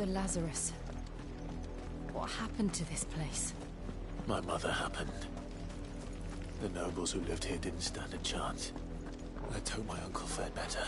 the Lazarus. What happened to this place? My mother happened. The nobles who lived here didn't stand a chance. Let's hope my uncle fared better.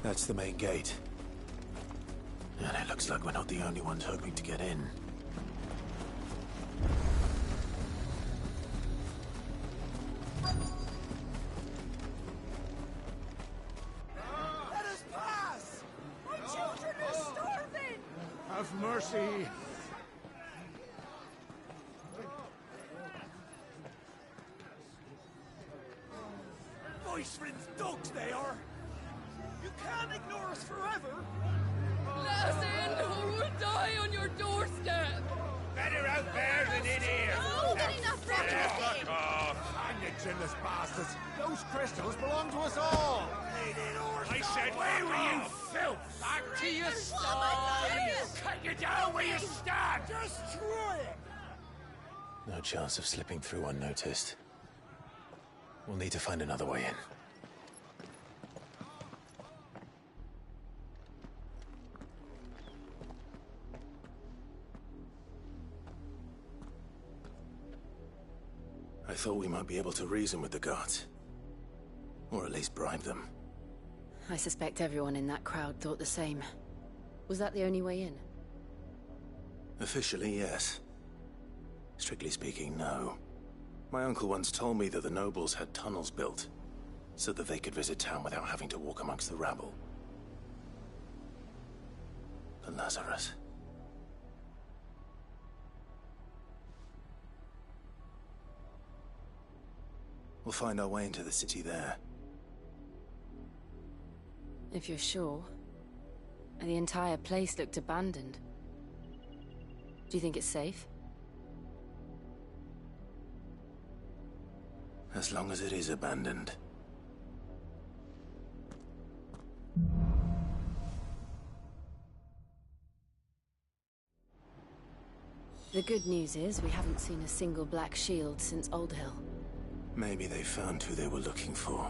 That's the main gate. And it looks like we're not the only ones hoping to get in. Let us pass! My children are starving! Have mercy! Voice-rinsed dogs they are! You can't ignore us forever! Let us in, or we'll die on your doorstep! Better out there than in here! Oh, get enough Fuck off! Hang you chinless bastards! Those crystals belong to us all! I said, where were you, filth? Back to your stalls! Cut you down where you stand! Destroy it! No chance of slipping through unnoticed. We'll need to find another way in. I thought we might be able to reason with the guards. Or at least bribe them. I suspect everyone in that crowd thought the same. Was that the only way in? Officially, yes. Strictly speaking, no. My uncle once told me that the nobles had tunnels built, so that they could visit town without having to walk amongst the rabble. The Lazarus. We'll find our way into the city there. If you're sure. The entire place looked abandoned. Do you think it's safe? As long as it is abandoned. The good news is we haven't seen a single black shield since Old Hill. Maybe they found who they were looking for.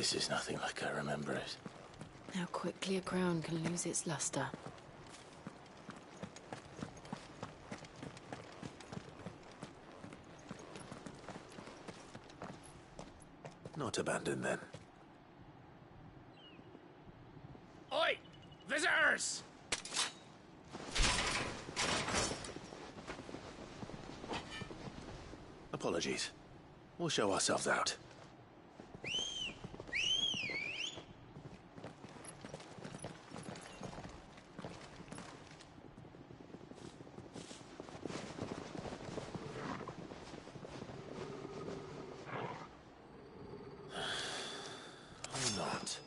This is nothing like I remember it. How quickly a crown can lose its luster. Not abandoned, then. Oi! Visitors! Apologies. We'll show ourselves out. Or not.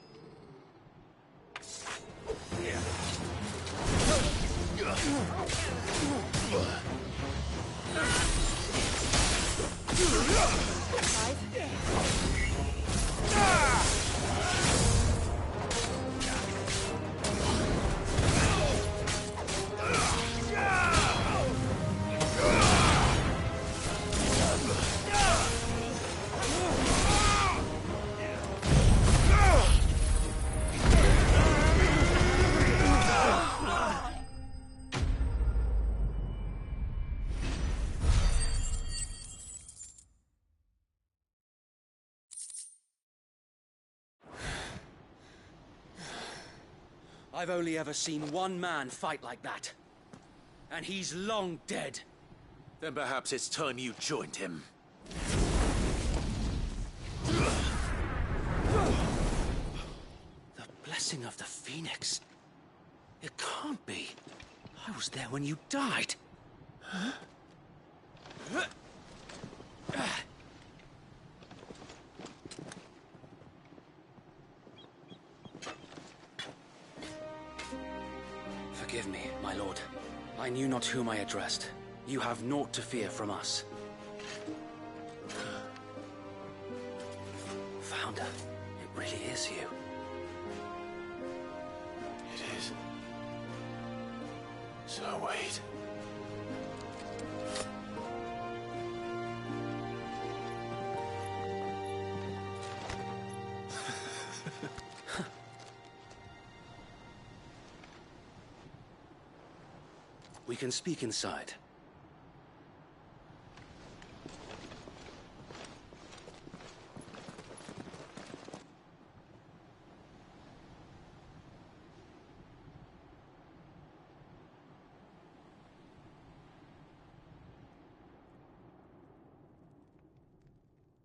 I've only ever seen one man fight like that. And he's long dead. Then perhaps it's time you joined him. The blessing of the Phoenix. It can't be. I was there when you died. Huh? Forgive me, my lord. I knew not whom I addressed. You have naught to fear from us. Founder, it really is you. It is. So wait. We can speak inside.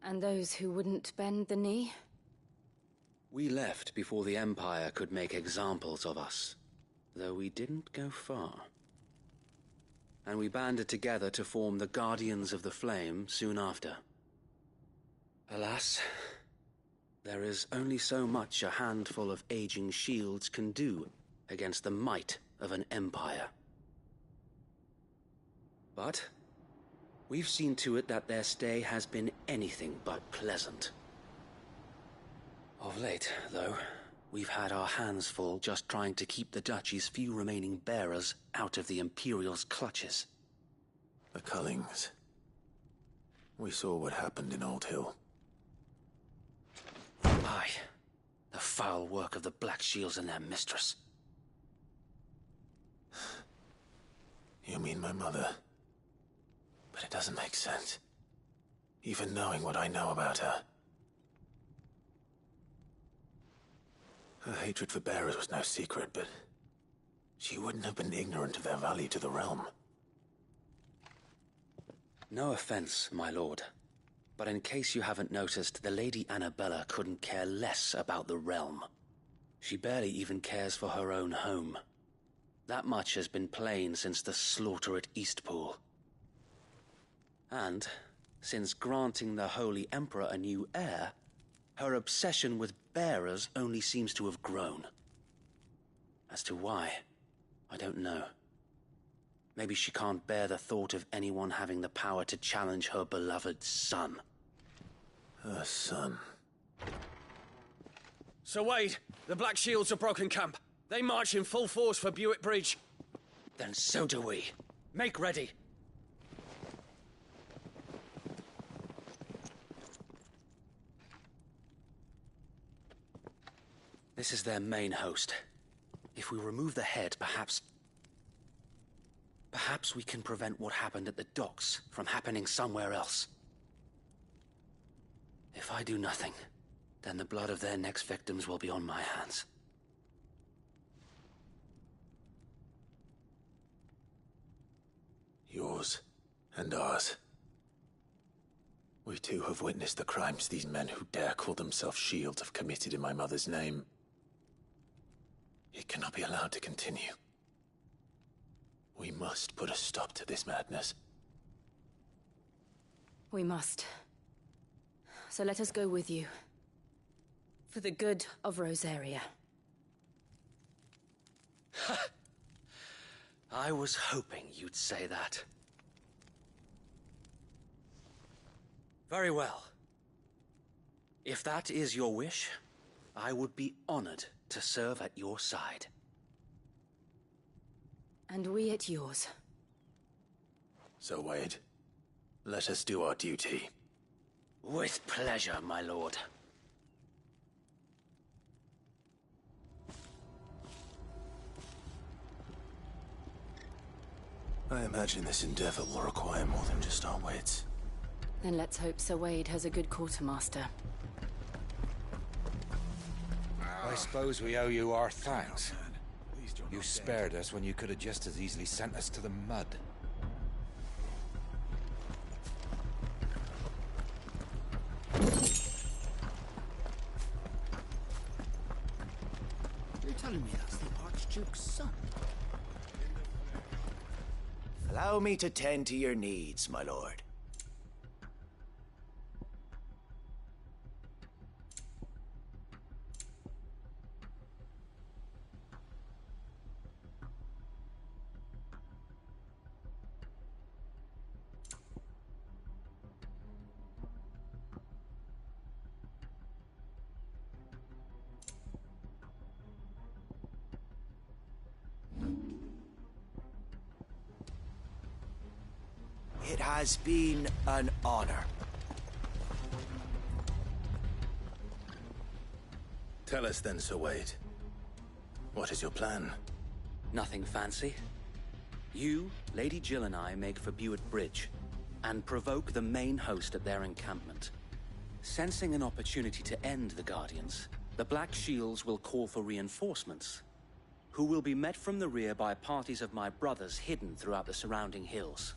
And those who wouldn't bend the knee? We left before the Empire could make examples of us, though we didn't go far. And we banded together to form the Guardians of the Flame soon after. Alas, there is only so much a handful of aging shields can do against the might of an empire. But we've seen to it that their stay has been anything but pleasant. Of late, though, we've had our hands full just trying to keep the Duchy's few remaining bearers out of the Imperial's clutches. The Cullings. We saw what happened in Old Hill. Aye. The foul work of the Black Shields and their mistress. You mean my mother? But it doesn't make sense. Even knowing what I know about her. Her hatred for bearers was no secret, but she wouldn't have been ignorant of their value to the realm. No offense, my lord, but in case you haven't noticed, the Lady Annabella couldn't care less about the realm. She barely even cares for her own home. That much has been plain since the slaughter at Eastpool. And, since granting the Holy Emperor a new heir, her obsession with bearers only seems to have grown. As to why, I don't know. Maybe she can't bear the thought of anyone having the power to challenge her beloved son. Her son. Sir Wade, the Black Shields have broken camp. They march in full force for Buick Bridge. Then so do we. Make ready. This is their main host. If we remove the head, perhaps we can prevent what happened at the docks from happening somewhere else. If I do nothing, then the blood of their next victims will be on my hands. Yours and ours. We too have witnessed the crimes these men who dare call themselves shields have committed in my mother's name. It cannot be allowed to continue. We must put a stop to this madness. We must. So let us go with you. For the good of Rosaria. I was hoping you'd say that. Very well. If that is your wish, I would be honored to serve at your side. And we at yours. So, Wade, let us do our duty. With pleasure, my lord. I imagine this endeavor will require more than just our wits. Then let's hope Sir Wade has a good quartermaster. I suppose we owe you our thanks. You spared us when you could have just as easily sent us to the mud. You're telling me that's the Archduke's son? Allow me to tend to your needs, my lord. It has been an honor. Tell us then, Sir Wade. What is your plan? Nothing fancy. You, Lady Jill and I make for Buett Bridge, and provoke the main host at their encampment. Sensing an opportunity to end the Guardians, the Black Shields will call for reinforcements, who will be met from the rear by parties of my brothers hidden throughout the surrounding hills.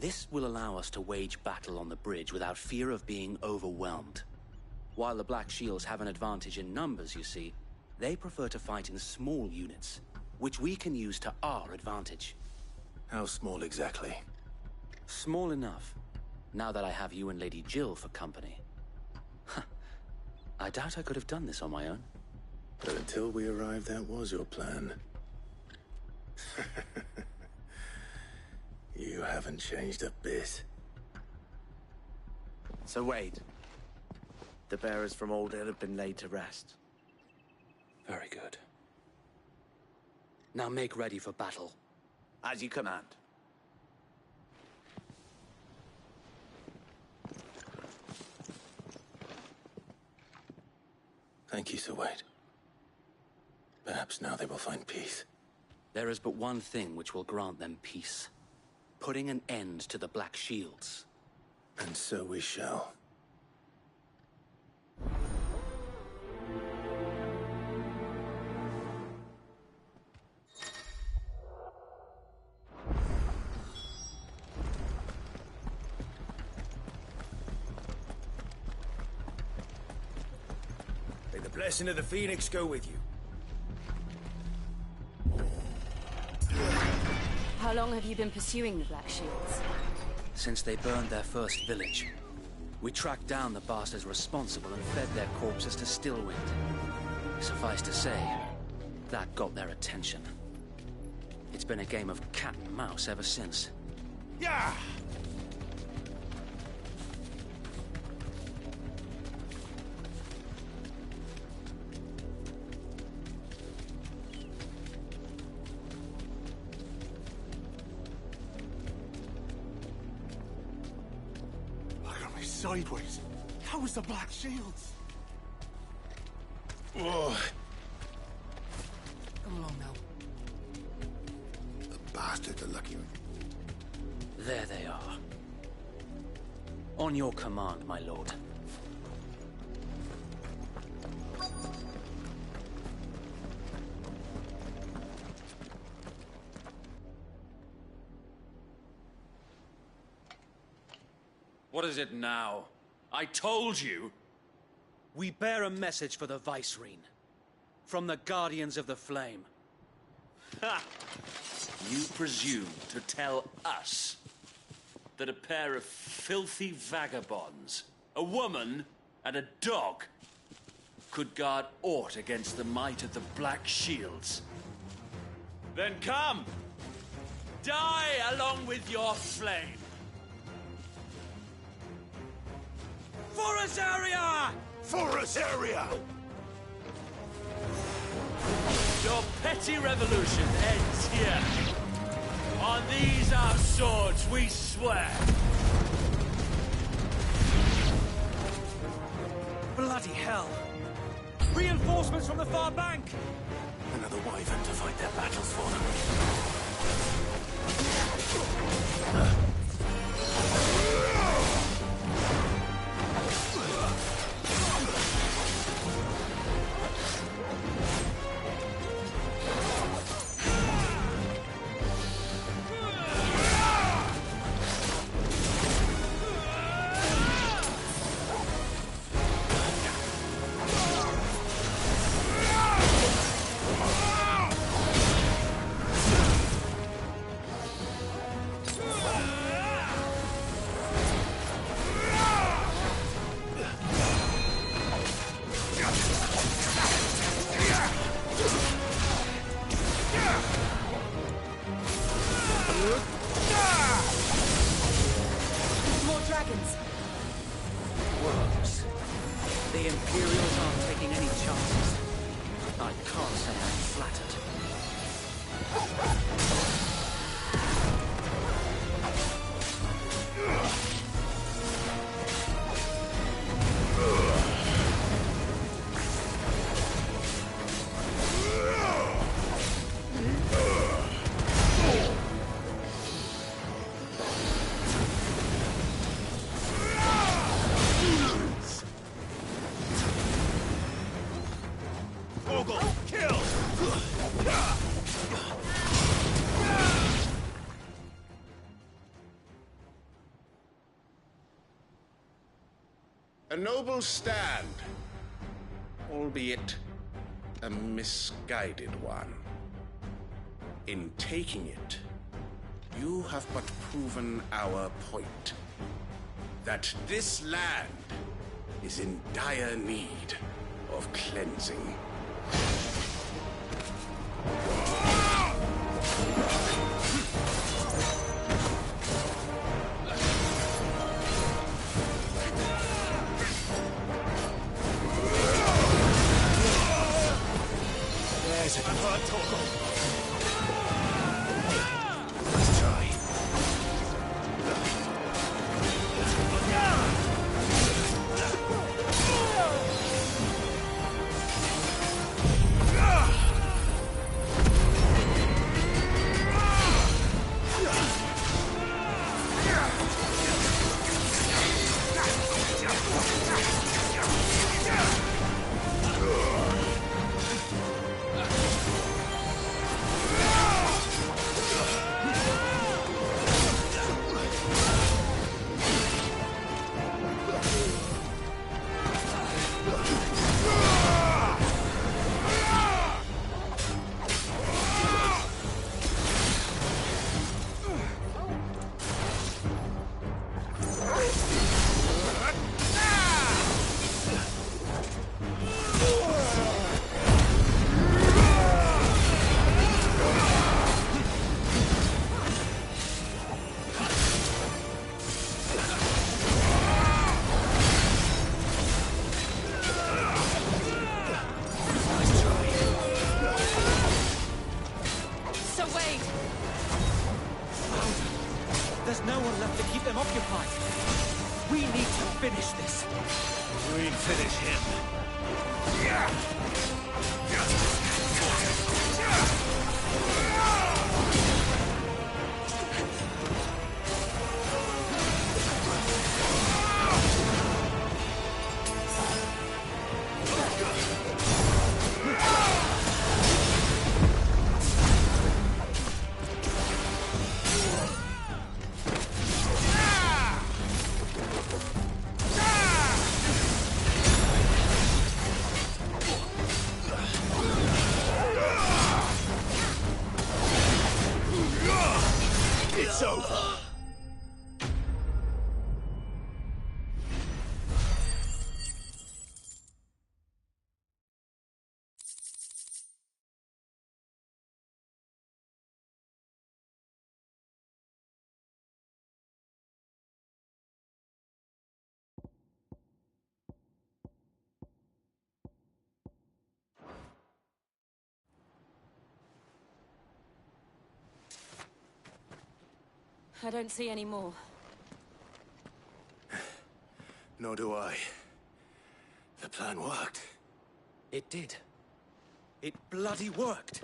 This will allow us to wage battle on the bridge without fear of being overwhelmed. While the Black Shields have an advantage in numbers, you see, they prefer to fight in small units, which we can use to our advantage. How small exactly? Small enough, now that I have you and Lady Jill for company. I doubt I could have done this on my own. But until we arrived, that was your plan. You haven't changed a bit. So Wade, the bearers from Old Hill have been laid to rest. Very good. Now make ready for battle. As you command. Thank you, Sir Wade. Perhaps now they will find peace. There is but one thing which will grant them peace. Putting an end to the Black Shields. And so we shall. May the blessing of the Phoenix go with you. How long have you been pursuing the Black Shields? Since they burned their first village. We tracked down the bastards responsible and fed their corpses to Stillwind. Suffice to say, that got their attention. It's been a game of cat and mouse ever since. Yeah! Sideways. How was the Black Shields? Oh, along now. The bastards are lucky. There they are. On your command, my lord. What is it now? I told you! We bear a message for the Vicereine. From the Guardians of the Flame. Ha! You presume to tell us that a pair of filthy vagabonds, a woman and a dog, could guard aught against the might of the Black Shields? Then come! Die along with your flame! For Azaria! For Azaria! Your petty revolution ends here. On these our swords we swear. Bloody hell! Reinforcements from the far bank! Another wyvern to fight their battles for them. More dragons. Worms. The Imperials aren't taking any chances. I can't say I'm flattered. A noble stand, albeit a misguided one. In taking it, you have but proven our point. That this land is in dire need of cleansing. Let's try. There's no one left to keep them occupied. We need to finish this. We finish him. It's over! I don't see any more. Nor do I. The plan worked. It did. It bloody worked.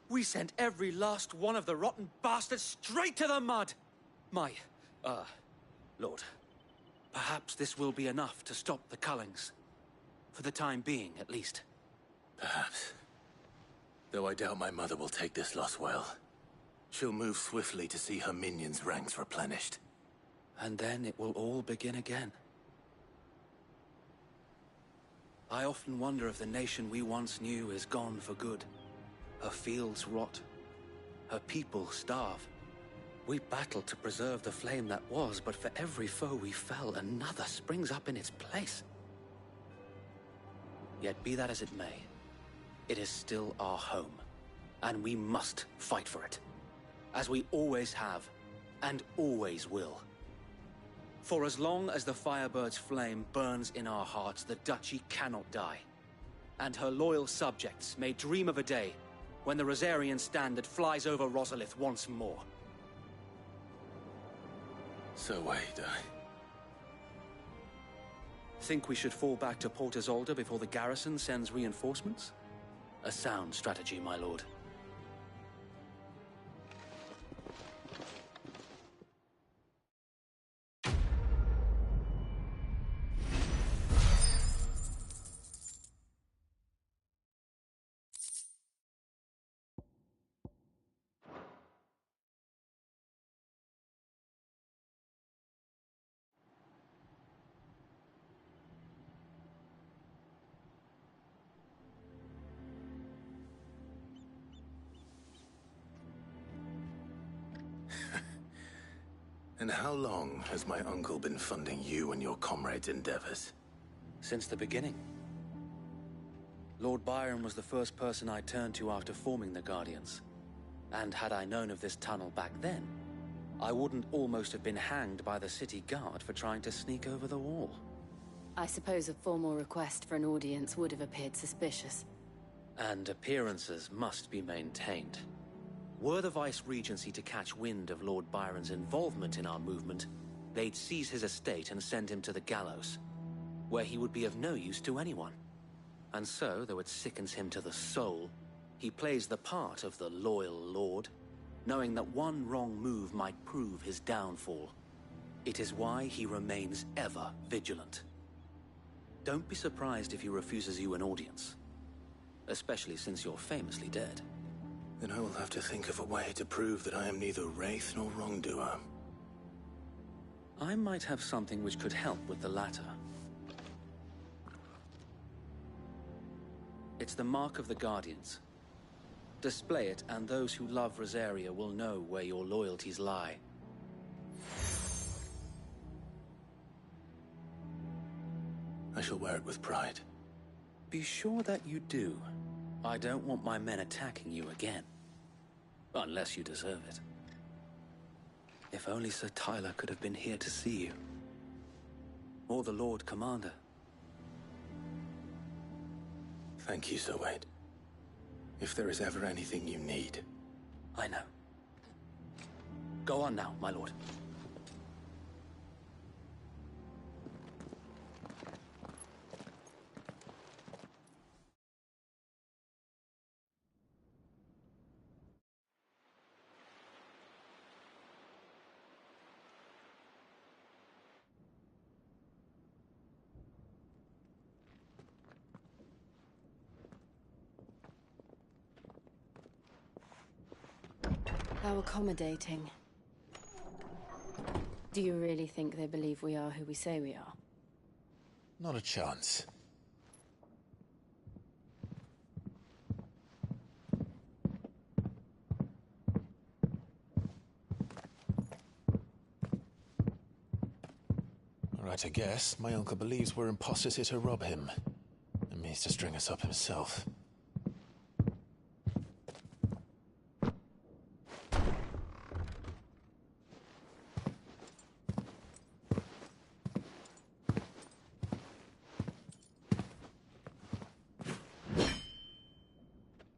We sent every last one of the rotten bastards straight to the mud! Lord, perhaps this will be enough to stop the Cullings. For the time being, at least. Perhaps. Though I doubt my mother will take this loss well. She'll move swiftly to see her minions' ranks replenished. And then it will all begin again. I often wonder if the nation we once knew is gone for good. Her fields rot. Her people starve. We battled to preserve the flame that was, but for every foe we fell, another springs up in its place. Yet be that as it may, it is still our home, and we must fight for it. As we always have, and always will. For as long as the Firebird's flame burns in our hearts, the Duchy cannot die. And her loyal subjects may dream of a day when the Rosarian standard flies over Rosalith once more. So wait, Think we should fall back to Port Isolde before the garrison sends reinforcements? A sound strategy, my lord. And how long has my uncle been funding you and your comrades' endeavors? Since the beginning. Lord Byron was the first person I turned to after forming the Guardians. And had I known of this tunnel back then, I wouldn't almost have been hanged by the city guard for trying to sneak over the wall. I suppose a formal request for an audience would have appeared suspicious. And appearances must be maintained. Were the Vice-Regency to catch wind of Lord Byron's involvement in our movement, they'd seize his estate and send him to the gallows, where he would be of no use to anyone. And so, though it sickens him to the soul, he plays the part of the loyal lord, knowing that one wrong move might prove his downfall. It is why he remains ever vigilant. Don't be surprised if he refuses you an audience, especially since you're famously dead. Then I will have to think of a way to prove that I am neither wraith nor wrongdoer. I might have something which could help with the latter. It's the mark of the Guardians. Display it, and those who love Rosaria will know where your loyalties lie. I shall wear it with pride. Be sure that you do. I don't want my men attacking you again. Unless you deserve it. If only Sir Tyler could have been here to see you. Or the Lord Commander. Thank you, Sir Wade. If there is ever anything you need. I know. Go on now, my lord. How accommodating. Do you really think they believe we are who we say we are? Not a chance. I to guess, my uncle believes we're imposters here to rob him, and means to string us up himself.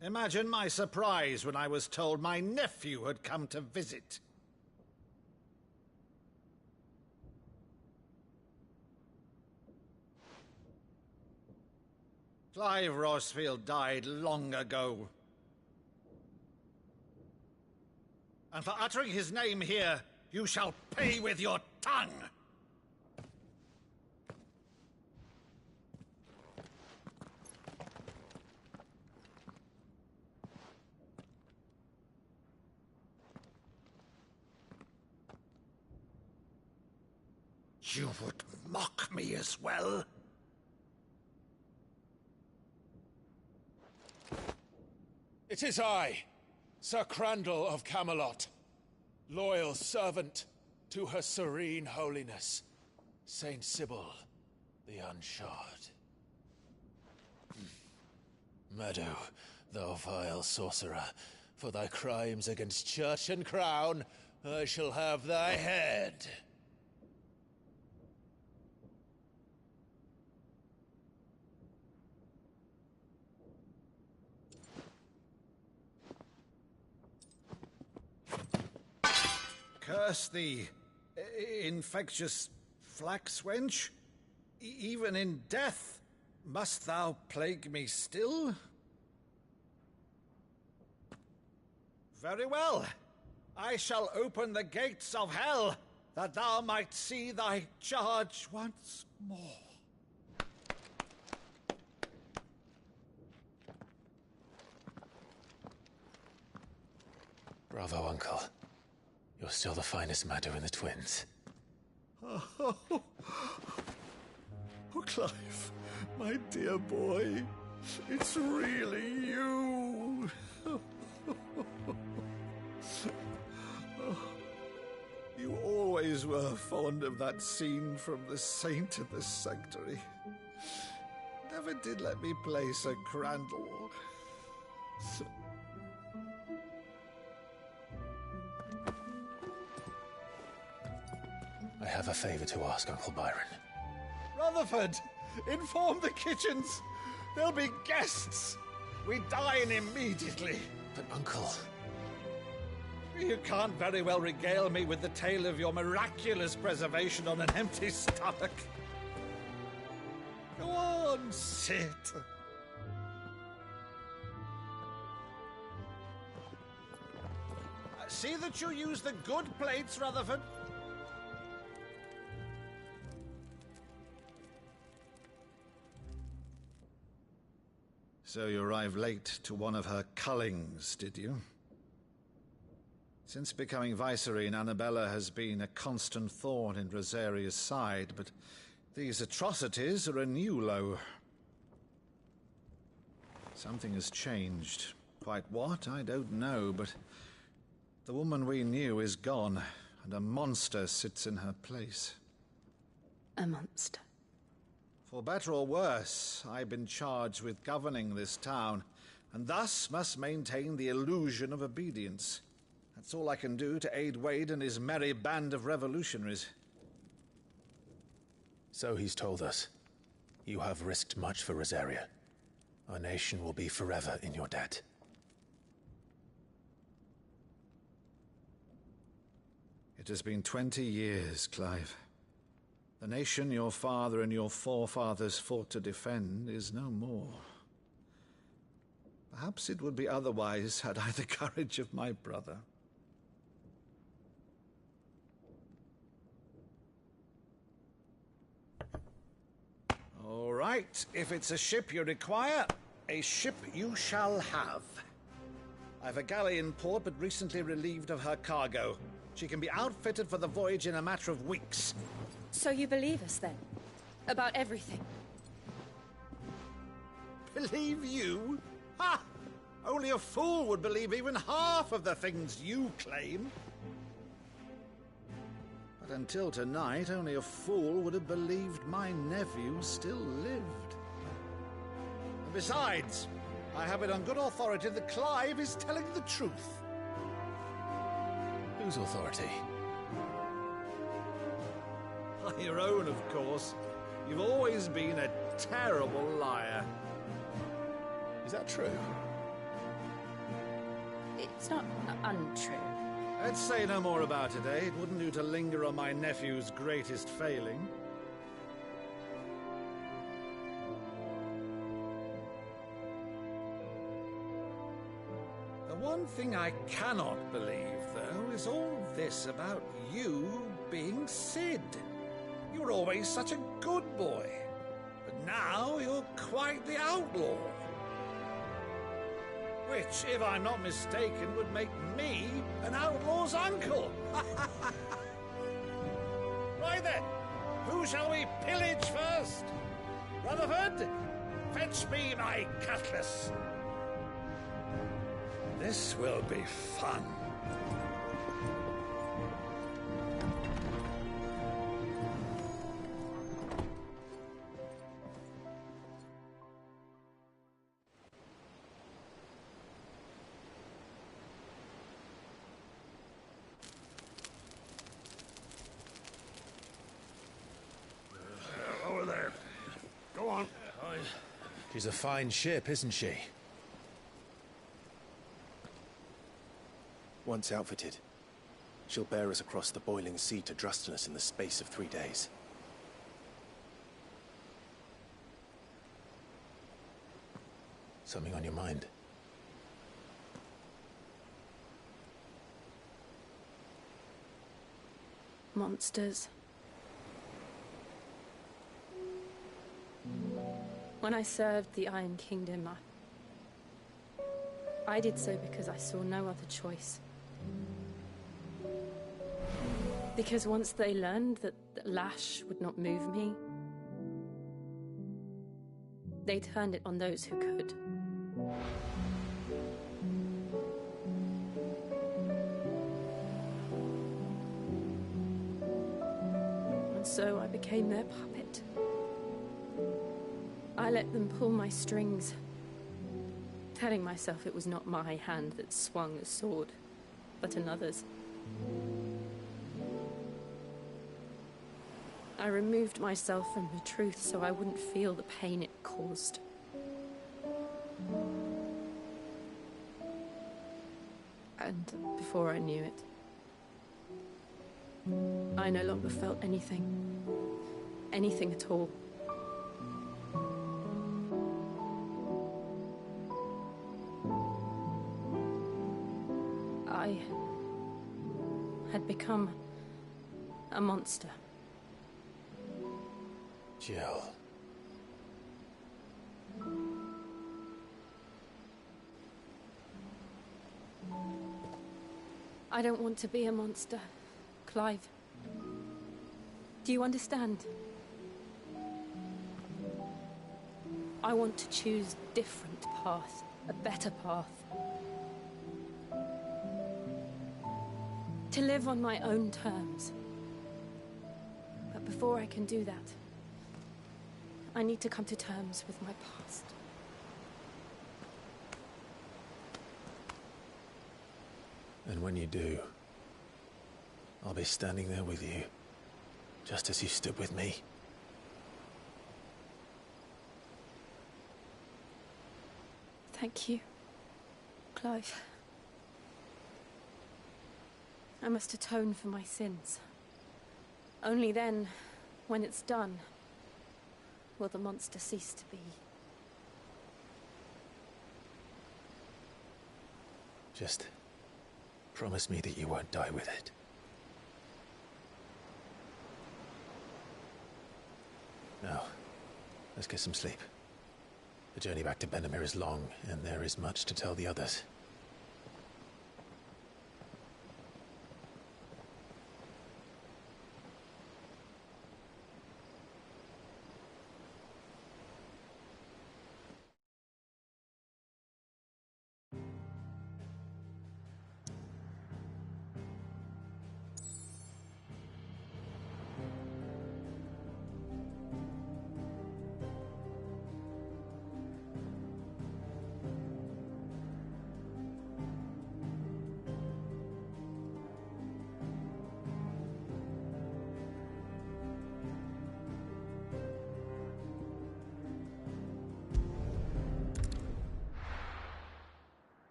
Imagine my surprise when I was told my nephew had come to visit. Clive Rosfield died long ago. And for uttering his name here, you shall pay with your tongue! You would mock me as well? It is I, Sir Crandall of Camelot, loyal servant to Her Serene Holiness, Saint Sybil the Unshod. Meadow, thou vile sorcerer, for thy crimes against church and crown, I shall have thy head. Curse thee, infectious flax wench. Even in death, must thou plague me still? Very well. I shall open the gates of hell, that thou might see thy charge once more. Bravo, Uncle. You're still the finest Meadow in the twins. Oh, Clive, my dear boy, it's really you. You always were fond of that scene from The Saint of the Sanctuary. Never did let me play Sir Crandall. I have a favor to ask, Uncle Byron. Rutherford, inform the kitchens. There'll be guests. We dine immediately. But, Uncle... You can't very well regale me with the tale of your miraculous preservation on an empty stomach. Go on, sit. See that you use the good plates, Rutherford. So you arrived late to one of her cullings, did you? Since becoming Vicereine, Annabella has been a constant thorn in Rosaria's side, but these atrocities are a new low. Something has changed. Quite what, I don't know, but the woman we knew is gone, and a monster sits in her place. A monster? For better or worse, I've been charged with governing this town, and thus must maintain the illusion of obedience. That's all I can do to aid Wade and his merry band of revolutionaries. So he's told us. You have risked much for Rosaria. Our nation will be forever in your debt. It has been 20 years, Clive. The nation your father and your forefathers fought to defend is no more. Perhaps it would be otherwise had I the courage of my brother. All right, if it's a ship you require, a ship you shall have. I've a galley in port, but recently relieved of her cargo. She can be outfitted for the voyage in a matter of weeks. So you believe us, then? About everything? Believe you? Ha! Only a fool would believe even half of the things you claim. But until tonight, only a fool would have believed my nephew still lived. And besides, I have it on good authority that Clive is telling the truth. Whose authority? Your own, of course. You've always been a terrible liar. Is that true? It's not untrue. Let's say no more about it, eh? It wouldn't do to linger on my nephew's greatest failing. The one thing I cannot believe, though, is all this about you being Sid. You were always such a good boy, but now you're quite the outlaw. Which, if I'm not mistaken, would make me an outlaw's uncle. Right then, who shall we pillage first? Rutherford, fetch me my cutlass. This will be fun. Over there. Go on. She's a fine ship, isn't she? Once outfitted, she'll bear us across the boiling sea to Drustinus in the space of 3 days. Something on your mind? Monsters. When I served the Iron Kingdom, I did so because I saw no other choice. Because once they learned that Lash would not move me, they turned it on those who could. And so I became their puppet. I let them pull my strings, telling myself it was not my hand that swung a sword, but another's. I removed myself from the truth so I wouldn't feel the pain it caused. And before I knew it, I no longer felt anything. Anything at all. I had become a monster. Jill. I don't want to be a monster, Clive. Do you understand? I want to choose a different path, a better path. To live on my own terms. But before I can do that, I need to come to terms with my past. And when you do, I'll be standing there with you, just as you stood with me. Thank you, Clive. I must atone for my sins. Only then, when it's done, will the monster cease to be. Just promise me that you won't die with it. Now, let's get some sleep. The journey back to Benamir is long, and there is much to tell the others.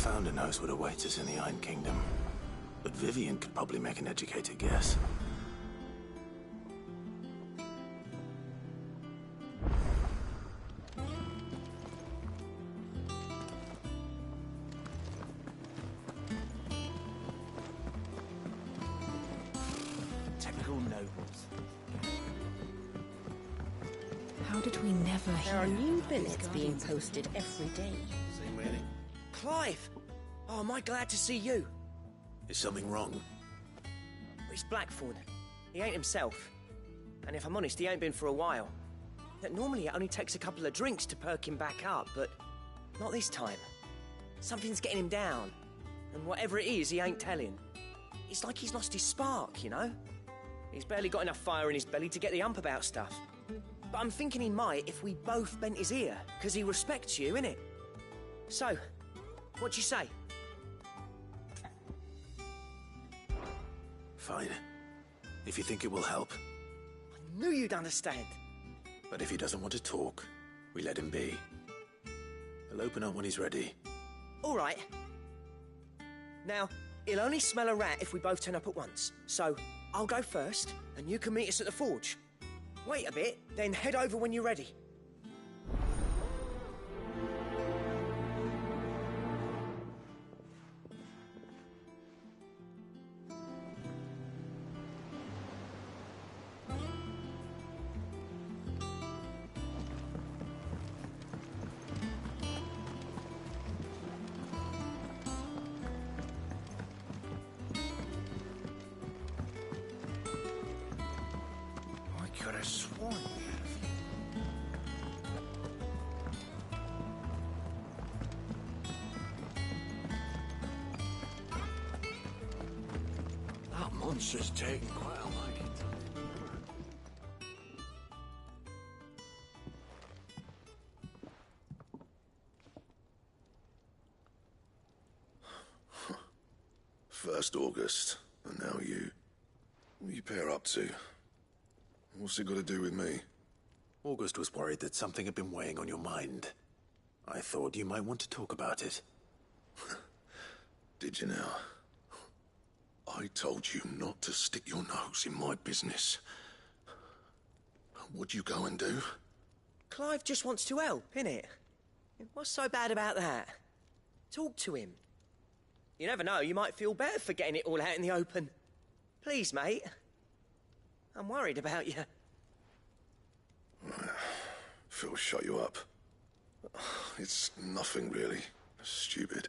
founder knows what awaits us in the Iron Kingdom. But Vivian could probably make an educated guess. Typical nobles. How did we never hear? There are new billets being posted every day. Same really? Clive! Oh, am I glad to see you? Is something wrong? It's Blackthorn. He ain't himself. And if I'm honest, he ain't been for a while. Normally it only takes a couple of drinks to perk him back up, but not this time. Something's getting him down. And whatever it is, he ain't telling. It's like he's lost his spark, you know? He's barely got enough fire in his belly to get the ump about stuff. But I'm thinking he might if we both bent his ear, because he respects you, innit? So, what do you say? Fine. If you think it will help. I knew you'd understand. But if he doesn't want to talk, we let him be. He'll open up when he's ready. All right. Now, he'll only smell a rat if we both turn up at once. So, I'll go first, and you can meet us at the forge. Wait a bit, then head over when you're ready. Could have sworn That monster's taking quite a liking to me. First August, and now you. What are you pair up to? What's it got to do with me? August was worried that something had been weighing on your mind. I thought you might want to talk about it. Did you now? I told you not to stick your nose in my business. What'd you go and do? Clive just wants to help, innit? What's so bad about that? Talk to him. You never know, you might feel better for getting it all out in the open. Please, mate. I'm worried about you. Phil shut you up. It's nothing really. Stupid.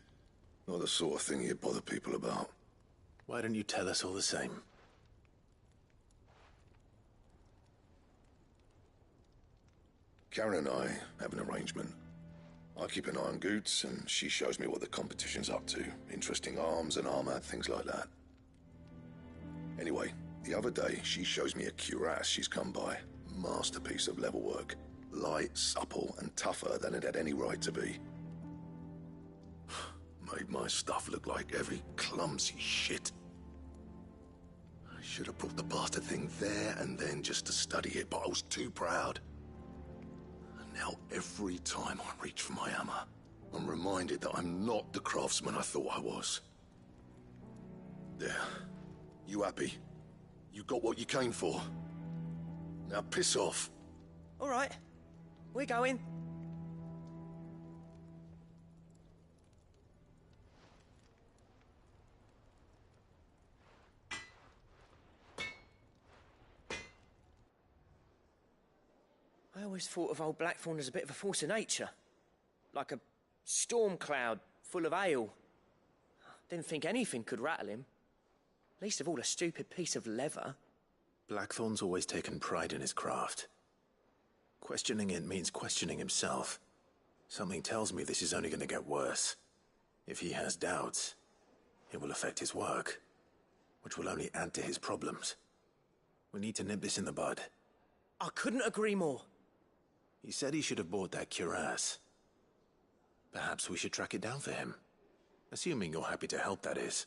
Not the sort of thing you bother people about. Why don't you tell us all the same? Karen and I have an arrangement. I keep an eye on Goots, and she shows me what the competition's up to. Interesting arms and armor, things like that. Anyway, the other day, she shows me a cuirass she's come by. Masterpiece of level work. Light, supple, and tougher than it had any right to be. Made my stuff look like every clumsy shit. I should have brought the bastard thing there and then just to study it, but I was too proud. And now every time I reach for my hammer, I'm reminded that I'm not the craftsman I thought I was. There. You happy? You got what you came for. Now piss off. All right. We're going. I always thought of old Blackthorn as a bit of a force of nature. Like a storm cloud full of ale. Didn't think anything could rattle him. Least of all a stupid piece of leather. Blackthorn's always taken pride in his craft. Questioning it means questioning himself. Something tells me this is only going to get worse. If he has doubts, it will affect his work, which will only add to his problems. We need to nip this in the bud. I couldn't agree more. He said he should have bought that cuirass. Perhaps we should track it down for him. Assuming you're happy to help, that is.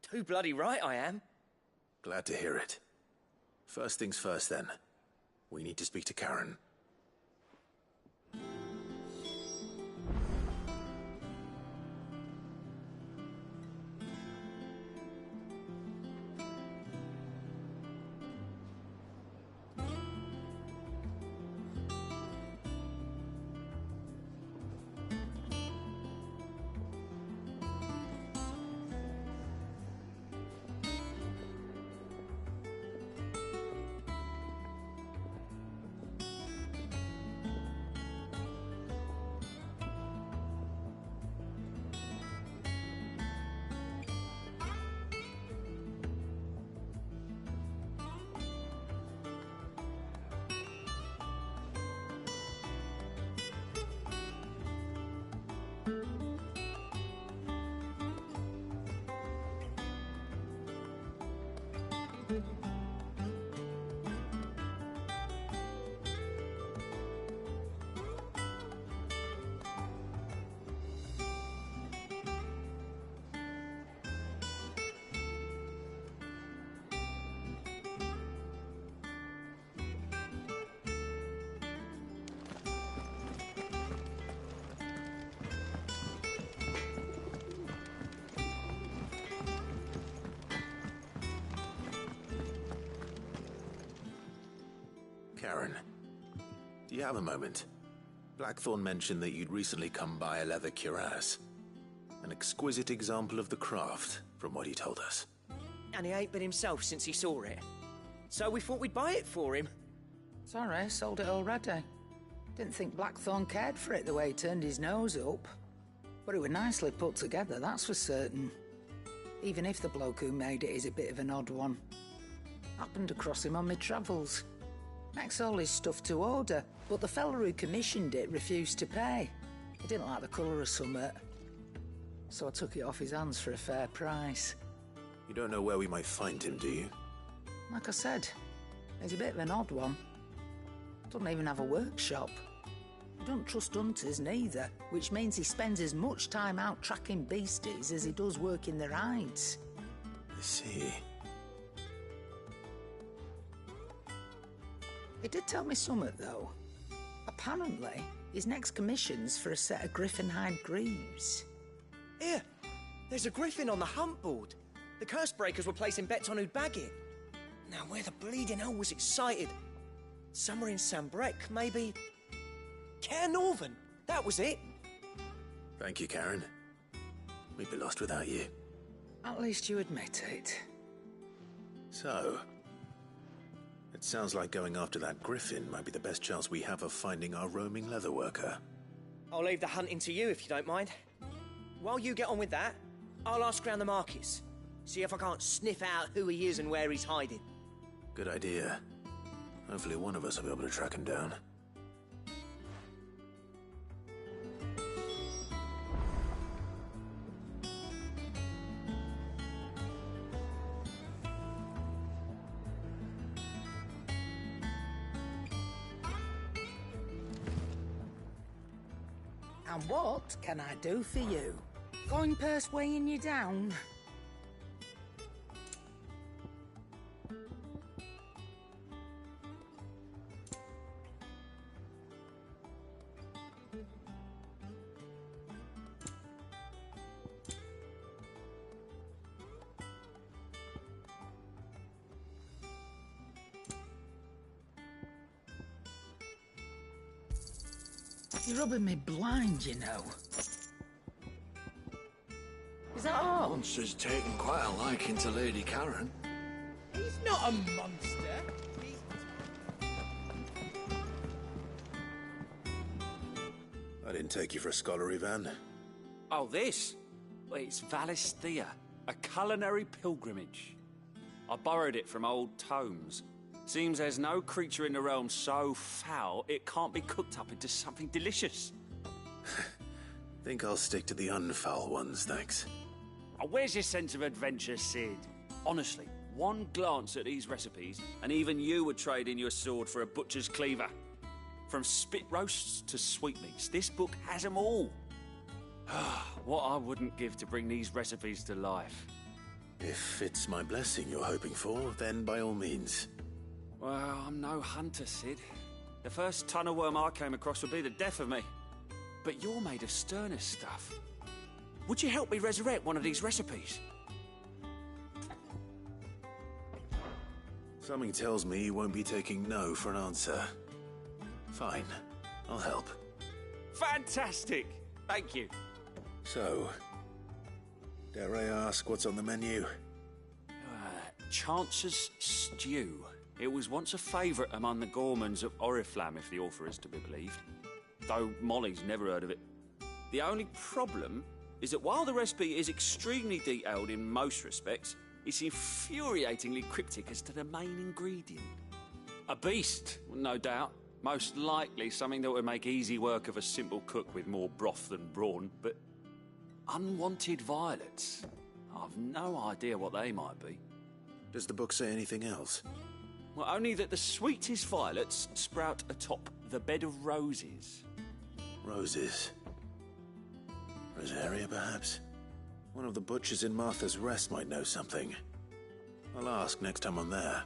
Too bloody right I am. Glad to hear it. First things first, then. We need to speak to Karen. Karen, do you have a moment? Blackthorn mentioned that you'd recently come by a leather cuirass. An exquisite example of the craft, from what he told us. And he ain't been himself since he saw it. So we thought we'd buy it for him. Sorry, sold it already. Didn't think Blackthorn cared for it the way he turned his nose up. But it was nicely put together, that's for certain. Even if the bloke who made it is a bit of an odd one. Happened across him on my travels. Makes all his stuff to order, but the fella who commissioned it refused to pay. He didn't like the colour of summit. So I took it off his hands for a fair price. You don't know where we might find him, do you? Like I said, he's a bit of an odd one. Doesn't even have a workshop. He don't trust hunters neither, which means he spends as much time out tracking beasties as he does working their hides. I see. He did tell me something, though. Apparently, his next commission's for a set of griffin hide greaves. Here, there's a griffin on the hunt board. The curse breakers were placing bets on who'd bag it. Now, where the bleeding hell was it sighted? Somewhere in Sambrec, maybe... Care Northern, that was it. Thank you, Karen. We'd be lost without you. At least you admit it. So, it sounds like going after that griffin might be the best chance we have of finding our roaming leatherworker. I'll leave the hunting to you if you don't mind. While you get on with that, I'll ask around the markets. See if I can't sniff out who he is and where he's hiding. Good idea. Hopefully one of us will be able to track him down. And what can I do for you? Coin purse weighing you down? You're rubbing me blind, you know. Is that all? Monster's taken quite a liking to Lady Karen. He's not a monster. I didn't take you for a scholar, Ivan. Oh, this? Well, it's Valisthea, a culinary pilgrimage. I borrowed it from old tomes. Seems there's no creature in the realm so foul it can't be cooked up into something delicious. Think I'll stick to the unfoul ones, thanks. Oh, where's your sense of adventure, Sid? Honestly, one glance at these recipes, and even you would trade in your sword for a butcher's cleaver. From spit roasts to sweetmeats, this book has them all. What I wouldn't give to bring these recipes to life. If it's my blessing you're hoping for, then by all means. Well, I'm no hunter, Sid. The first ton of worm I came across would be the death of me. But you're made of sterner stuff. Would you help me resurrect one of these recipes? Something tells me you won't be taking no for an answer. Fine, I'll help. Fantastic! Thank you. So, dare I ask what's on the menu? Chance's Stew. It was once a favourite among the gourmands of Oriflamme, if the author is to be believed. Though Molly's never heard of it. The only problem is that while the recipe is extremely detailed in most respects, it's infuriatingly cryptic as to the main ingredient. A beast, no doubt. Most likely something that would make easy work of a simple cook with more broth than brawn, but unwanted violets. I've no idea what they might be. Does the book say anything else? Well, only that the sweetest violets sprout atop the bed of roses. Roses. Rosaria, perhaps? One of the butchers in Martha's Rest might know something. I'll ask next time I'm there.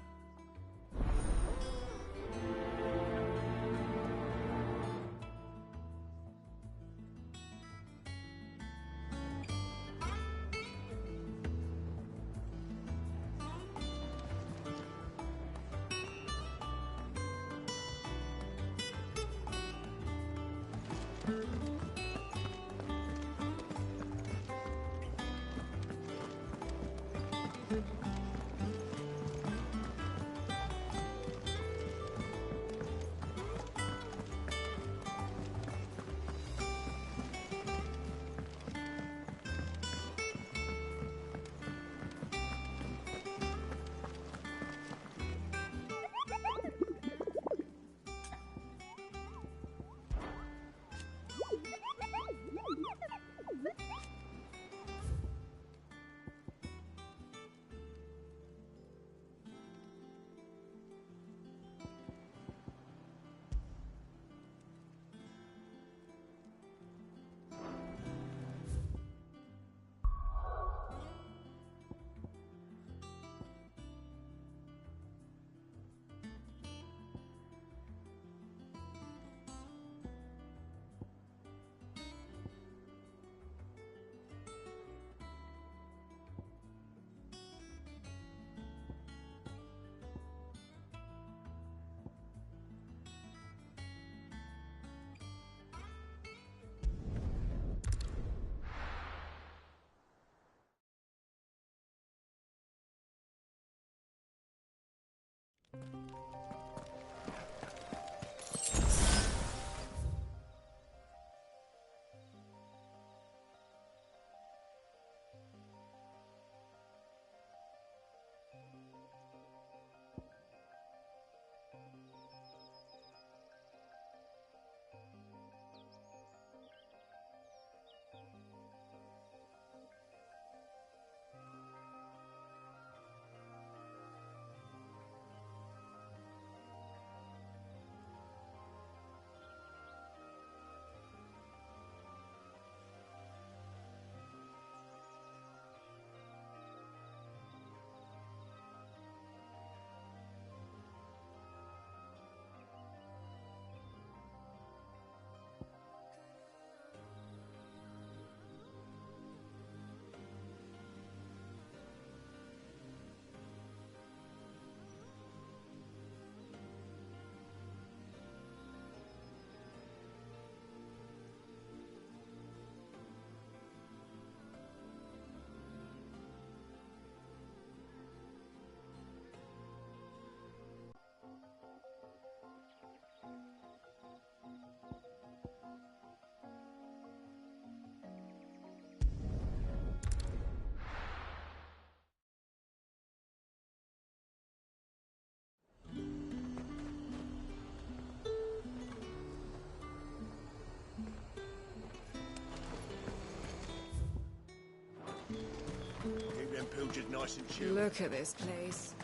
it nice and chill. Look at this place.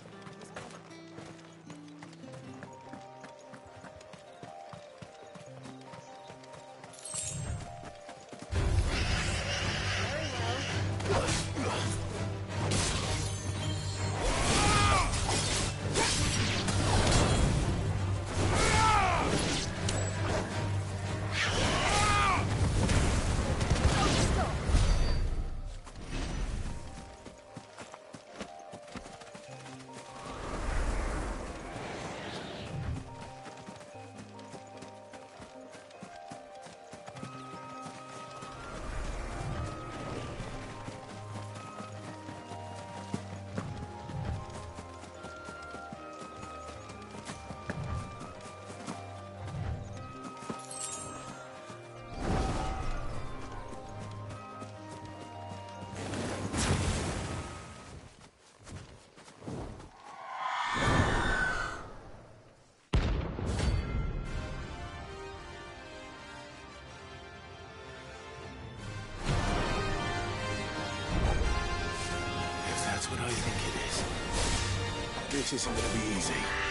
That's what I think it is. This isn't gonna be easy.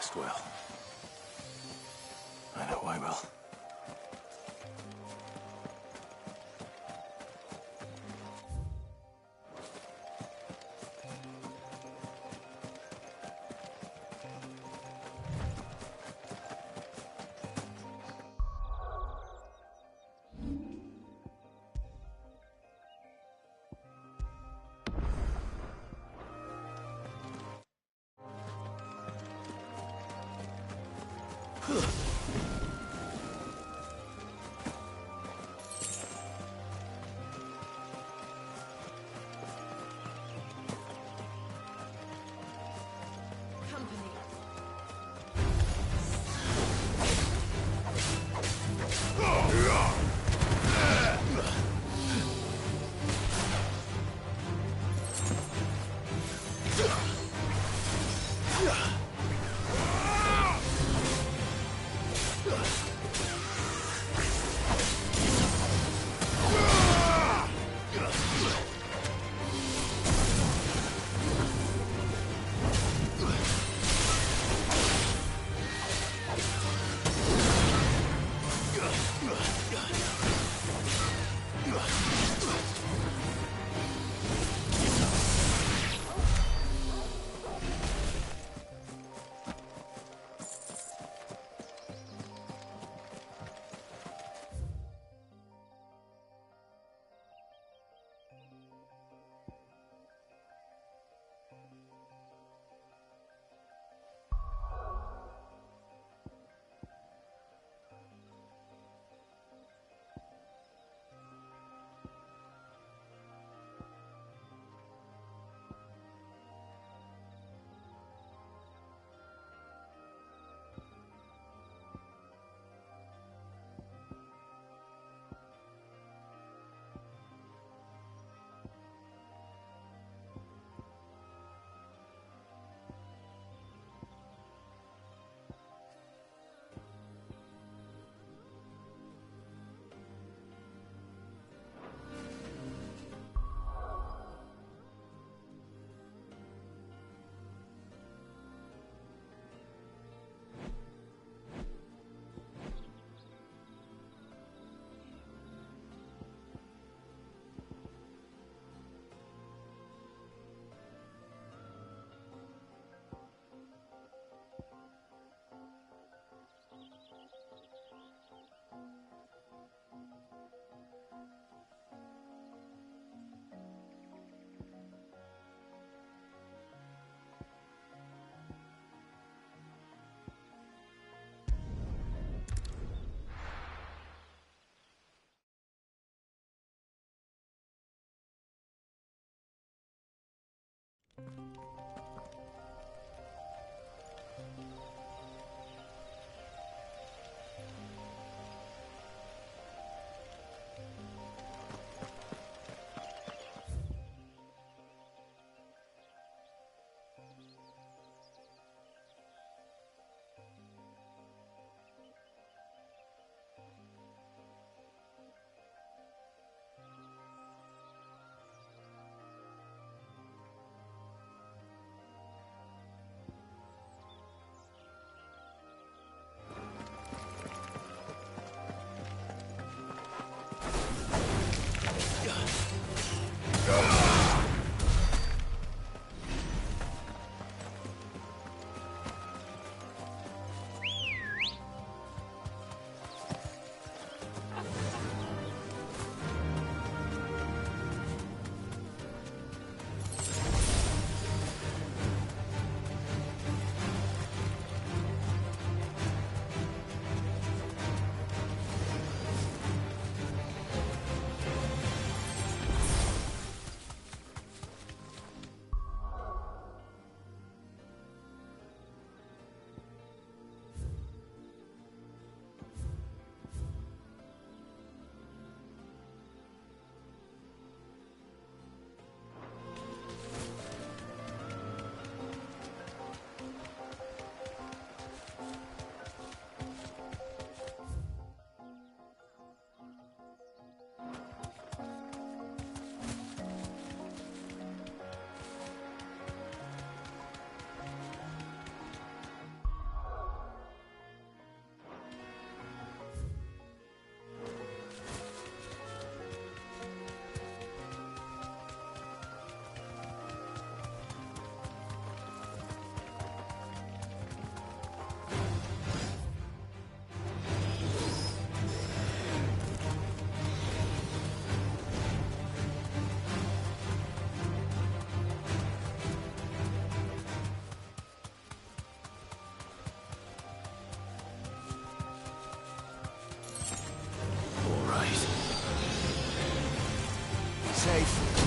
trust will. I know I will. safe.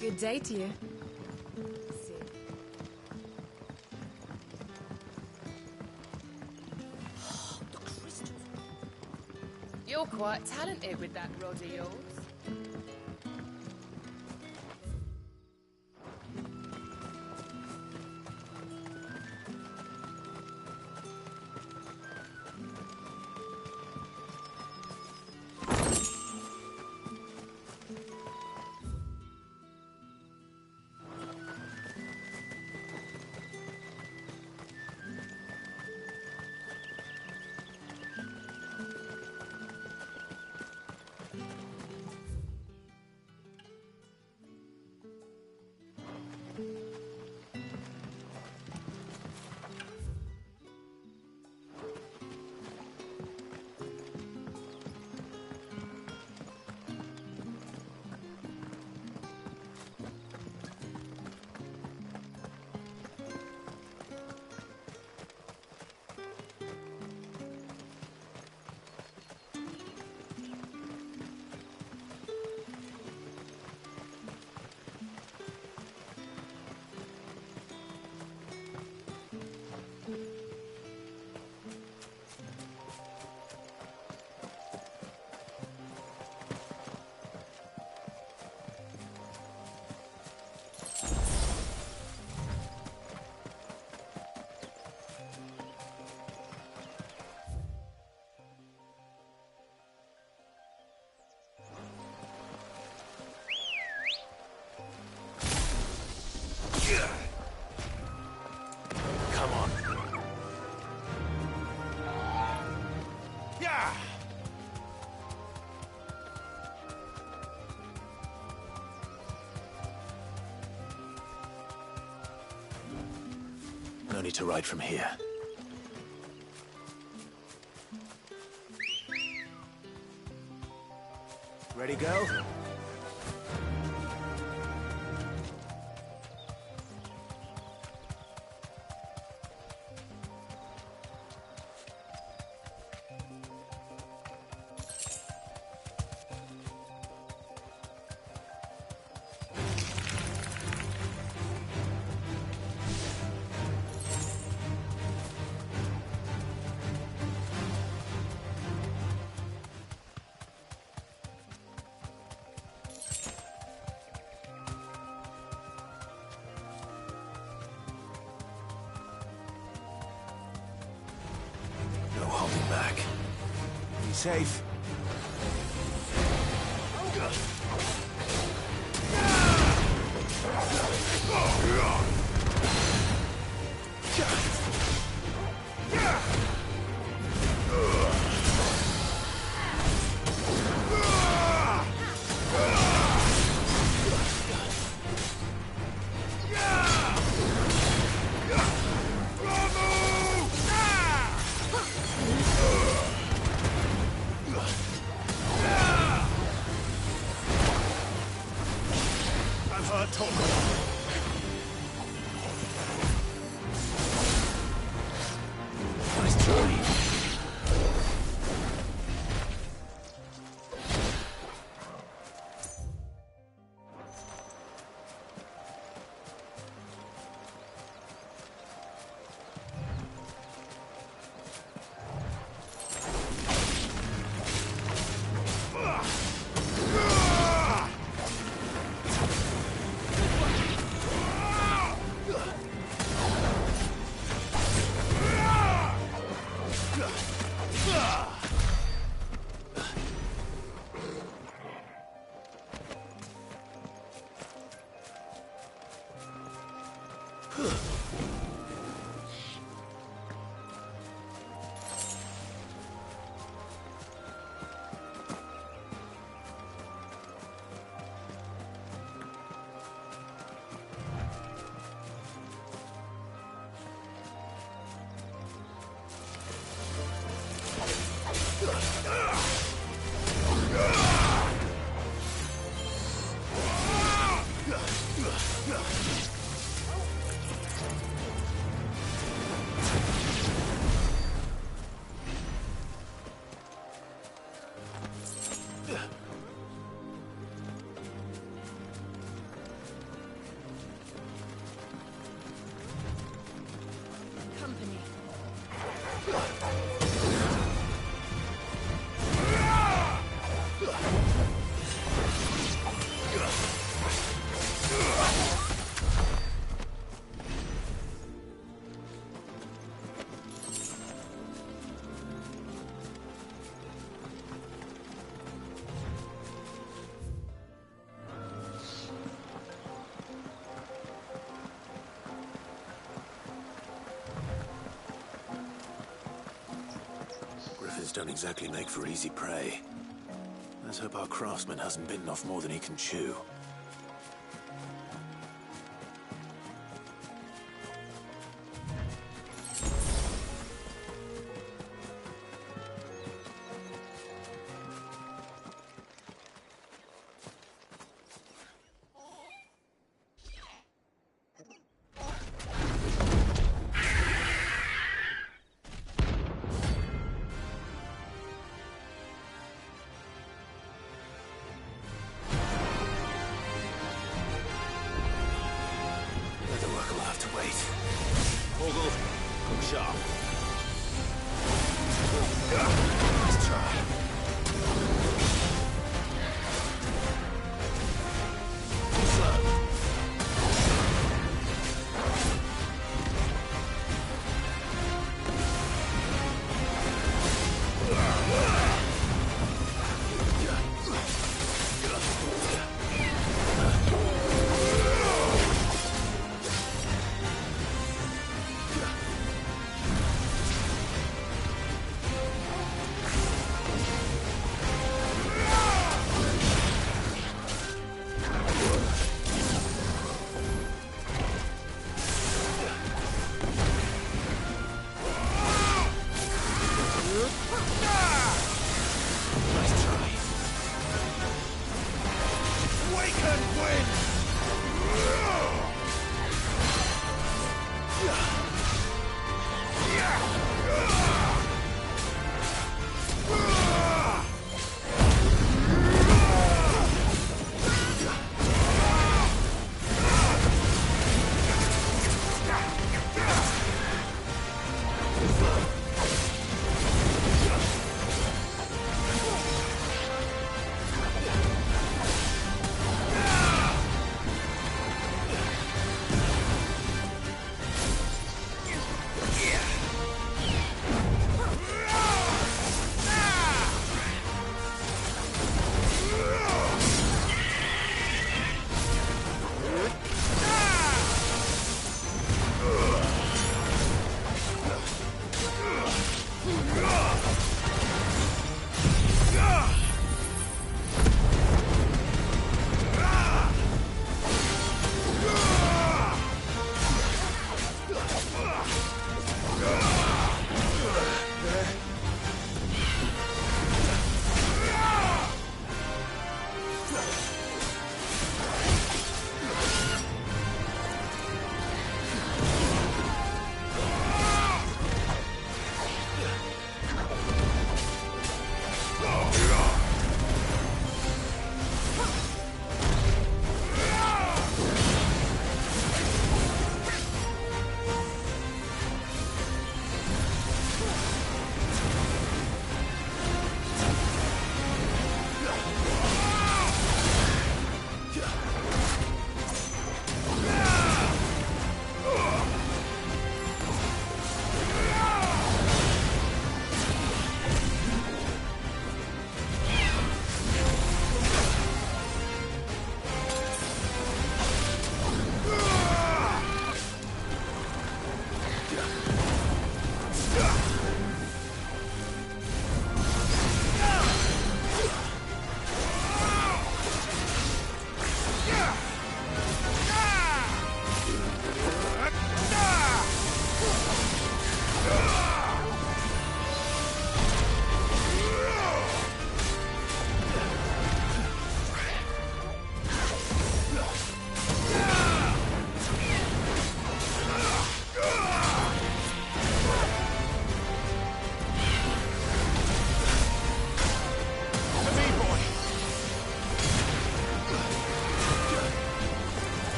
Good day to you. You're quite talented with that rod of yours. No need to ride from here. Ready, go? No holding back. Be safe. Nice journey. Griffins don't exactly make for easy prey. Let's hope our craftsman hasn't bitten off more than he can chew.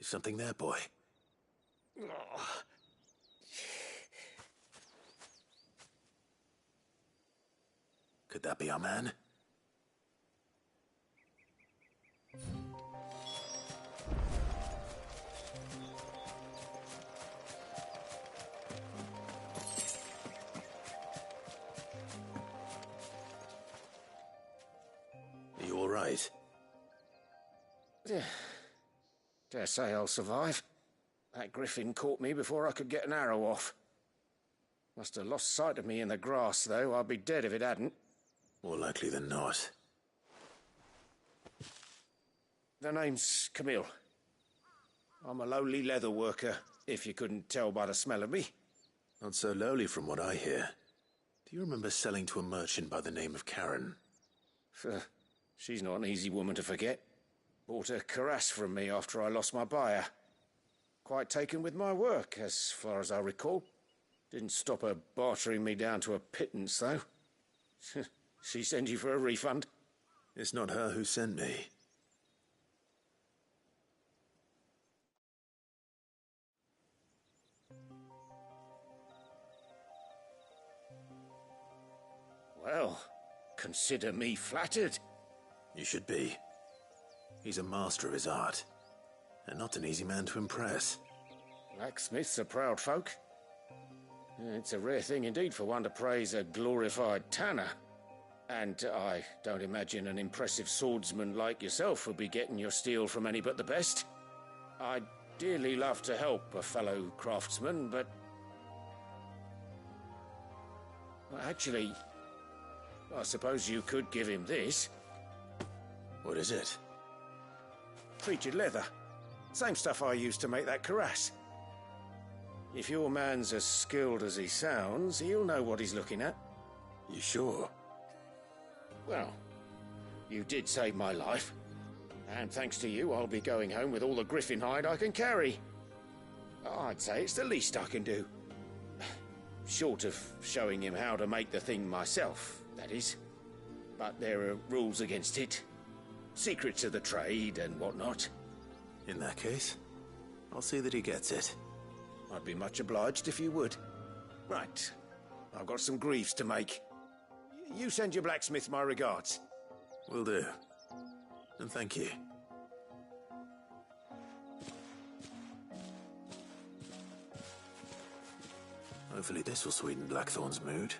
Is something there, boy? Could that be our man? Are you all right? Dare say I'll survive. That griffin caught me before I could get an arrow off. Must have lost sight of me in the grass, though. I'd be dead if it hadn't. More likely than not. The name's Camille. I'm a lowly leather worker, if you couldn't tell by the smell of me. Not so lowly from what I hear. Do you remember selling to a merchant by the name of Karen? She's not an easy woman to forget. Bought a cuirass from me after I lost my buyer. Quite taken with my work, as far as I recall. Didn't stop her bartering me down to a pittance, though. She sent you for a refund? It's not her who sent me. Well, consider me flattered. You should be. He's a master of his art, and not an easy man to impress. Blacksmiths are proud folk. It's a rare thing indeed for one to praise a glorified tanner. And I don't imagine an impressive swordsman like yourself would be getting your steel from any but the best. I'd dearly love to help a fellow craftsman, but... well, actually, I suppose you could give him this. What is it? Treated leather. Same stuff I used to make that cuirass. If your man's as skilled as he sounds, he'll know what he's looking at. You sure? Well, you did save my life. And thanks to you, I'll be going home with all the griffin hide I can carry. I'd say it's the least I can do. Short of showing him how to make the thing myself, that is. But there are rules against it. Secrets of the trade and whatnot. In that case, I'll see that he gets it. I'd be much obliged if you would. Right. I've got some greaves to make. You send your blacksmith my regards. Will do. And thank you. Hopefully this will sweeten Blackthorn's mood.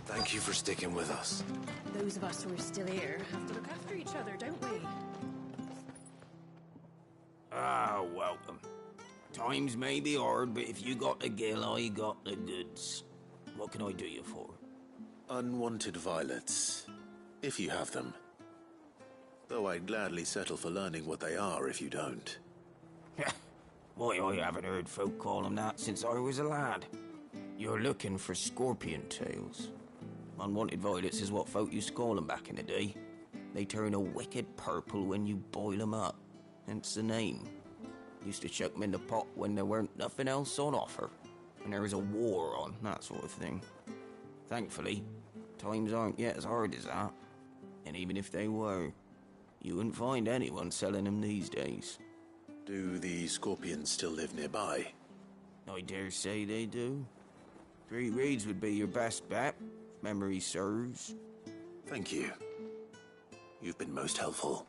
Thank you for sticking with us. Those of us who are still here have to look after each other, don't we? Ah, welcome. Times may be hard, but if you got the gill, I got the goods. What can I do you for? Unwanted violets, if you have them. Though I'd gladly settle for learning what they are if you don't. Why, I haven't heard folk call them that since I was a lad. You're looking for scorpion tails. Unwanted violets is what folk used to call them back in the day. They turn a wicked purple when you boil them up. Hence the name. Used to chuck them in the pot when there weren't nothing else on offer. When there was a war on, that sort of thing. Thankfully, times aren't yet as hard as that. And even if they were, you wouldn't find anyone selling them these days. Do the scorpions still live nearby? I dare say they do. 3 Reeds would be your best bet, if memory serves. Thank you. You've been most helpful.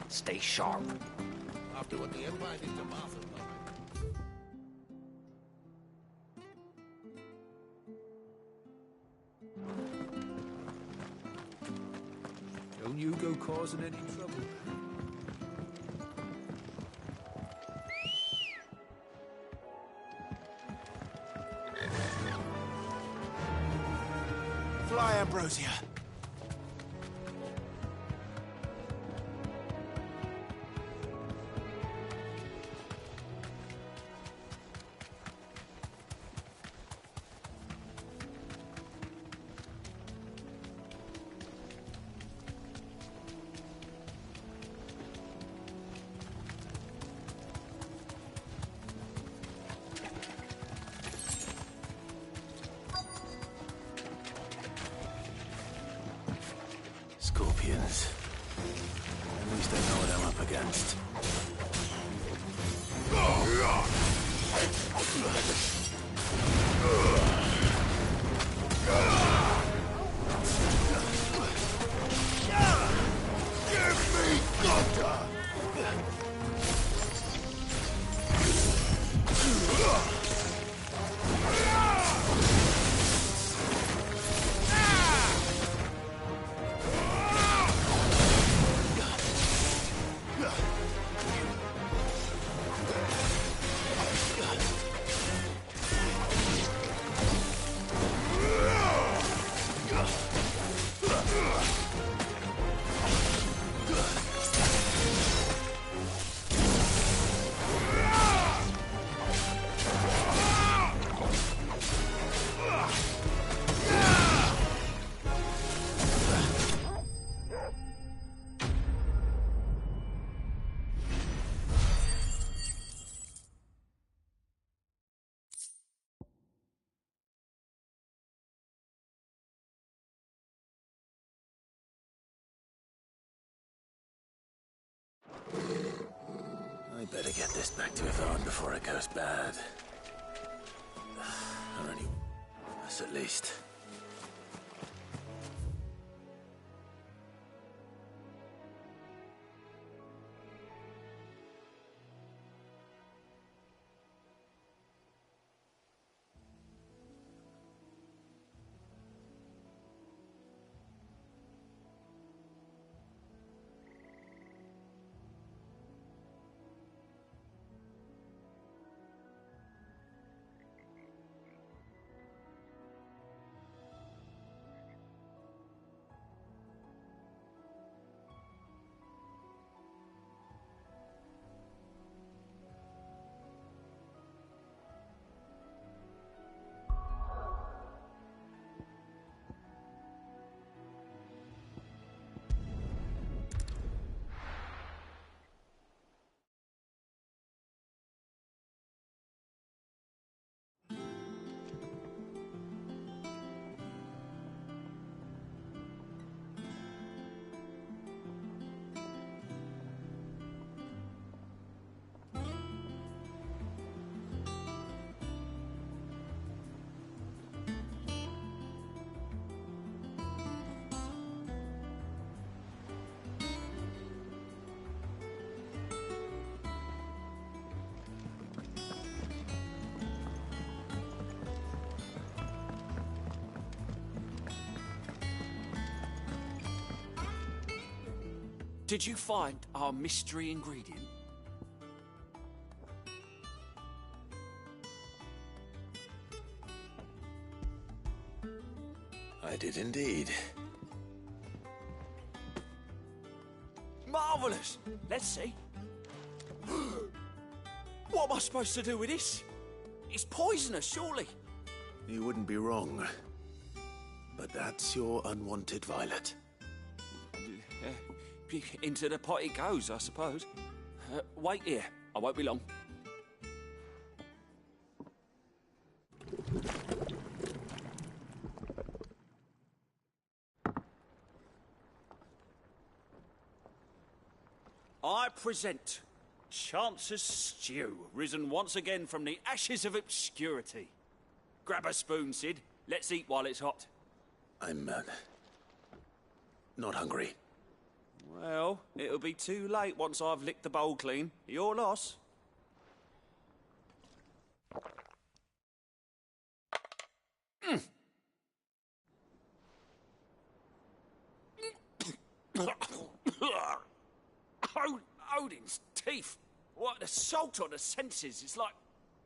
Stay sharp. After what the Empire did to Martha. Don't you go causing any trouble. by Ambrosia. Scorpions. At least I know what I'm up against. Give me thunder! I better get this back to Yvonne before it goes bad. Or any worse, at least. Did you find our mystery ingredient? I did indeed. Marvellous! Let's see. What am I supposed to do with this? It's poisonous, surely. You wouldn't be wrong. But that's your unwanted violet. Into the pot it goes, I suppose. Wait here. I won't be long. I present Chance's Stew, risen once again from the ashes of obscurity. Grab a spoon, Sid. Let's eat while it's hot. I'm, not hungry. Well, it'll be too late once I've licked the bowl clean. Your loss. Odin's teeth. What, the salt on the senses. It's like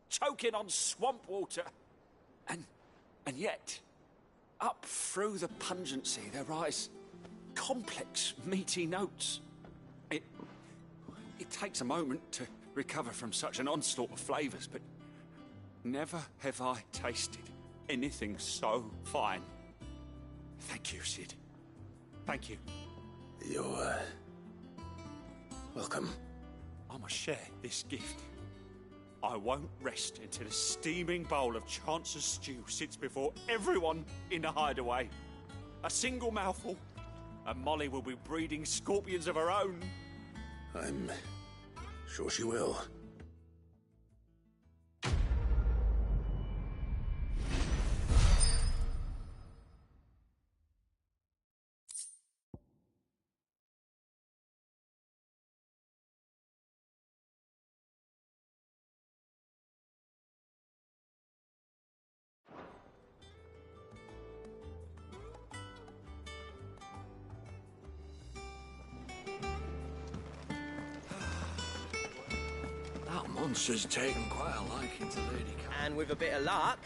choking on swamp water. And yet, Up through the pungency, there rise complex, meaty notes. It takes a moment to recover from such an onslaught of flavours, but never have I tasted anything so fine. Thank you, Sid. Thank you. You're, welcome. I must share this gift. I won't rest until a steaming bowl of Chance's stew sits before everyone in the hideaway. A single mouthful, and Molly will be breeding scorpions of her own. I'm sure she will. Monster's taken quite a liking to Lady Cat. And with a bit of luck...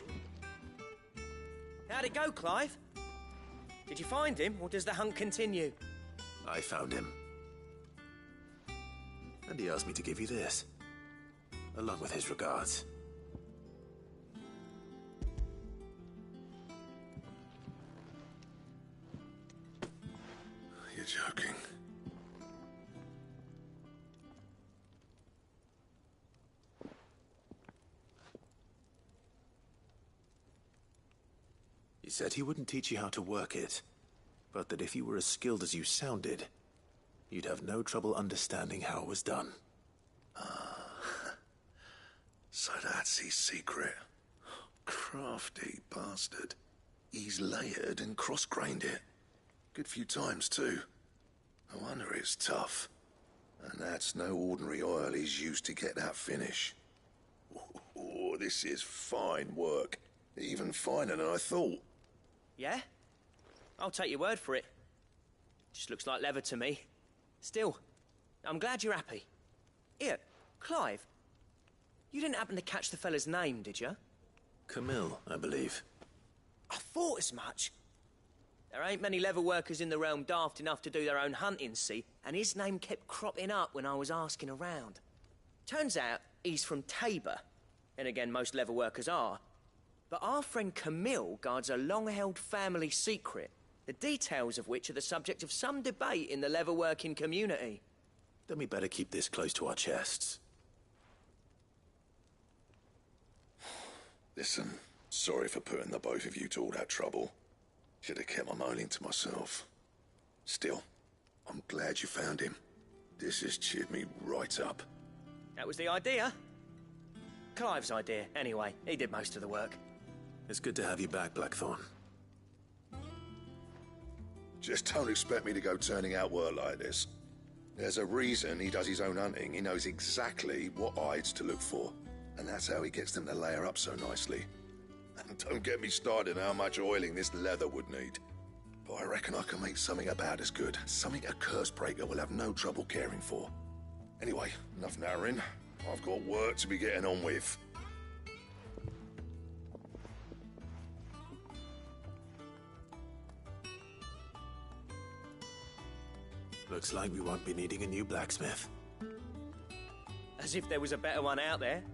How'd it go, Clive? Did you find him, or does the hunt continue? I found him. And he asked me to give you this, along with his regards. You're joking. He said he wouldn't teach you how to work it, but that if you were as skilled as you sounded, you'd have no trouble understanding how it was done. So that's his secret. Crafty bastard. He's layered and cross-grained it. Good few times, too. No wonder it's tough. And that's no ordinary oil he's used to get that finish. Oh, this is fine work. Even finer than I thought. Yeah? I'll take your word for it. Just looks like leather to me. Still, I'm glad you're happy. Here, Clive, you didn't happen to catch the fella's name, did you? Camille, I believe. I thought as much. There ain't many leather workers in the realm daft enough to do their own hunting, see, and his name kept cropping up when I was asking around. Turns out he's from Tabor, and again, most leather workers are. But our friend Camille guards a long-held family secret, the details of which are the subject of some debate in the leather-working community. Then we better keep this close to our chests. Listen, sorry for putting the both of you to all that trouble. Should have kept my moaning to myself. Still, I'm glad you found him. This has cheered me right up. That was the idea. Clive's idea, anyway. He did most of the work. It's good to have you back, Blackthorn. Just don't expect me to go turning out work like this. There's a reason he does his own hunting. He knows exactly what hides to look for. And that's how he gets them to layer up so nicely. And don't get me started on how much oiling this leather would need. But I reckon I can make something about as good. Something a curse breaker will have no trouble caring for. Anyway, enough narrowing. I've got work to be getting on with. Looks like we won't be needing a new blacksmith. As if there was a better one out there.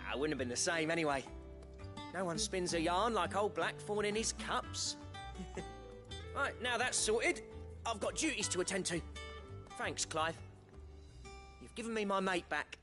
I wouldn't have been the same anyway. No one spins a yarn like old Blackthorn in his cups. Right, now that's sorted, I've got duties to attend to. Thanks, Clive. You've given me my mate back.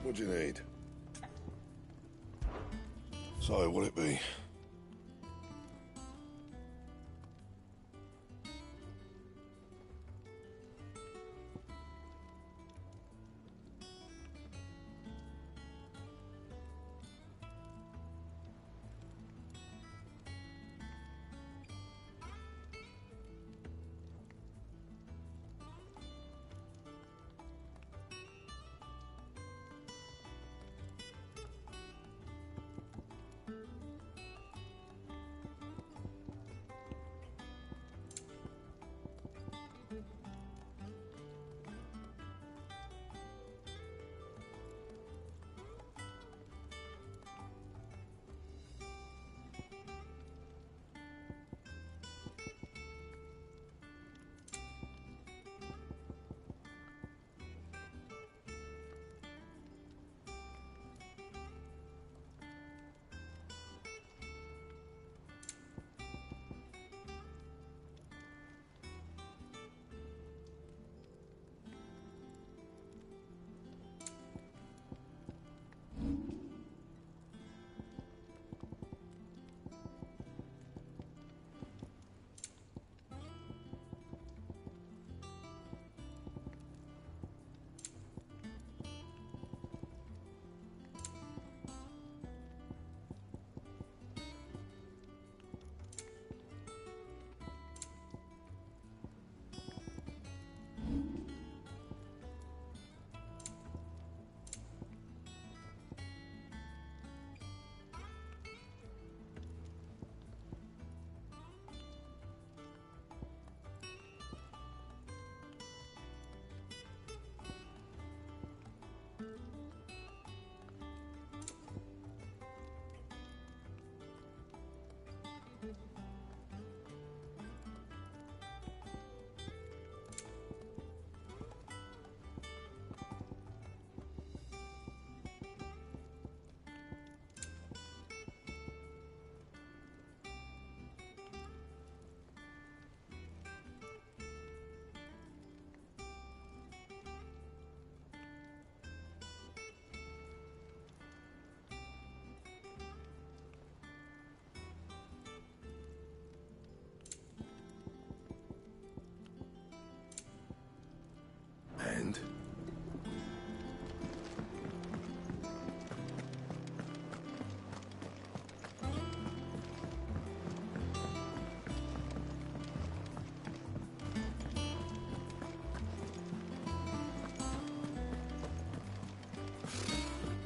What do you need? So, what'll it be?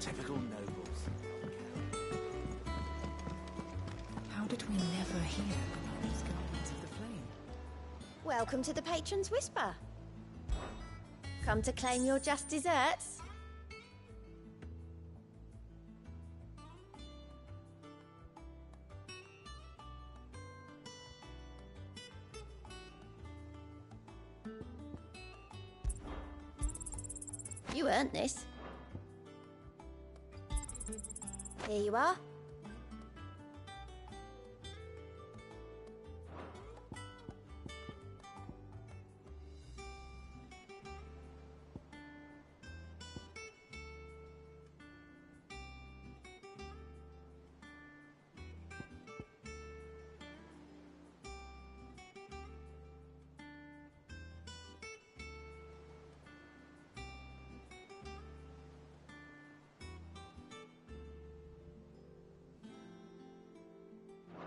Typical nobles. How did we never hear about these Guardians of the Flame? Welcome to the Patron's Whisper. Come to claim your just desserts? You earned this. Here you are.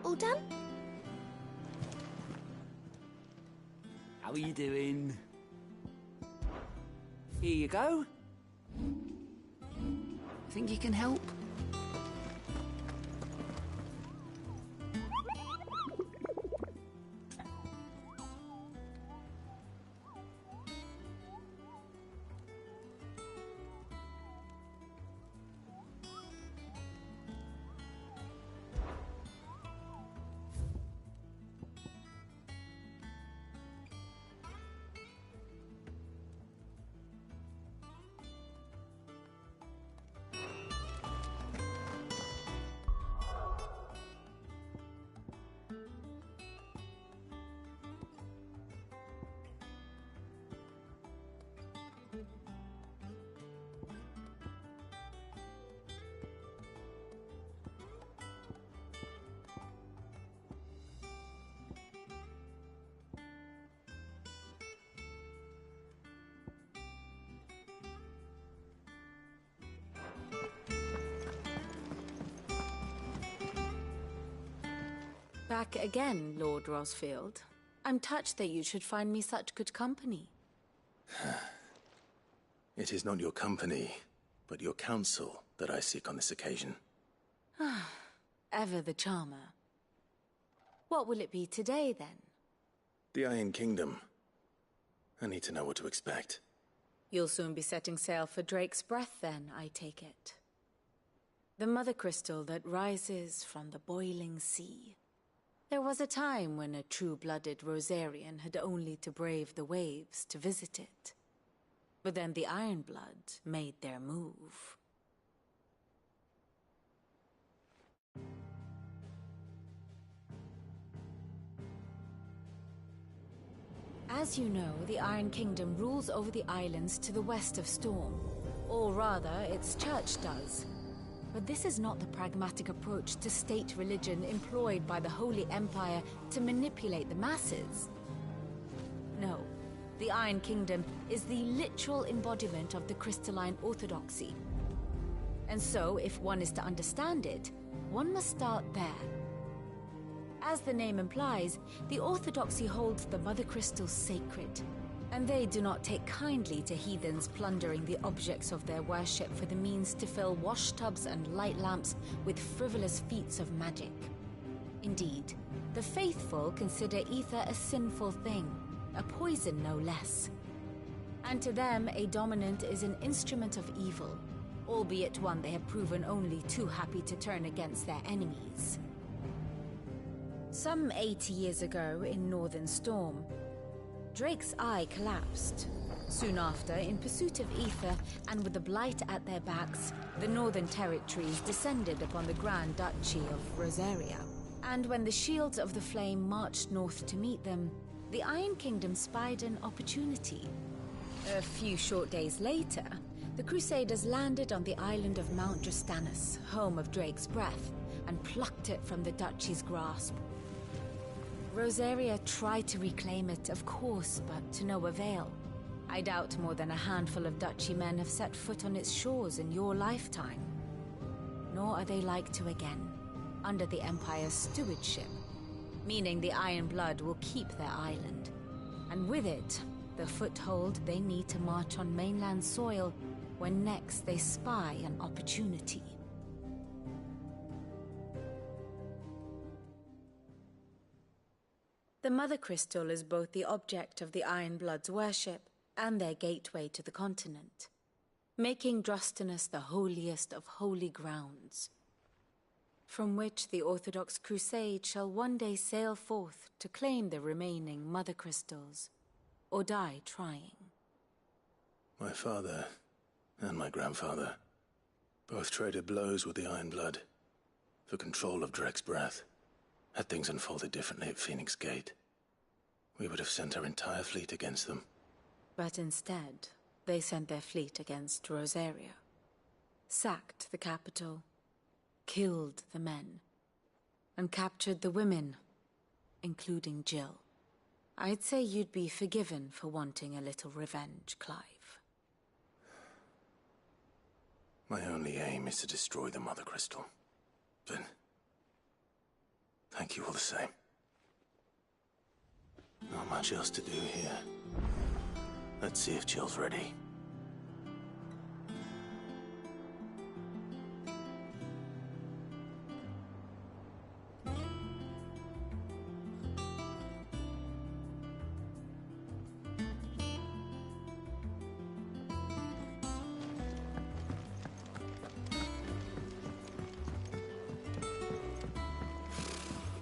All done? How are you doing? Here you go. Think you can help? Back again, Lord Rosfield. I'm touched that you should find me such good company. It is not your company, but your counsel that I seek on this occasion. Ever the charmer. What will it be today, then? The Iron Kingdom. I need to know what to expect. You'll soon be setting sail for Drake's Breath, then, I take it. The mother crystal that rises from the boiling sea. There was a time when a true-blooded Rosarian had only to brave the waves to visit it. But then the Ironblood made their move. As you know, the Iron Kingdom rules over the islands to the west of Storm. Or rather, its church does. But this is not the pragmatic approach to state religion employed by the Holy Empire to manipulate the masses. No, the Iron Kingdom is the literal embodiment of the crystalline orthodoxy. And so, if one is to understand it, one must start there. As the name implies, the orthodoxy holds the Mother Crystals sacred, and they do not take kindly to heathens plundering the objects of their worship for the means to fill washtubs and light lamps with frivolous feats of magic. Indeed, the faithful consider ether a sinful thing, a poison no less. And to them, a dominant is an instrument of evil, albeit one they have proven only too happy to turn against their enemies. Some 80 years ago in Northern Storm, Drake's eye collapsed. Soon after, in pursuit of ether and with the Blight at their backs, the Northern Territories descended upon the Grand Duchy of Rosaria. And when the Shields of the Flame marched north to meet them, the Iron Kingdom spied an opportunity. A few short days later, the Crusaders landed on the island of Mount Drastanus, home of Drake's Breath, and plucked it from the Duchy's grasp. Rosaria tried to reclaim it, of course, but to no avail. I doubt more than a handful of Duchy men have set foot on its shores in your lifetime. Nor are they like to again, under the Empire's stewardship, meaning the Iron Blood will keep their island, and with it, the foothold they need to march on mainland soil when next they spy an opportunity. The Mother Crystal is both the object of the Ironbloods' worship and their gateway to the continent, making Drostanus the holiest of holy grounds, from which the Orthodox Crusade shall one day sail forth to claim the remaining Mother Crystals, or die trying. My father and my grandfather both traded blows with the Ironblood for control of Drek's breath. Had things unfolded differently at Phoenix Gate, we would have sent our entire fleet against them. But instead, they sent their fleet against Rosaria, sacked the capital, killed the men, and captured the women, including Jill. I'd say you'd be forgiven for wanting a little revenge, Clive. My only aim is to destroy the Mother Crystal. But thank you all the same. Not much else to do here. Let's see if Jill's ready.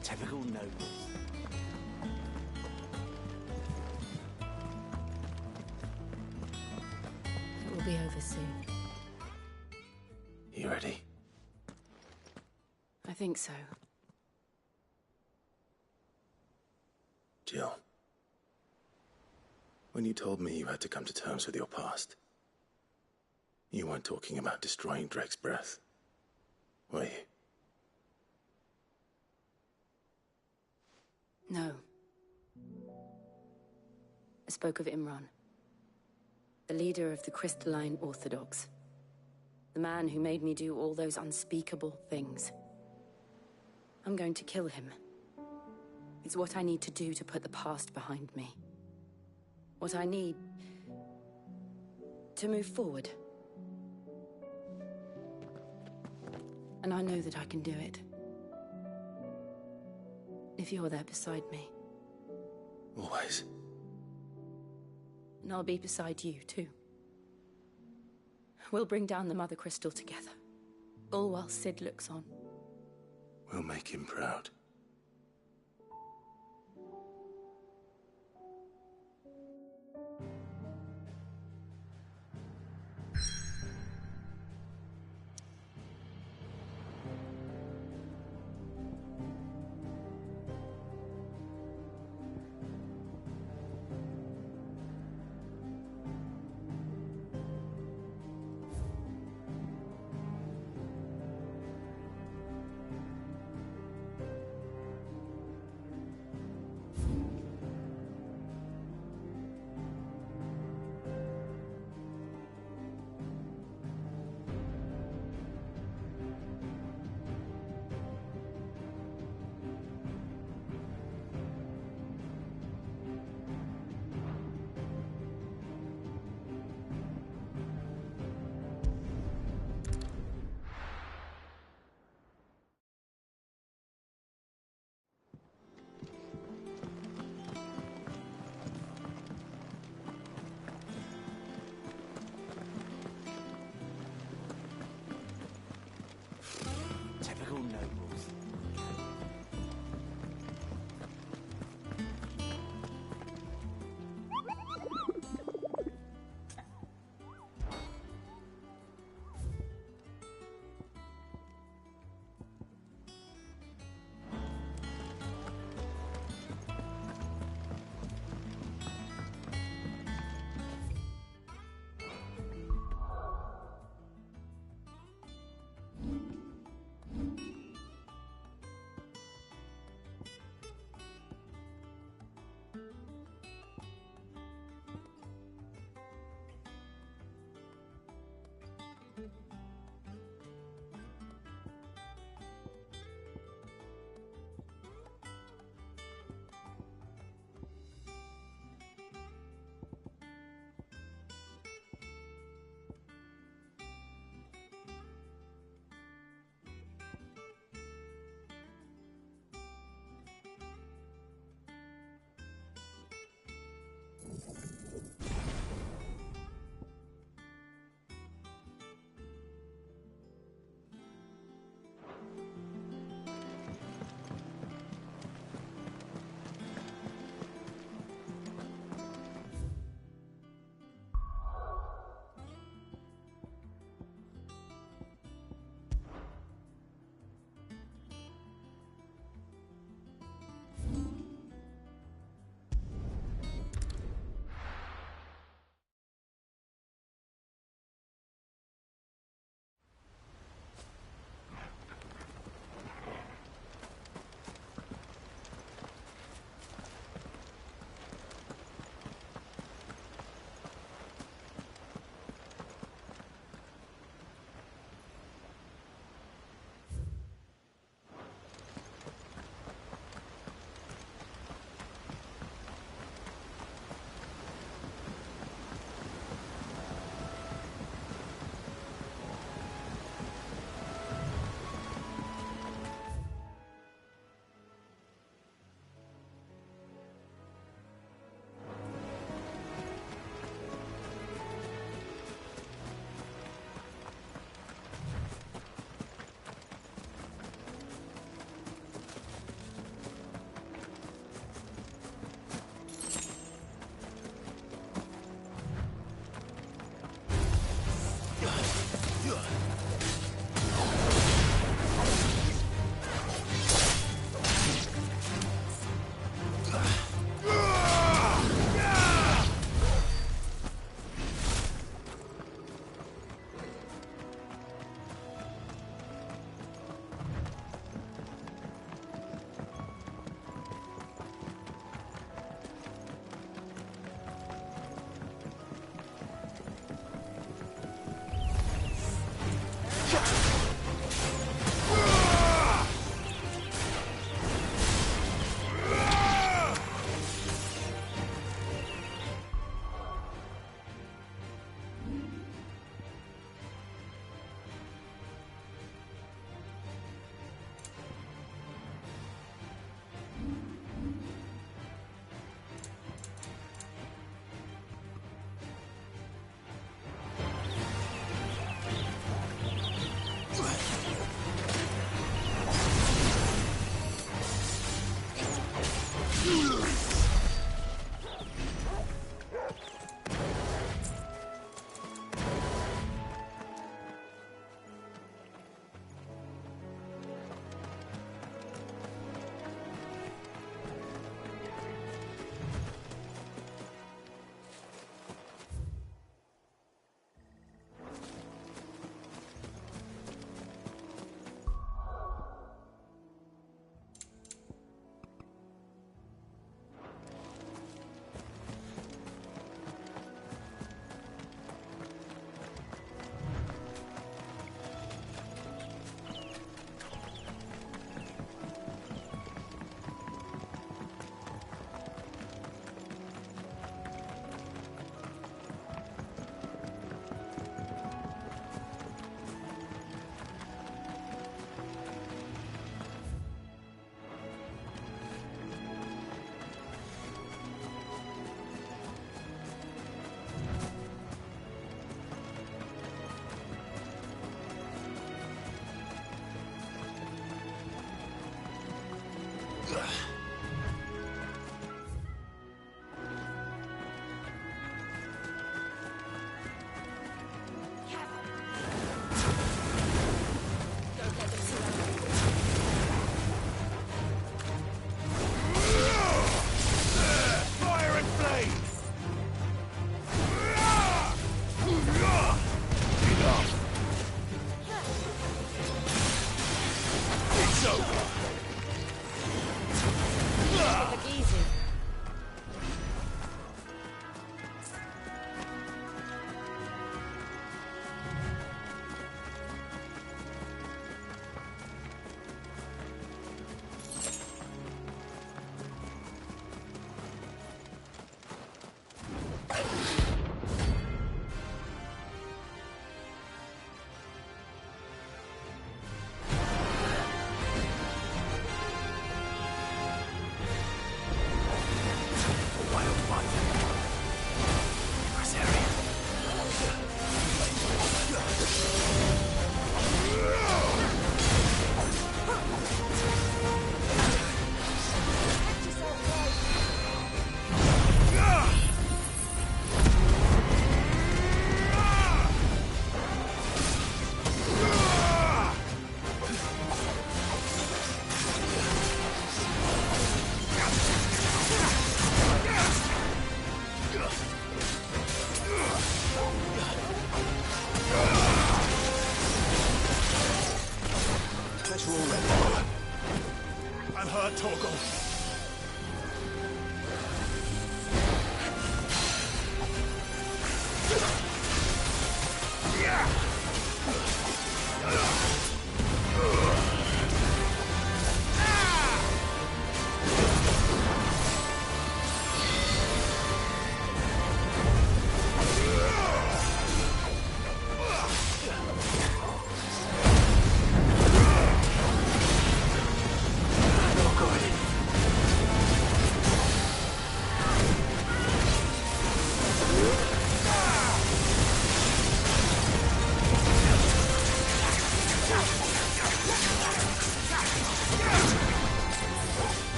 Typical nobles. It will be over soon. You ready? I think so. Jill, when you told me you had to come to terms with your past, you weren't talking about destroying Drek's breath, were you? No. I spoke of Imran, the leader of the Crystalline Orthodox. The man who made me do all those unspeakable things. I'm going to kill him. It's what I need to do to put the past behind me. What I need to move forward. And I know that I can do it. If you're there beside me. Always. And I'll be beside you, too. We'll bring down the Mother Crystal together. All while Sid looks on. We'll make him proud.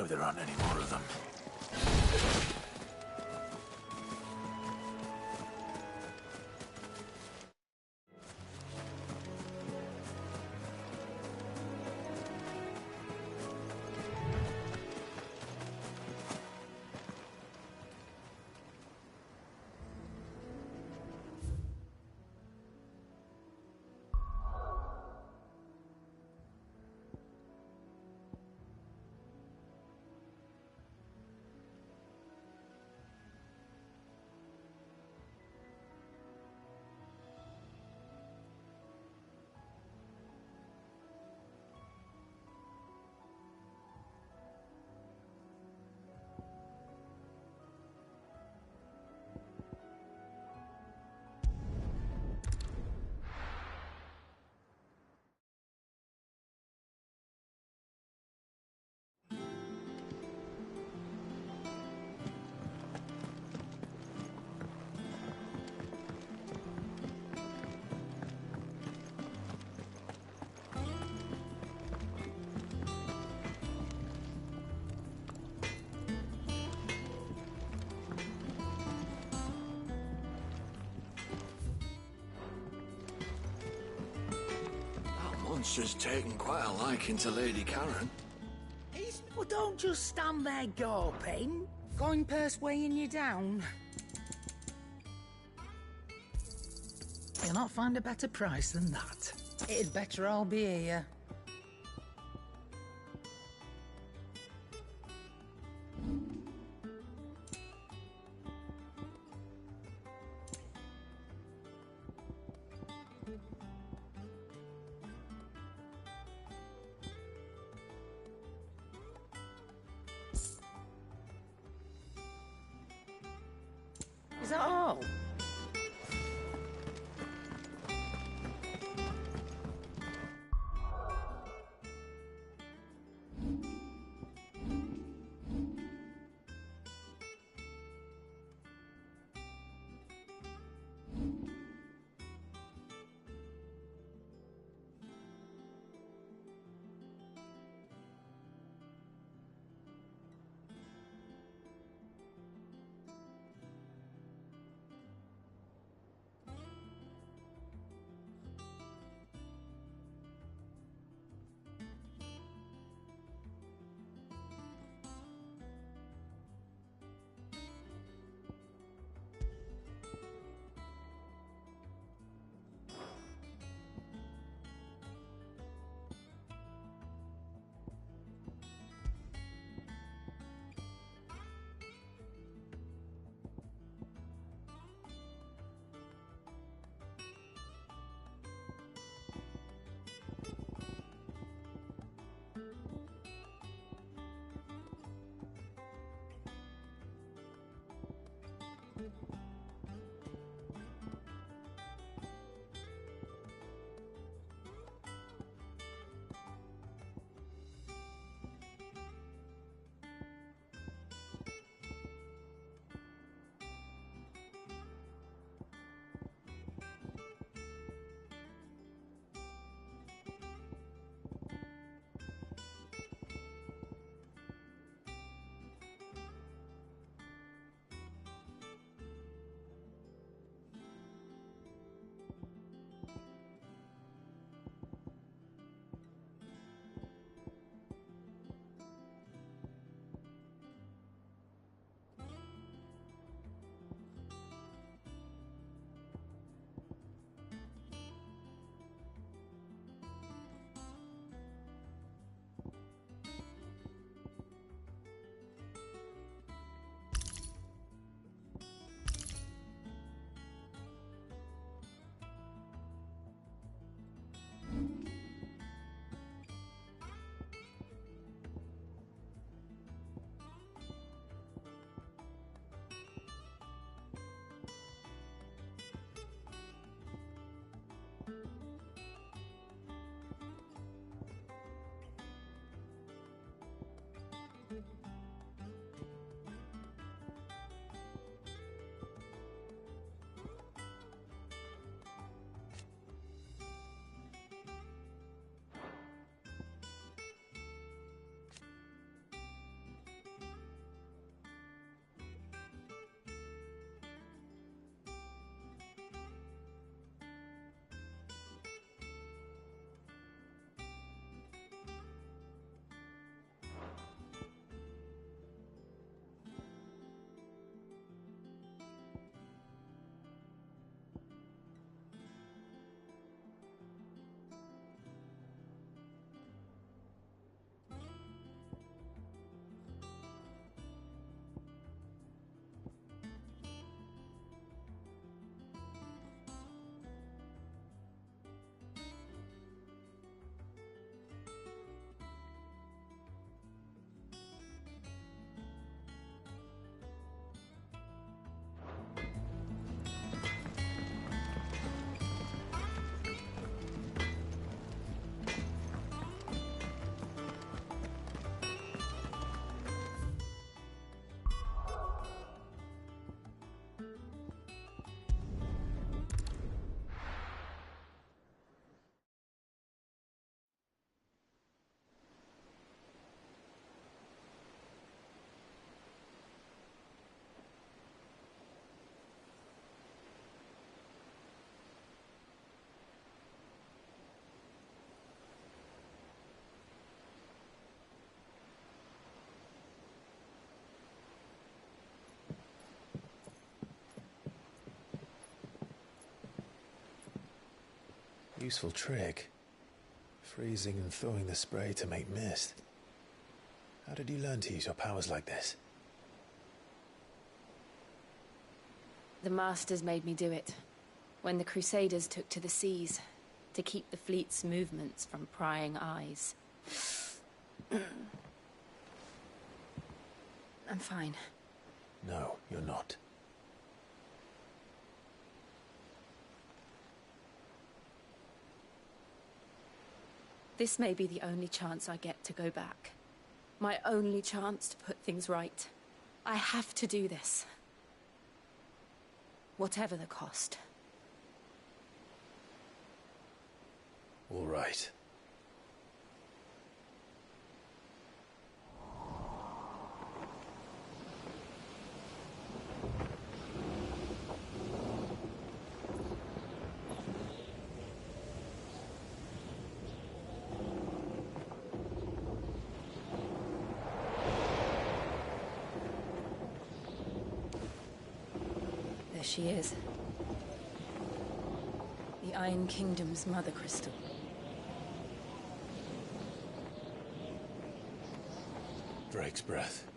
know there aren't any more of them. Monster's taken quite a liking to Lady Karen. Well, don't just stand there gawping. Coin purse weighing you down. You'll not find a better price than that. It'd better all be here. Is that all? Useful trick. Freezing and thawing the spray to make mist. How did you learn to use your powers like this? The Masters made me do it. When the Crusaders took to the seas, to keep the fleet's movements from prying eyes. I'm fine. No, you're not. This may be the only chance I get to go back. My only chance to put things right. I have to do this. Whatever the cost. All right. There she is. The Iron Kingdom's Mother Crystal. Drake's breath.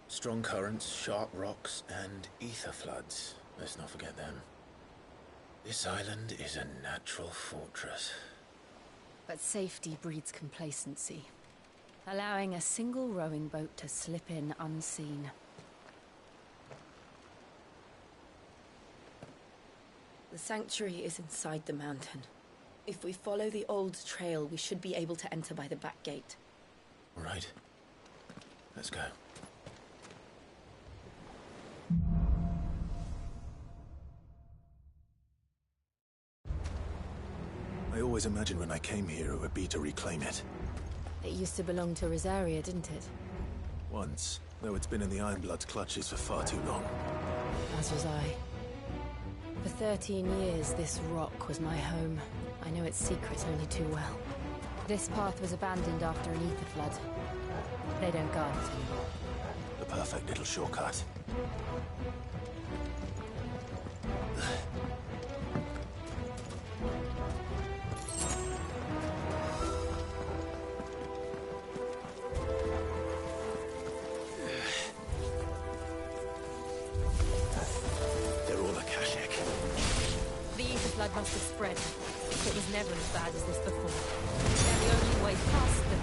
Strong currents, sharp rocks, and ether floods. Let's not forget them. This island is a natural fortress. But safety breeds complacency. Allowing a single rowing boat to slip in unseen. The sanctuary is inside the mountain. If we follow the old trail, we should be able to enter by the back gate. All right. Let's go. I always imagined when I came here it would be to reclaim it. It used to belong to Rosaria, didn't it? Once, though it's been in the Ironblood's clutches for far too long. As was I. For 13 years, this rock was my home. I know its secrets only too well. This path was abandoned after an ether flood. They don't guard it anymore. The perfect little shortcut. Blood must have spread. It was never as bad as this before. And the only way past them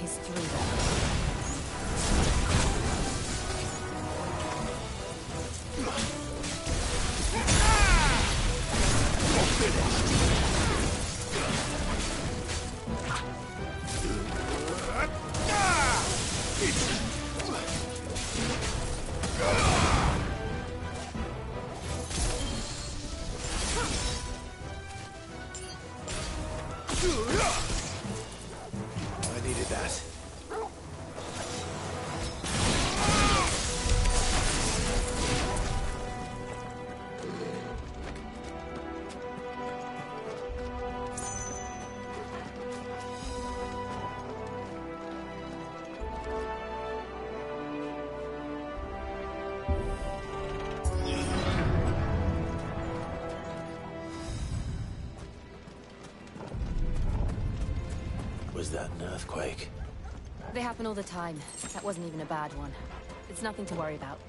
is through them. I needed that. Was that an earthquake? They happen all the time. That wasn't even a bad one. It's nothing to worry about.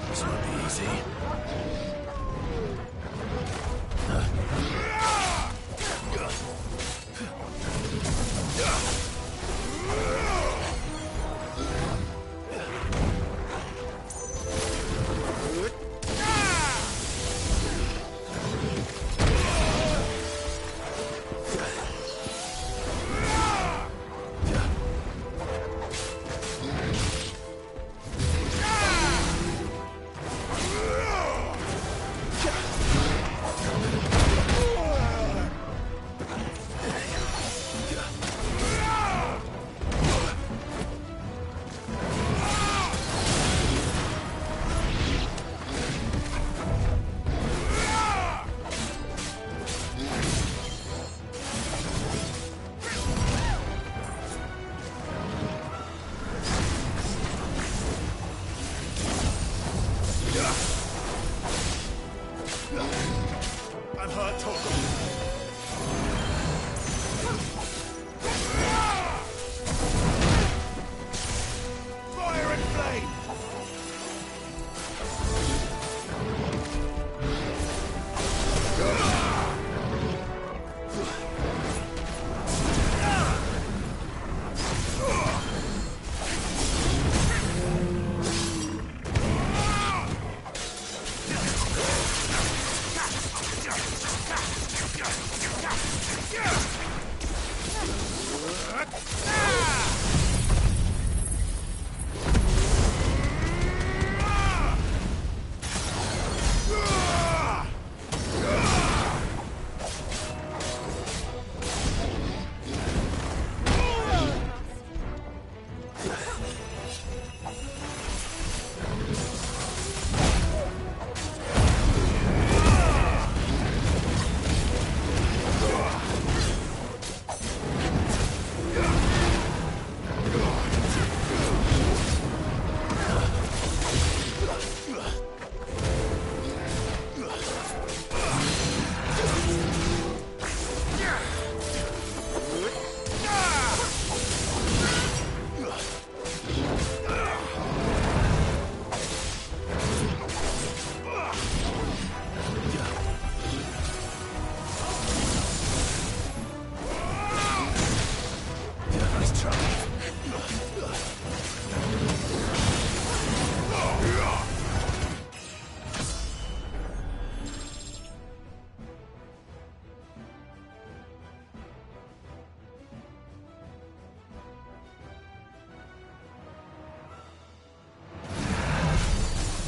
This won't be easy.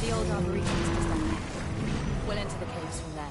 The old arboretum is just up there. We'll enter the caves from there.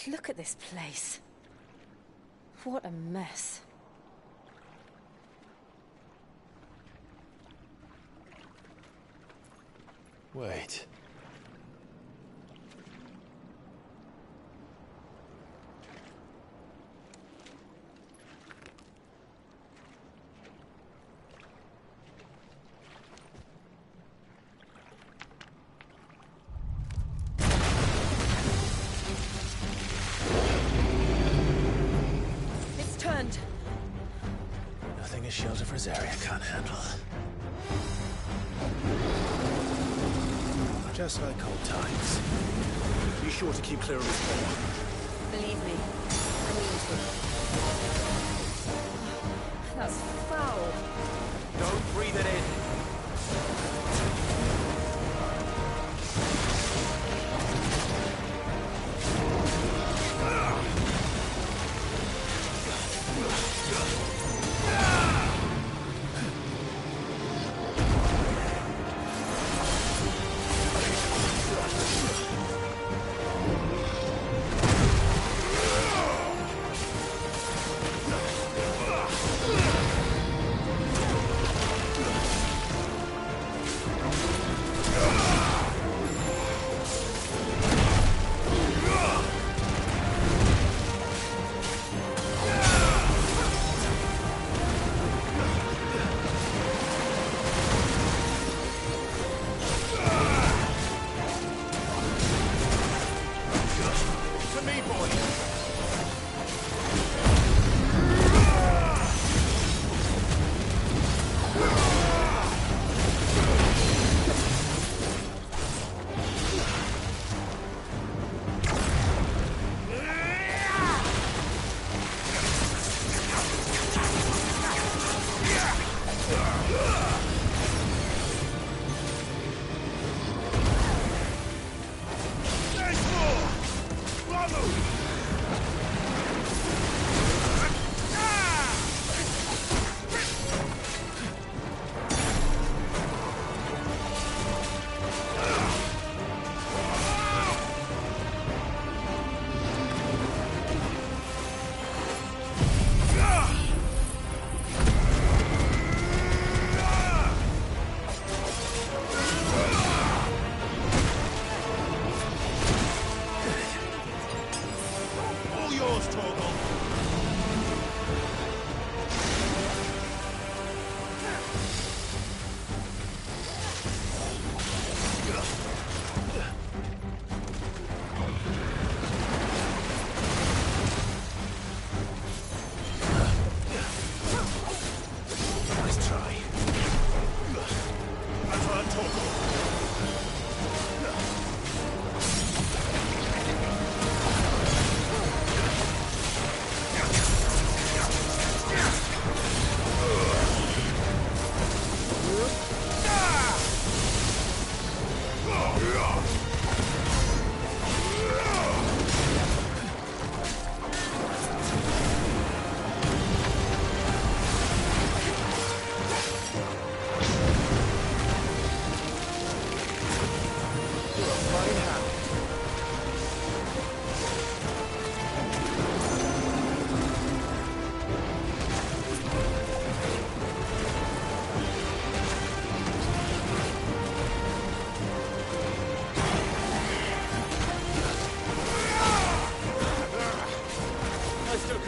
Look at this place. What a mess. Wait. Nothing a shield of Rosaria can't handle. Just like old times. Be sure to keep clear of this wall. Believe me, I mean to. That's foul. Don't breathe it in.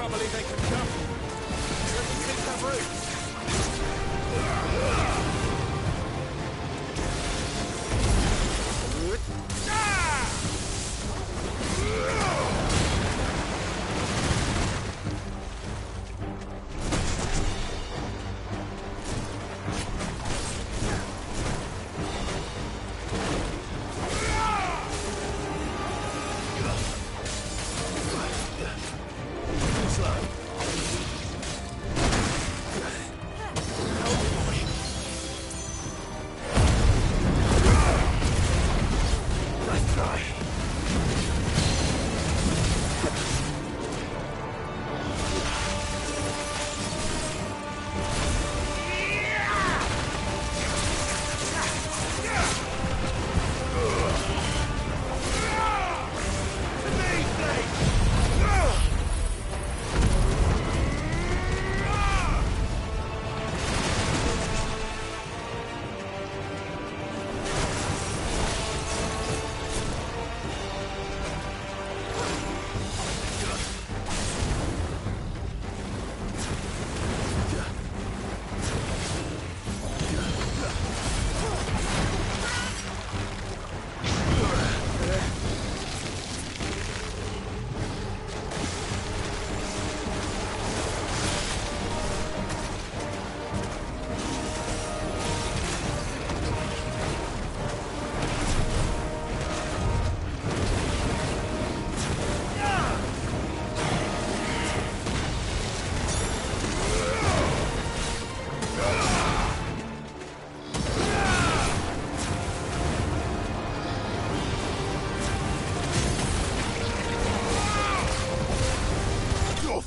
can't believe they can jump. Doesn't seem to have roots.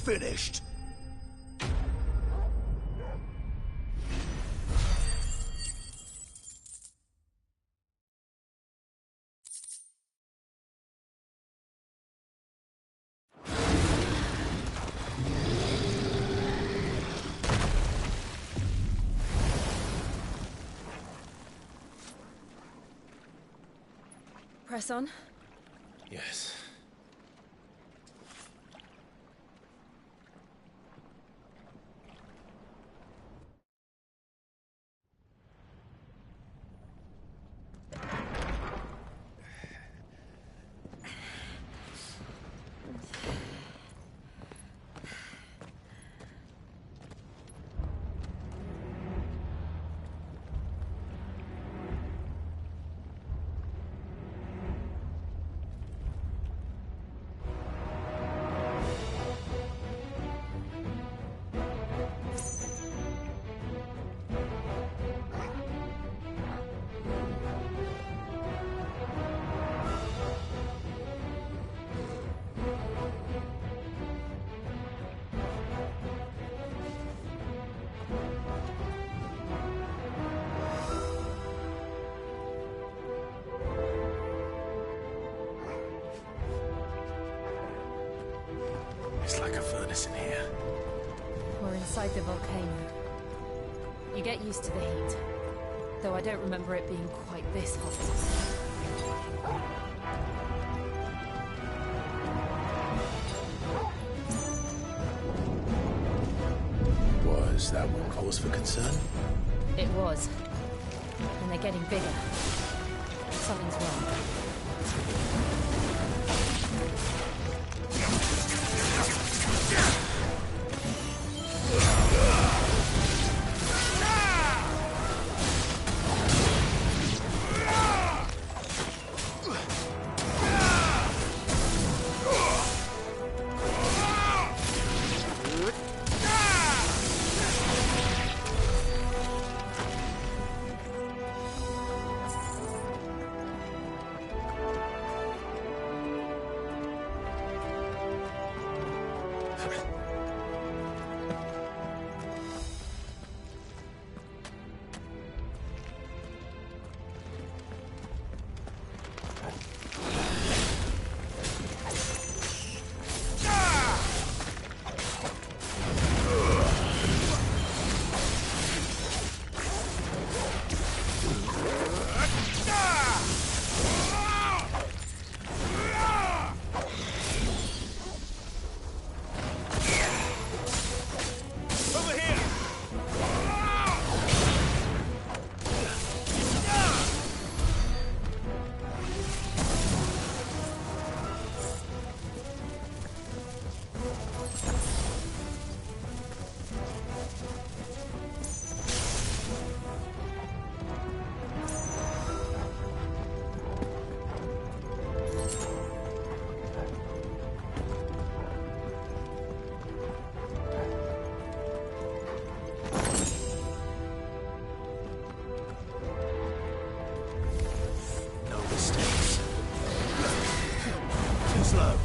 Finished. Press on. Yes. It's like a furnace in here. We're inside the volcano. You get used to the heat, though I don't remember it being quite this hot. Was that one cause for concern? It was. And they're getting bigger. Something's wrong. slow.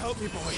Help me, boy.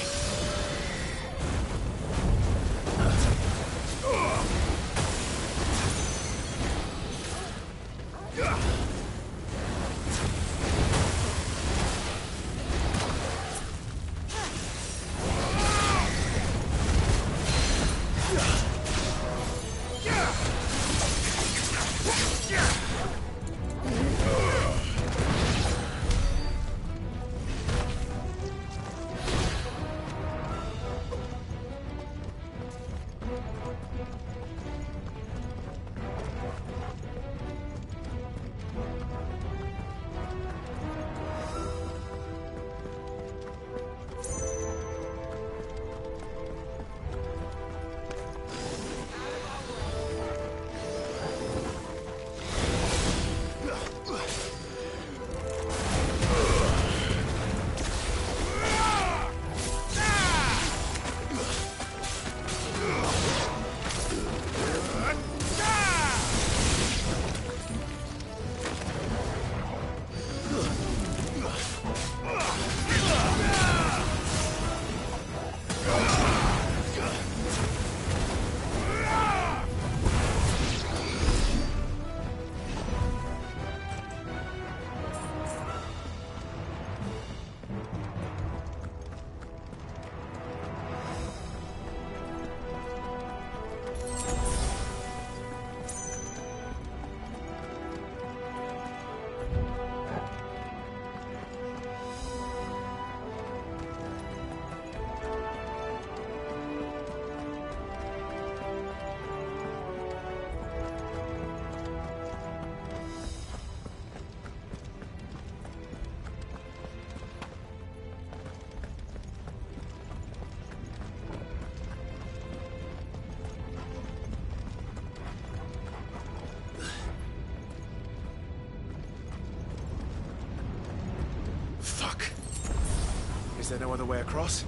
Fuck. Is there no other way across?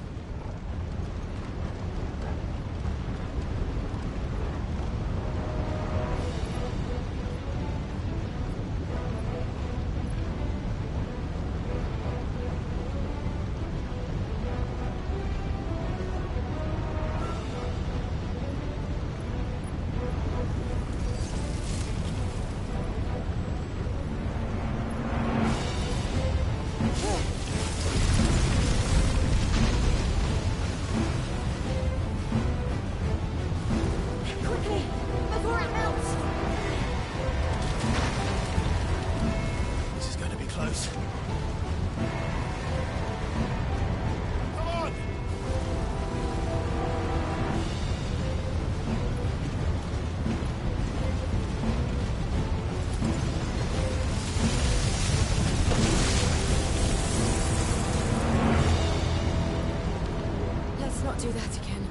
Do that again.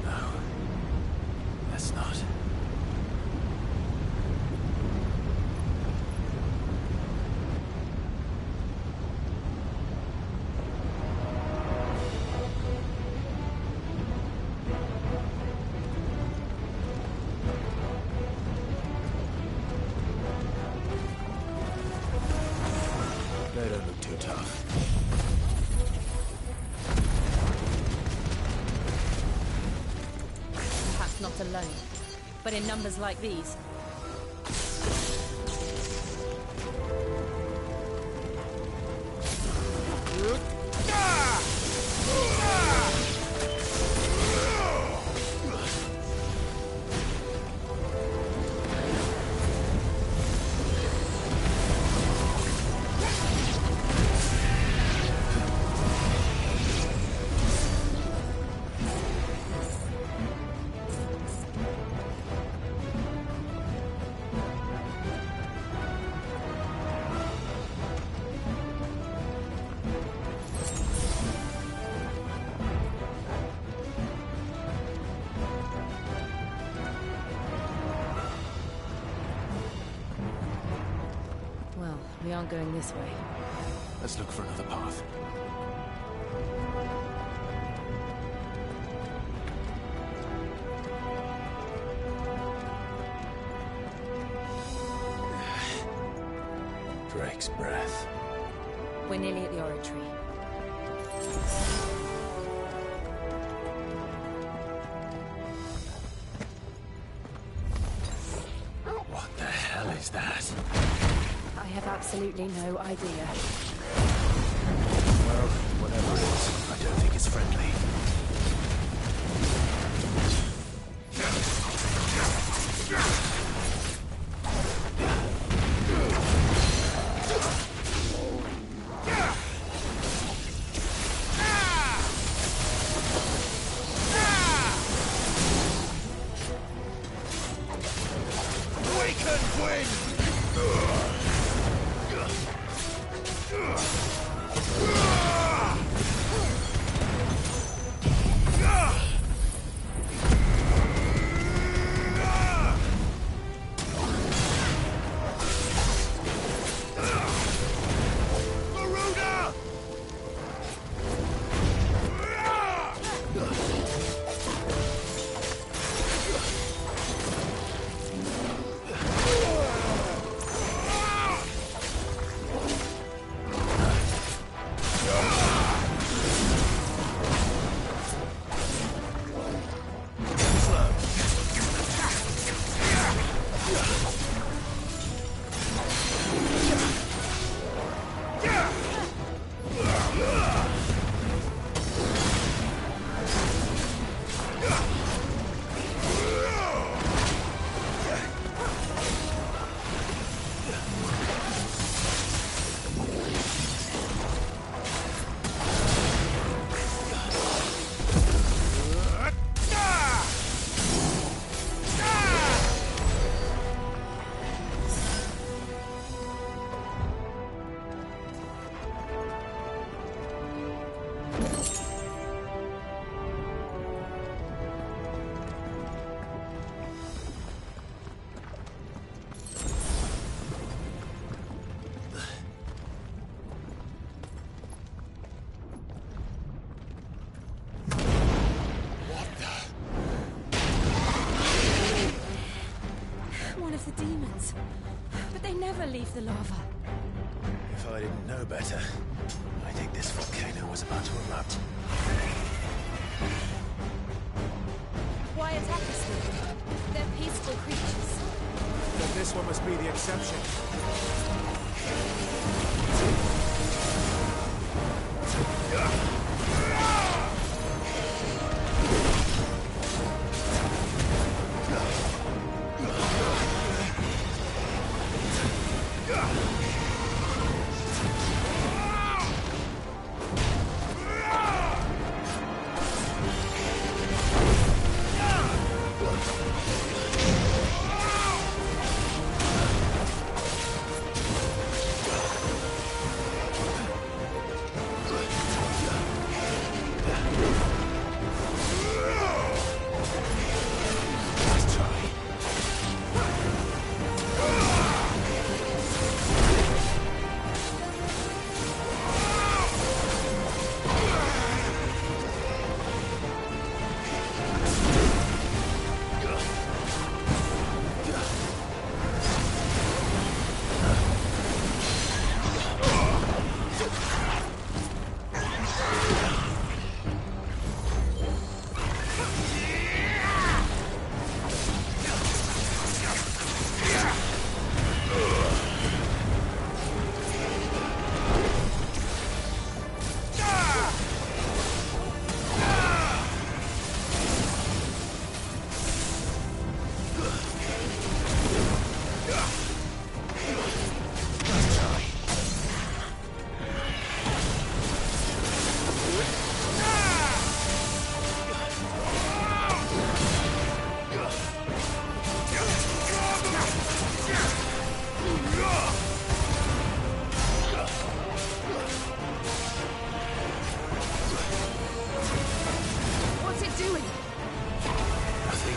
No. Let's not. They don't look too tough. Not alone, but in numbers like these. We aren't going this way. Let's look for another path. Drake's breath. We're nearly at the oratory. What the hell is that? I have absolutely no idea. Well, whatever it is, I don't think it's friendly. One of the demons. But they never leave the lava. If I didn't know better, I think this volcano was about to erupt. Why attack us here? They're peaceful creatures. Then this one must be the exception.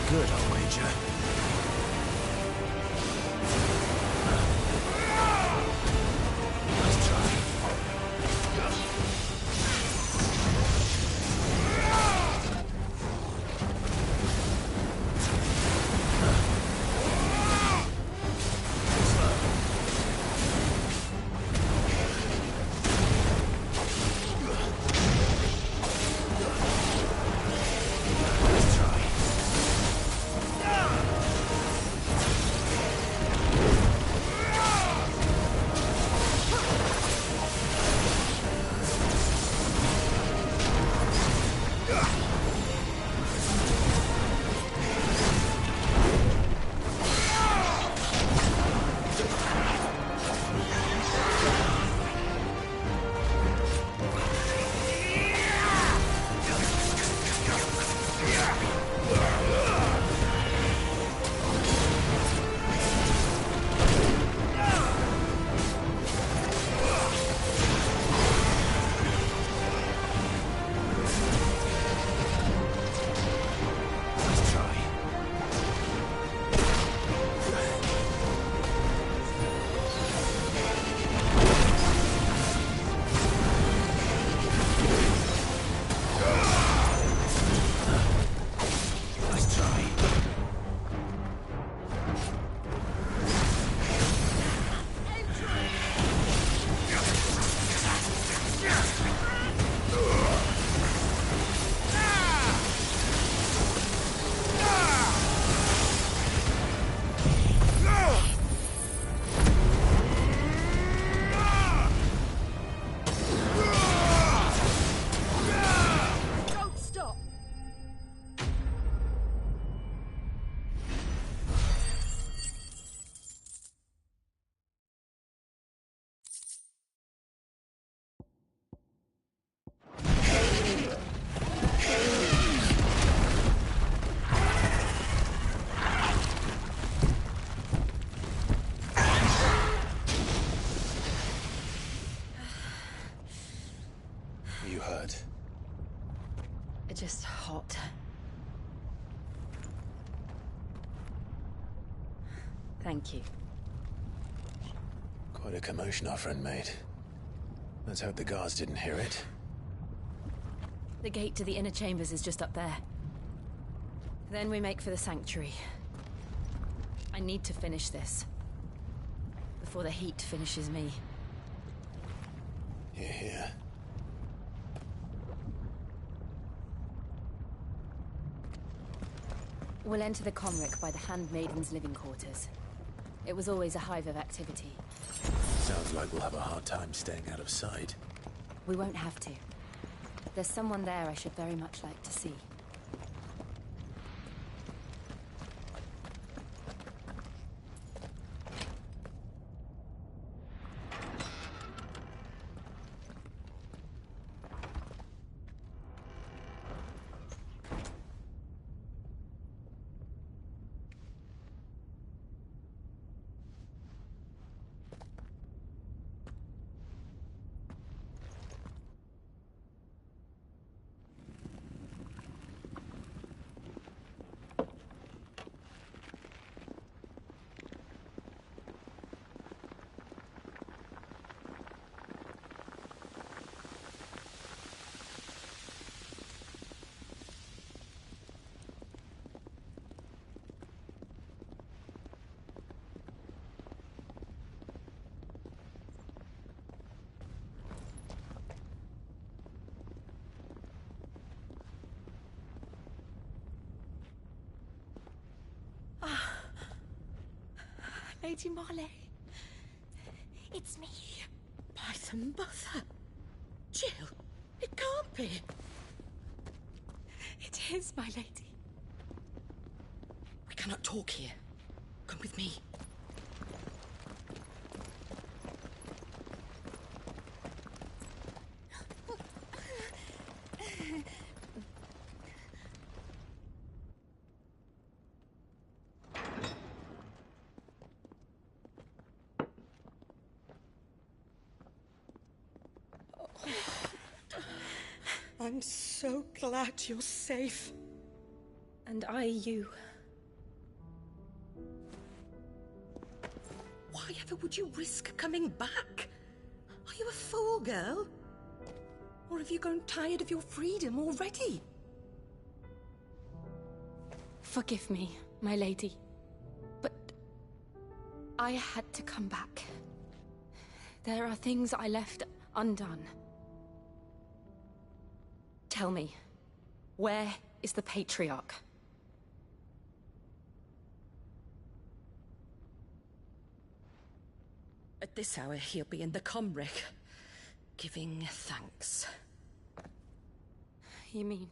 good, I'll wager. just hot. Thank you. Quite a commotion our friend made. Let's hope the guards didn't hear it. The gate to the inner chambers is just up there. Then we make for the sanctuary. I need to finish this. Before the heat finishes me. Hear, hear. We'll enter the Comric by the Handmaiden's living quarters. It was always a hive of activity. Sounds like we'll have a hard time staying out of sight. We won't have to. There's someone there I should very much like to see. Lady Marley. It's me. By the mother. Jill, it can't be. It is, my lady. We cannot talk here. Come with me. I'm so glad you're safe. And I you. Why ever would you risk coming back? Are you a fool, girl? Or have you grown tired of your freedom already? Forgive me, my lady. But I had to come back. There are things I left undone. Tell me, where is the Patriarch? At this hour, he'll be in the Comric, giving thanks. You mean...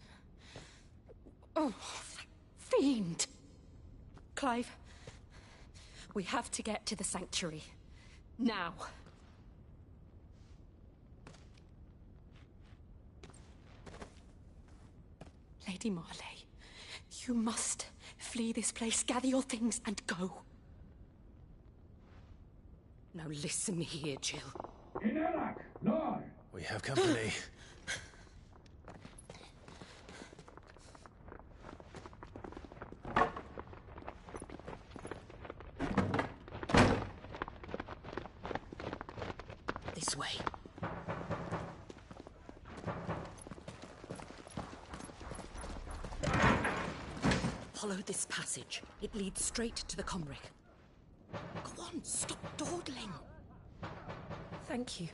Oh, that fiend! Clive, we have to get to the sanctuary. Now. Lady Marley, you must flee this place, gather your things, and go. Now listen here, Jill. We have company. This way. Follow this passage. It leads straight to the Comric. Go on, stop dawdling. Thank you.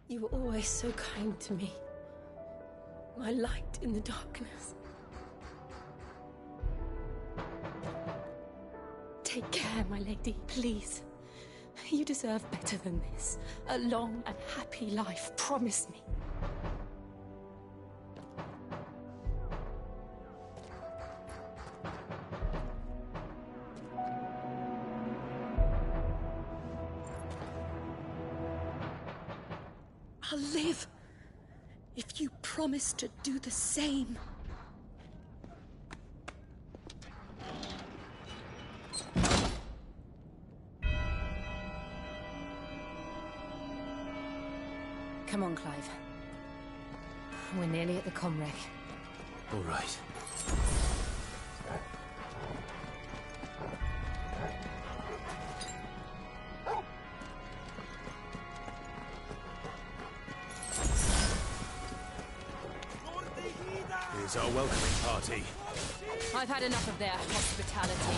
You were always so kind to me. My light in the darkness. Take care, my lady, please. You deserve better than this. A long and happy life, promise me. I'll live if you promise to do the same. Come on, Clive. We're nearly at the comrec. All right. Here's our welcoming party. I've had enough of their hospitality.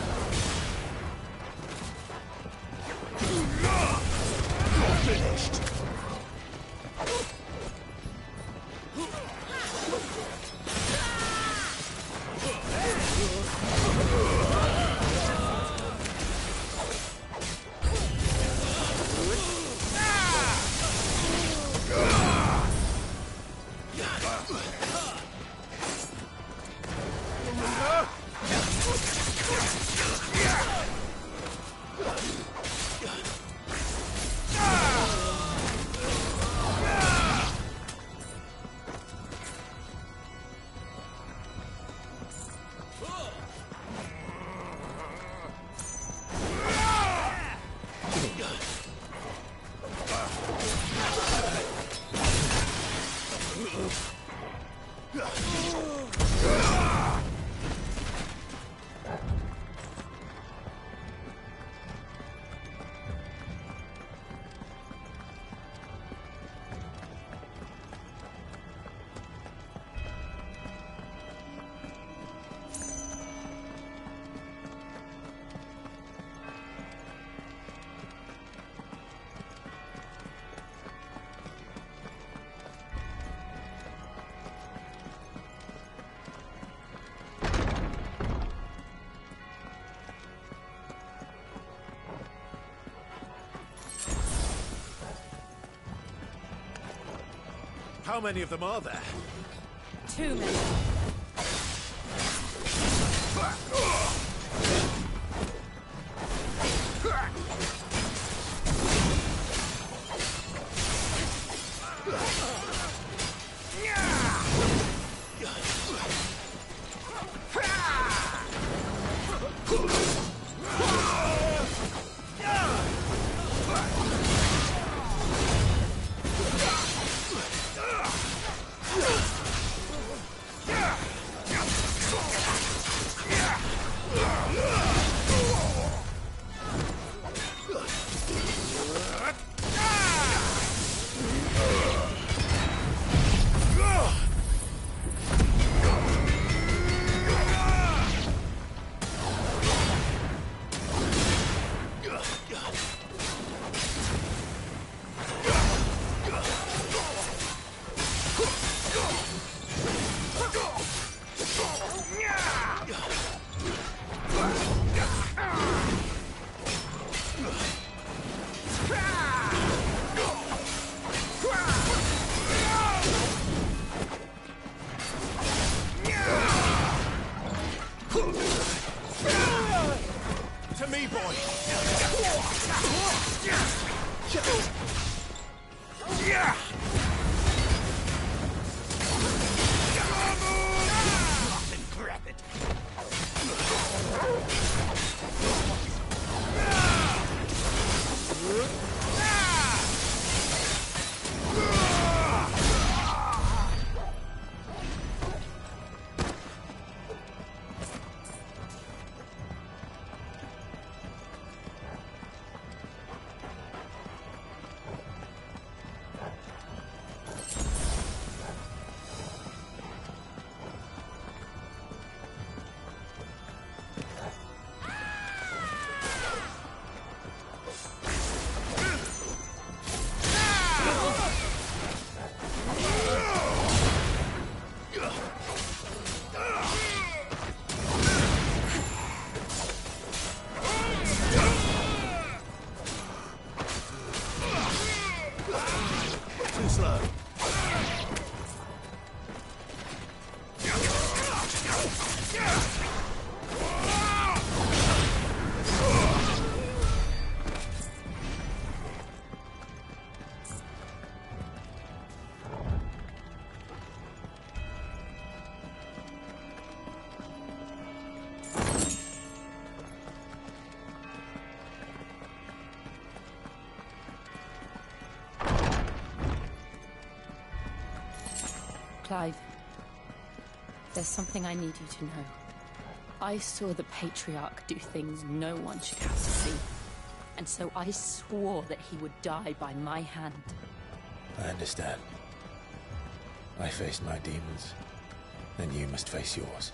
You're finished. How many of them are there? Too many. Clive, there's something I need you to know. I saw the Patriarch do things no one should have to see. And so I swore that he would die by my hand. I understand. I faced my demons, then you must face yours.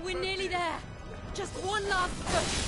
We're nearly there. Just one last push.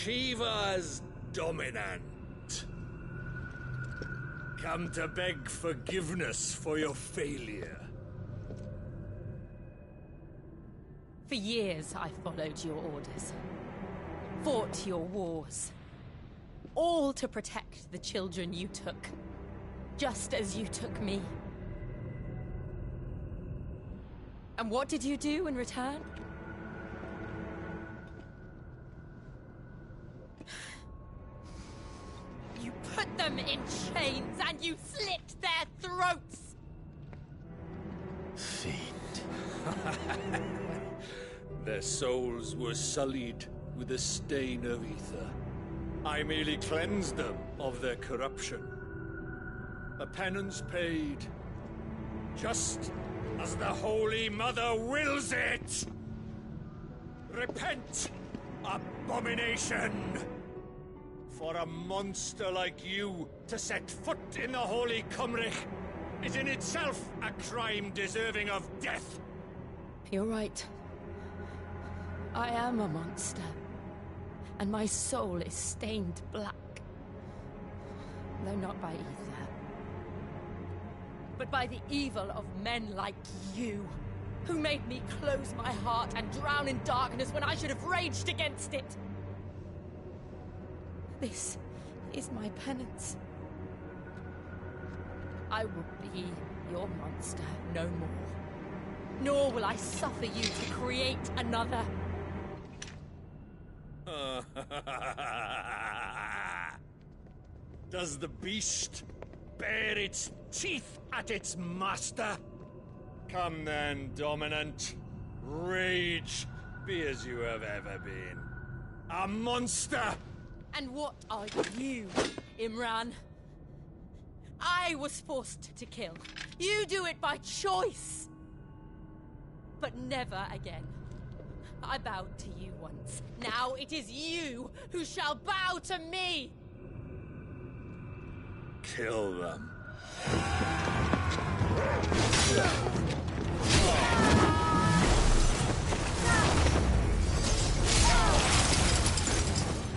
Shiva's dominant. Come to beg forgiveness for your failure. For years, I followed your orders. Fought your wars. All to protect the children you took. Just as you took me. And what did you do in return? You put them in chains and you slit their throats! Fiend. Their souls were sullied with a stain of ether. I merely cleansed them of their corruption. A penance paid, just as the Holy Mother wills it! Repent, abomination! For a monster like you to set foot in the Holy Cymric is in itself a crime deserving of death. You're right. I am a monster. and my soul is stained black. Though not by ether, but by the evil of men like you, who made me close my heart and drown in darkness when I should have raged against it. This is my penance. I will be your monster no more. Nor will I suffer you to create another. Does the beast bare its teeth at its master? Come then, Dominant. Rage, be as you have ever been. A monster! And what are you, Imran? I was forced to kill. You do it by choice. But never again. I bowed to you once. Now it is you who shall bow to me! Kill them.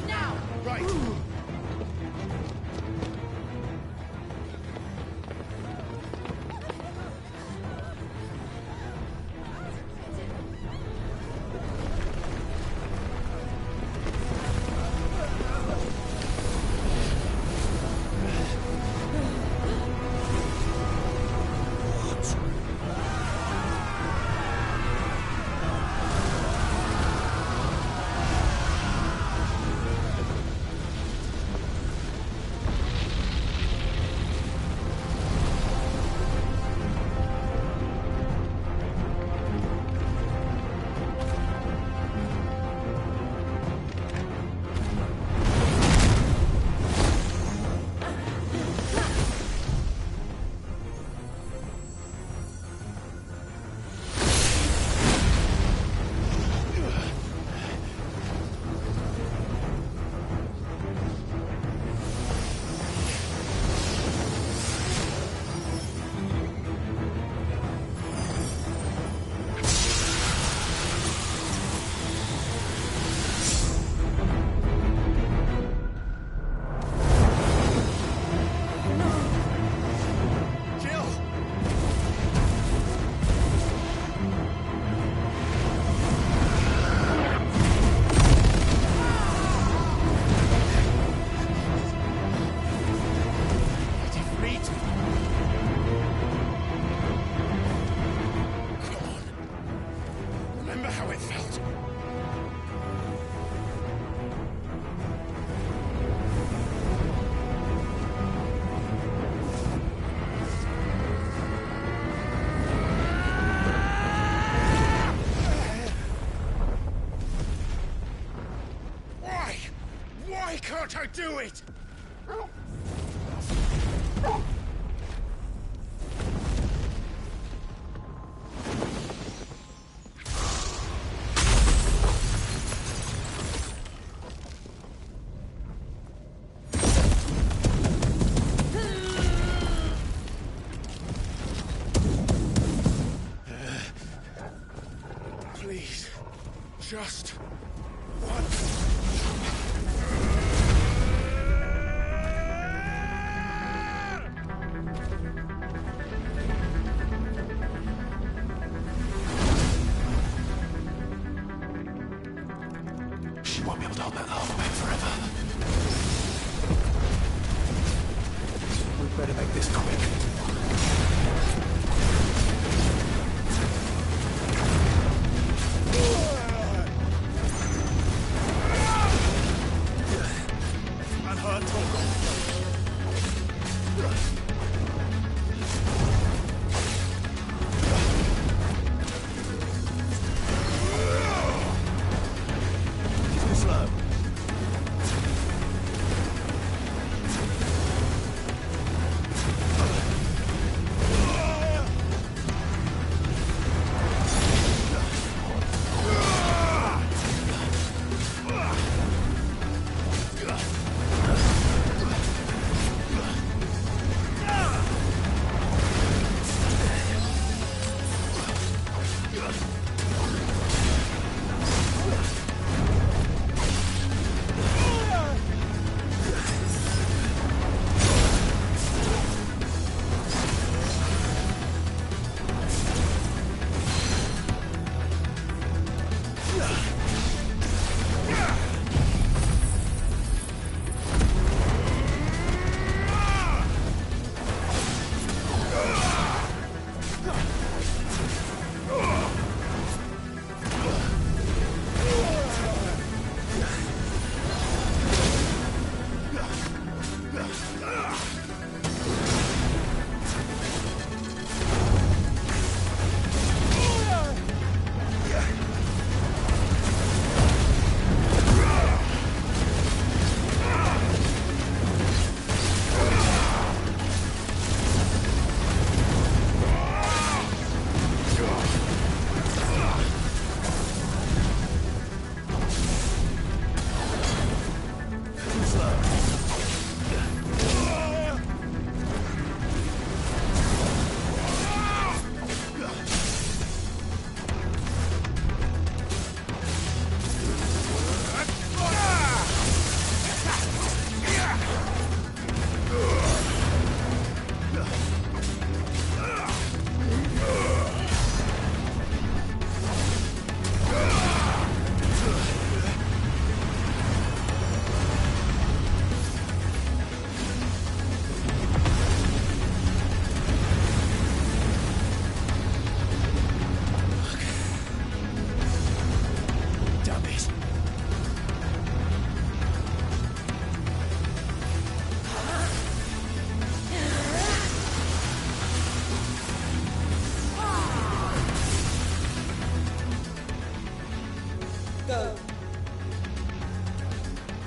Now! Right. Can't I do it? Please, just once. She won't be able to hold that laugh away forever. We better make this quick.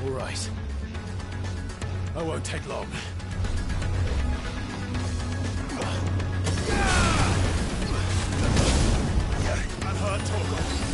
All right. I won't take long. That hurt, Torgal.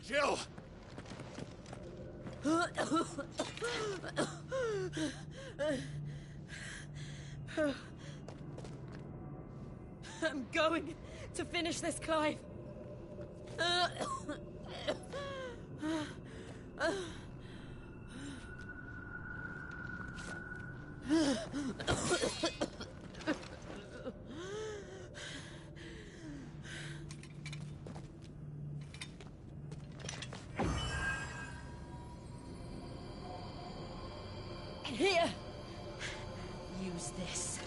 Jill! I'm going to finish this, Clive. Here. Use this.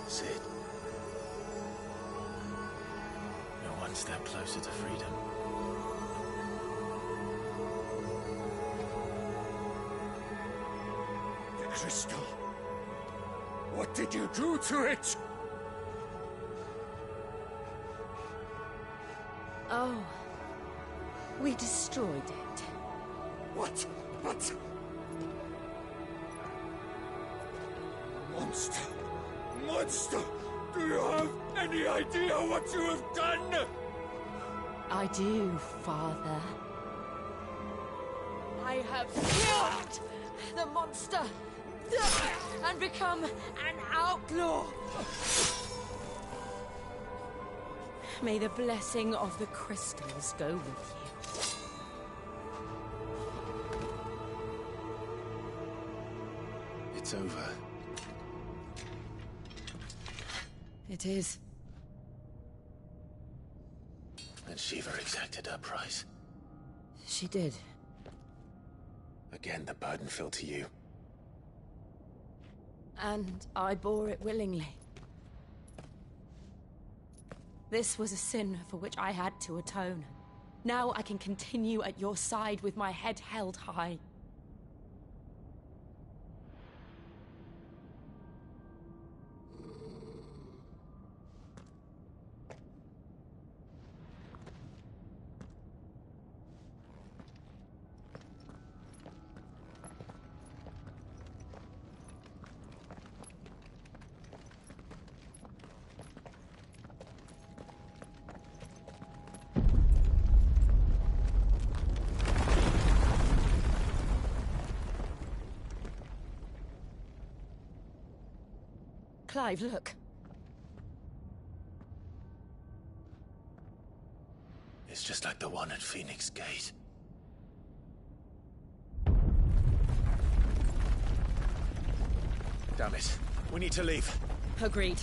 Sid. You're one step closer to freedom. The crystal. What did you do to it? Oh. We destroyed it. What? But... Monster! Monster! Do you have any idea what you have done? I do, Father. I have killed the monster and become an outlaw. May the blessing of the crystals go with you. It's over. It is. And Shiva exacted her price. She did. Again, the burden fell to you. And I bore it willingly. This was a sin for which I had to atone. Now I can continue at your side with my head held high. Clive, look. It's just like the one at Phoenix Gate. Damn it. We need to leave. Agreed.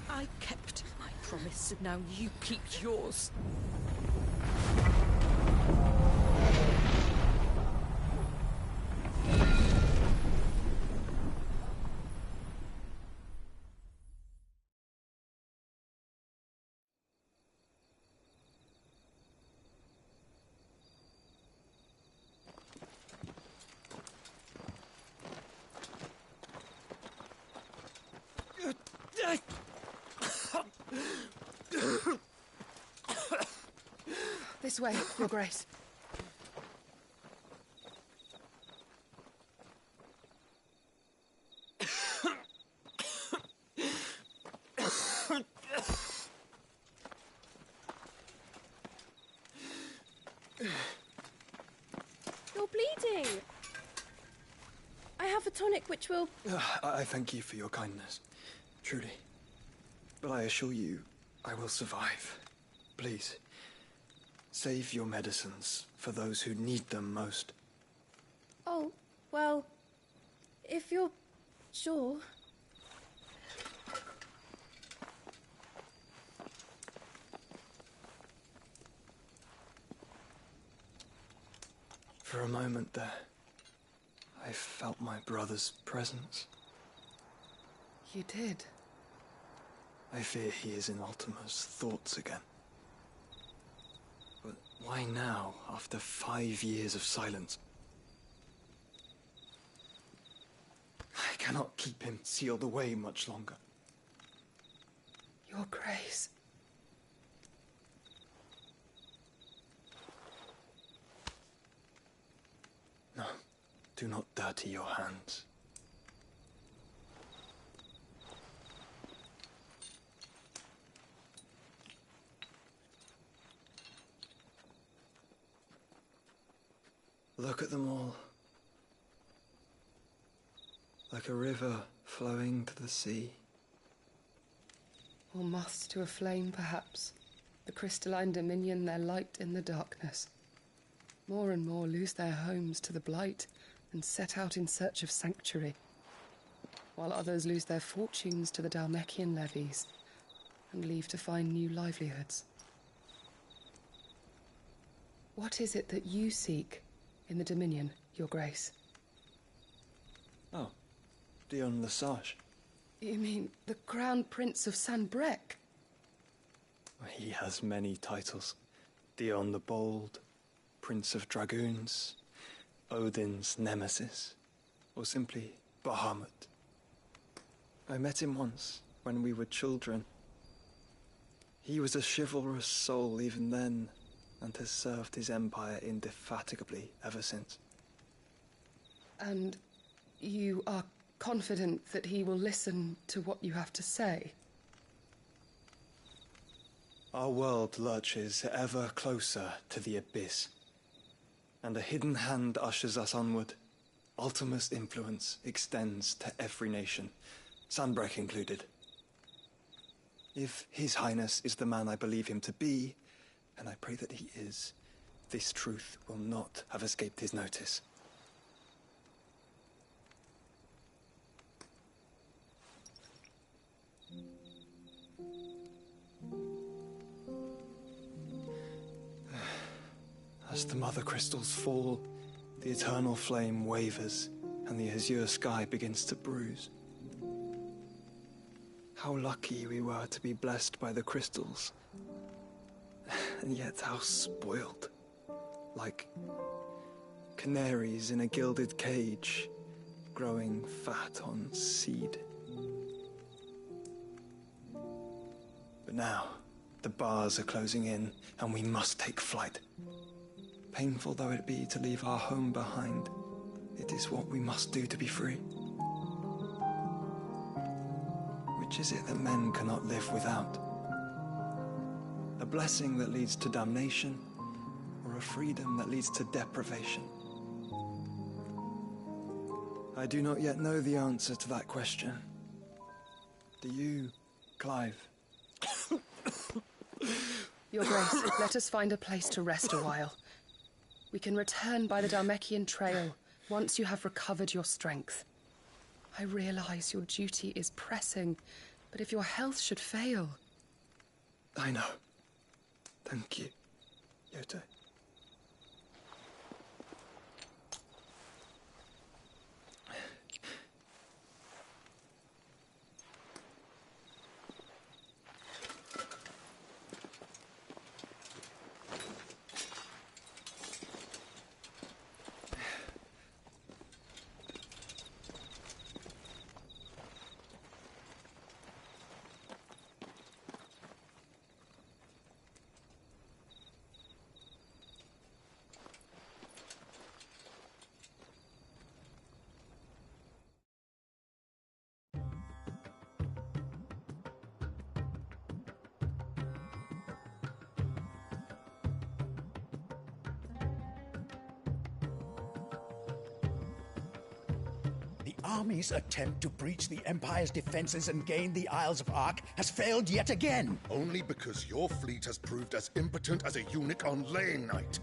I kept my promise, and now you keep yours. This way, Your Grace. You're bleeding. I have a tonic which will... I thank you for your kindness, truly. But I assure you, I will survive. Please, save your medicines for those who need them most. Oh, well, if you're sure... For a moment there, I felt my brother's presence. You did? I fear he is in Ultima's thoughts again. But why now, after 5 years of silence? I cannot keep him sealed away much longer. Your Grace. No, do not dirty your hands. Look at them all. Like a river flowing to the sea. Or moths to a flame, perhaps. The crystalline dominion their light in the darkness. More and more lose their homes to the blight and set out in search of sanctuary, while others lose their fortunes to the Dhalmekian levies and leave to find new livelihoods. What is it that you seek in the Dominion, Your Grace? Oh, Dion Lesage. You mean the Crown Prince of Sanbreque? He has many titles. Dion the Bold, Prince of Dragoons, Odin's Nemesis, or simply Bahamut. I met him once, when we were children. He was a chivalrous soul even then, and has served his empire indefatigably ever since. And you are confident that he will listen to what you have to say? Our world lurches ever closer to the abyss, and a hidden hand ushers us onward. Ultima's influence extends to every nation, Sanbreque included. If His Highness is the man I believe him to be, and I pray that he is, this truth will not have escaped his notice. As the mother crystals fall, the eternal flame wavers, and the azure sky begins to bruise. How lucky we were to be blessed by the crystals. And yet how spoiled. Like canaries in a gilded cage, growing fat on seed. But now, the bars are closing in, and we must take flight. Painful though it be to leave our home behind, it is what we must do to be free. Which is it that men cannot live without? A blessing that leads to damnation, or a freedom that leads to deprivation? I do not yet know the answer to that question. Do you, Clive? Your Grace, let us find a place to rest a while. We can return by the Dhalmekian trail once you have recovered your strength. I realize your duty is pressing, but if your health should fail... I know. Thank you, Yote. army's attempt to breach the Empire's defenses and gain the Isles of Ark has failed yet again. Only because your fleet has proved as impotent as a eunuch on Lane Night.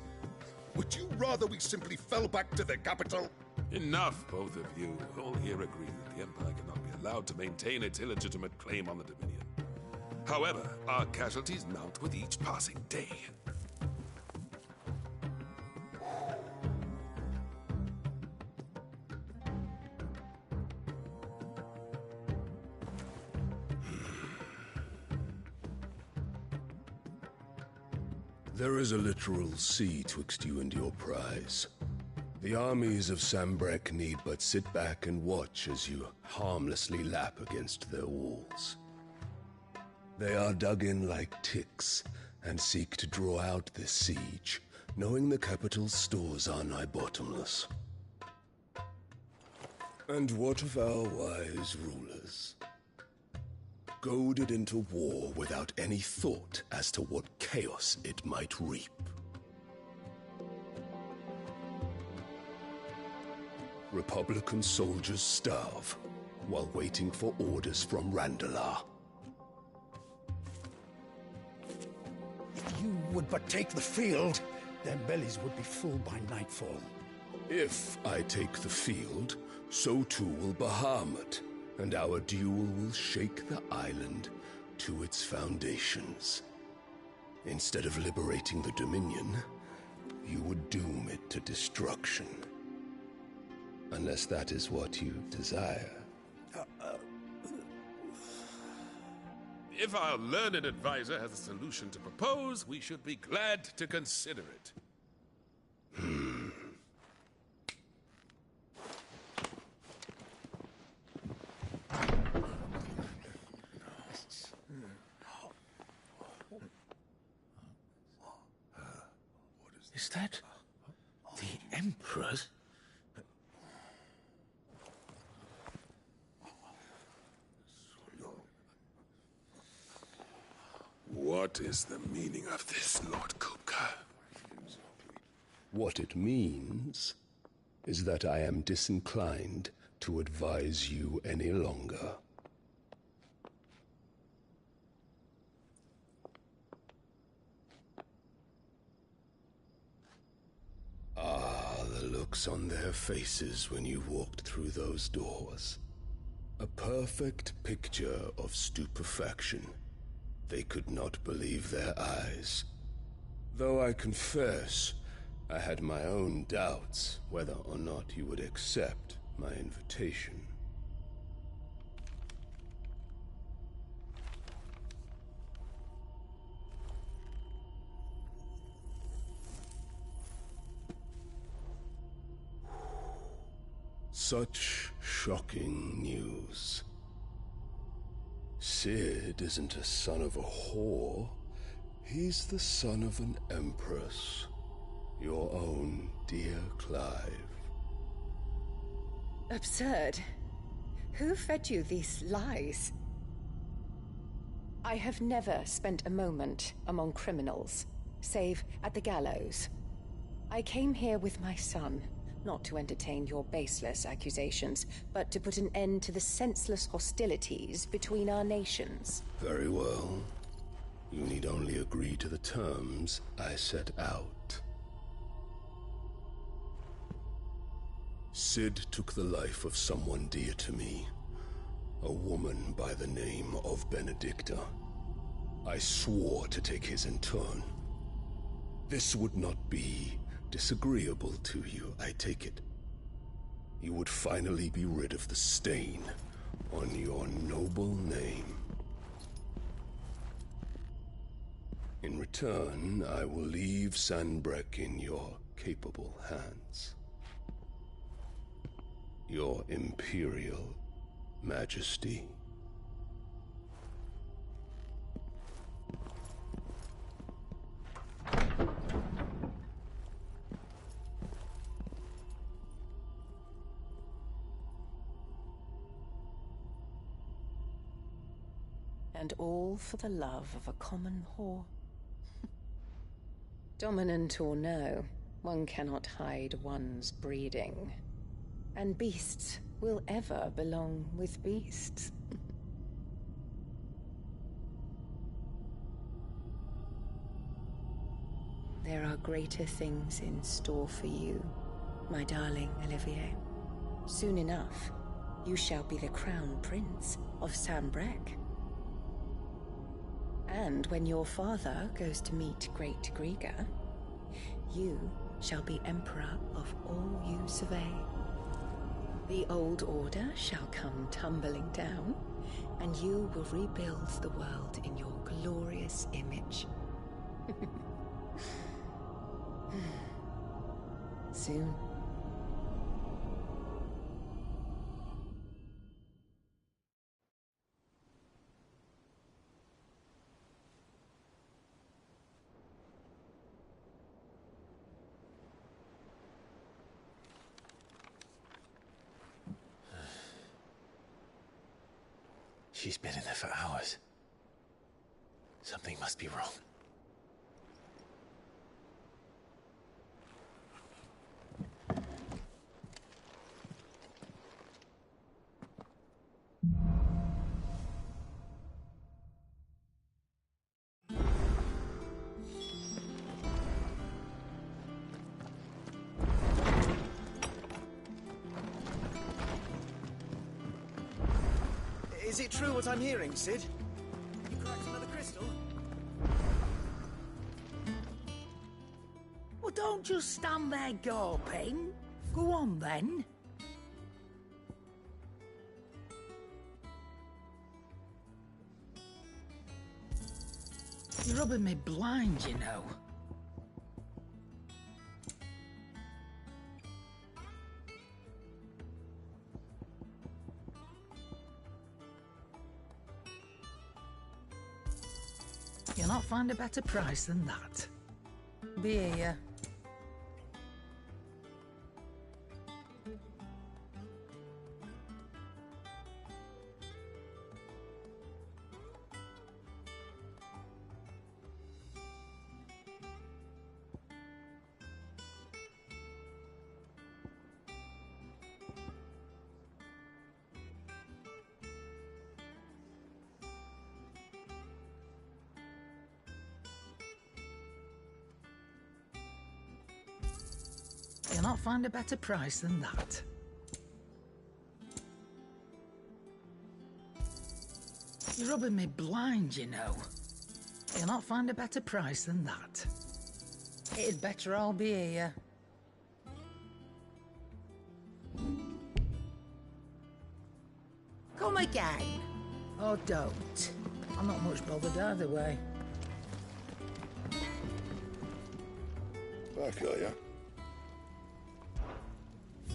Would you rather we simply fell back to the capital? Enough, both of you. All here agree that the Empire cannot be allowed to maintain its illegitimate claim on the Dominion. However, our casualties mount with each passing day. There is a literal sea twixt you and your prize. The armies of Sambrek need but sit back and watch as you harmlessly lap against their walls. They are dug in like ticks and seek to draw out this siege, knowing the capital's stores are nigh bottomless. And what of our wise rulers? Goaded into war without any thought as to what chaos it might reap. Republican soldiers starve while waiting for orders from Randalar. If you would but take the field, their bellies would be full by nightfall. If I take the field, so too will Bahamut, and our duel will shake the island to its foundations. Instead of liberating the Dominion, you would doom it to destruction. Unless that is what you desire. If our learned advisor has a solution to propose, we should be glad to consider it. Is that the Emperor's? What is the meaning of this, Lord Kupka? What it means is that I am disinclined to advise you any longer. Ah, the looks on their faces when you walked through those doors. A perfect picture of stupefaction. They could not believe their eyes. Though I confess, I had my own doubts whether or not you would accept my invitation. Such shocking news. Sid isn't a son of a whore. He's the son of an empress. Your own dear Clive. Absurd. Who fed you these lies? I have never spent a moment among criminals, save at the gallows. I came here with my son, not to entertain your baseless accusations, but to put an end to the senseless hostilities between our nations. Very well. You need only agree to the terms I set out. Sid took the life of someone dear to me, a woman by the name of Benedicta. I swore to take his in turn. This would not be disagreeable to you, I take it. You would finally be rid of the stain on your noble name. In return, I will leave Sanbreque in your capable hands. Your Imperial Majesty. And all for the love of a common whore. Dominant or no, one cannot hide one's breeding. And beasts will ever belong with beasts. There are greater things in store for you, my darling Olivier. Soon enough, you shall be the crown prince of Sambrec. And when your father goes to meet Great Grieger, you shall be emperor of all you survey. The old order shall come tumbling down, and you will rebuild the world in your glorious image. Soon. She's been in there for hours. Something must be wrong. Is it true what I'm hearing, Cid? You cracked another crystal? Well, don't just stand there gawping. Go on, then. You're rubbing me blind, you know. You'll not find a better price than that. Be here. You'll not find a better price than that. You're rubbing me blind, you know. You'll not find a better price than that. It'd better all be here. Come again. Or don't. I'm not much bothered either way. Back, are ya?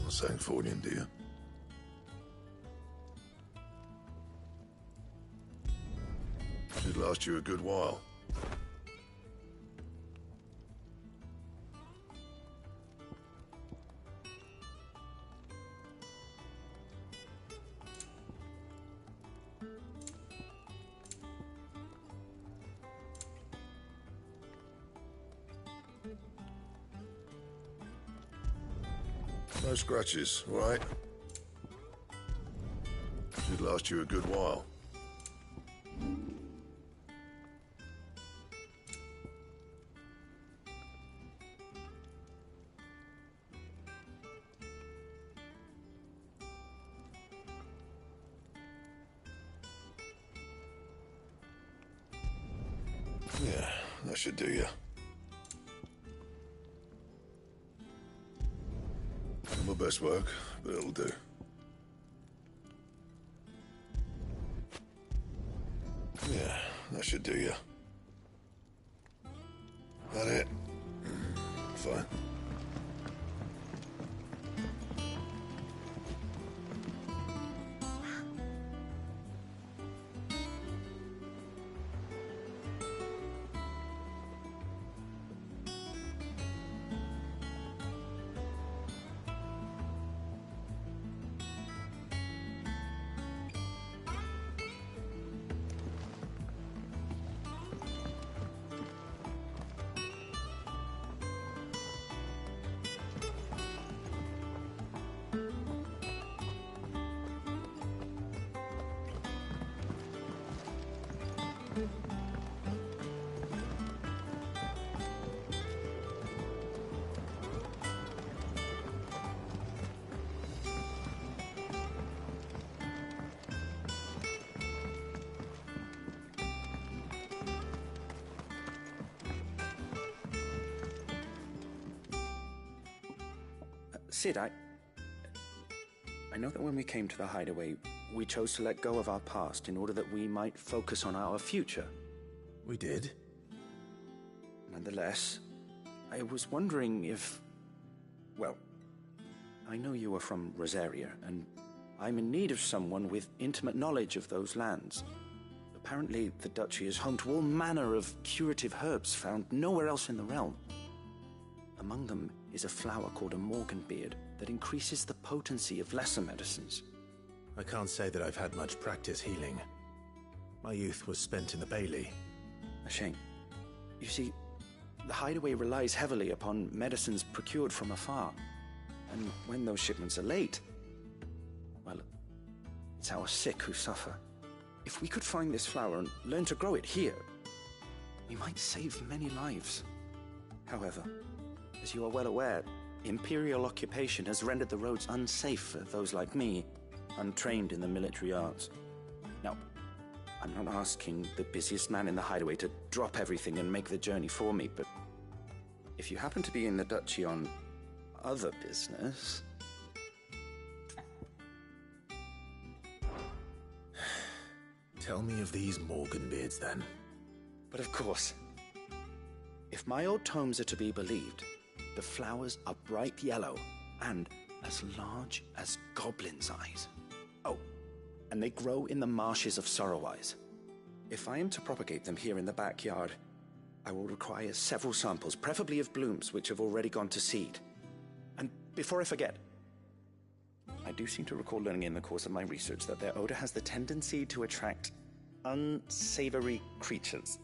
Not saying Fordian, do you? Should last you a good while. No scratches, all right? Should last you a good while. Yeah, that should do you. Not my best work, but it'll do. Yeah, that should do you. That it? Fine. Sid, I know that when we came to the hideaway, we chose to let go of our past in order that we might focus on our future. We did? Nonetheless, I was wondering if... Well, I know you are from Rosaria, and I'm in need of someone with intimate knowledge of those lands. Apparently, the duchy is home to all manner of curative herbs found nowhere else in the realm. Among them is a flower called a morganbeard that increases the potency of lesser medicines. I can't say that I've had much practice healing. My youth was spent in the Bailey. A shame. You see, the hideaway relies heavily upon medicines procured from afar. And when those shipments are late, well, it's our sick who suffer. If we could find this flower and learn to grow it here, we might save many lives. However, as you are well aware, Imperial occupation has rendered the roads unsafe for those like me, untrained in the military arts. Now, I'm not asking the busiest man in the hideaway to drop everything and make the journey for me, but if you happen to be in the duchy on other business... Tell me of these morganbeards, then. But of course. If my old tomes are to be believed, the flowers are bright yellow and as large as goblins' eyes. Oh, and they grow in the marshes of Sorrowise. If I am to propagate them here in the backyard, I will require several samples, preferably of blooms which have already gone to seed. And before I forget, I do seem to recall learning in the course of my research that their odor has the tendency to attract unsavory creatures.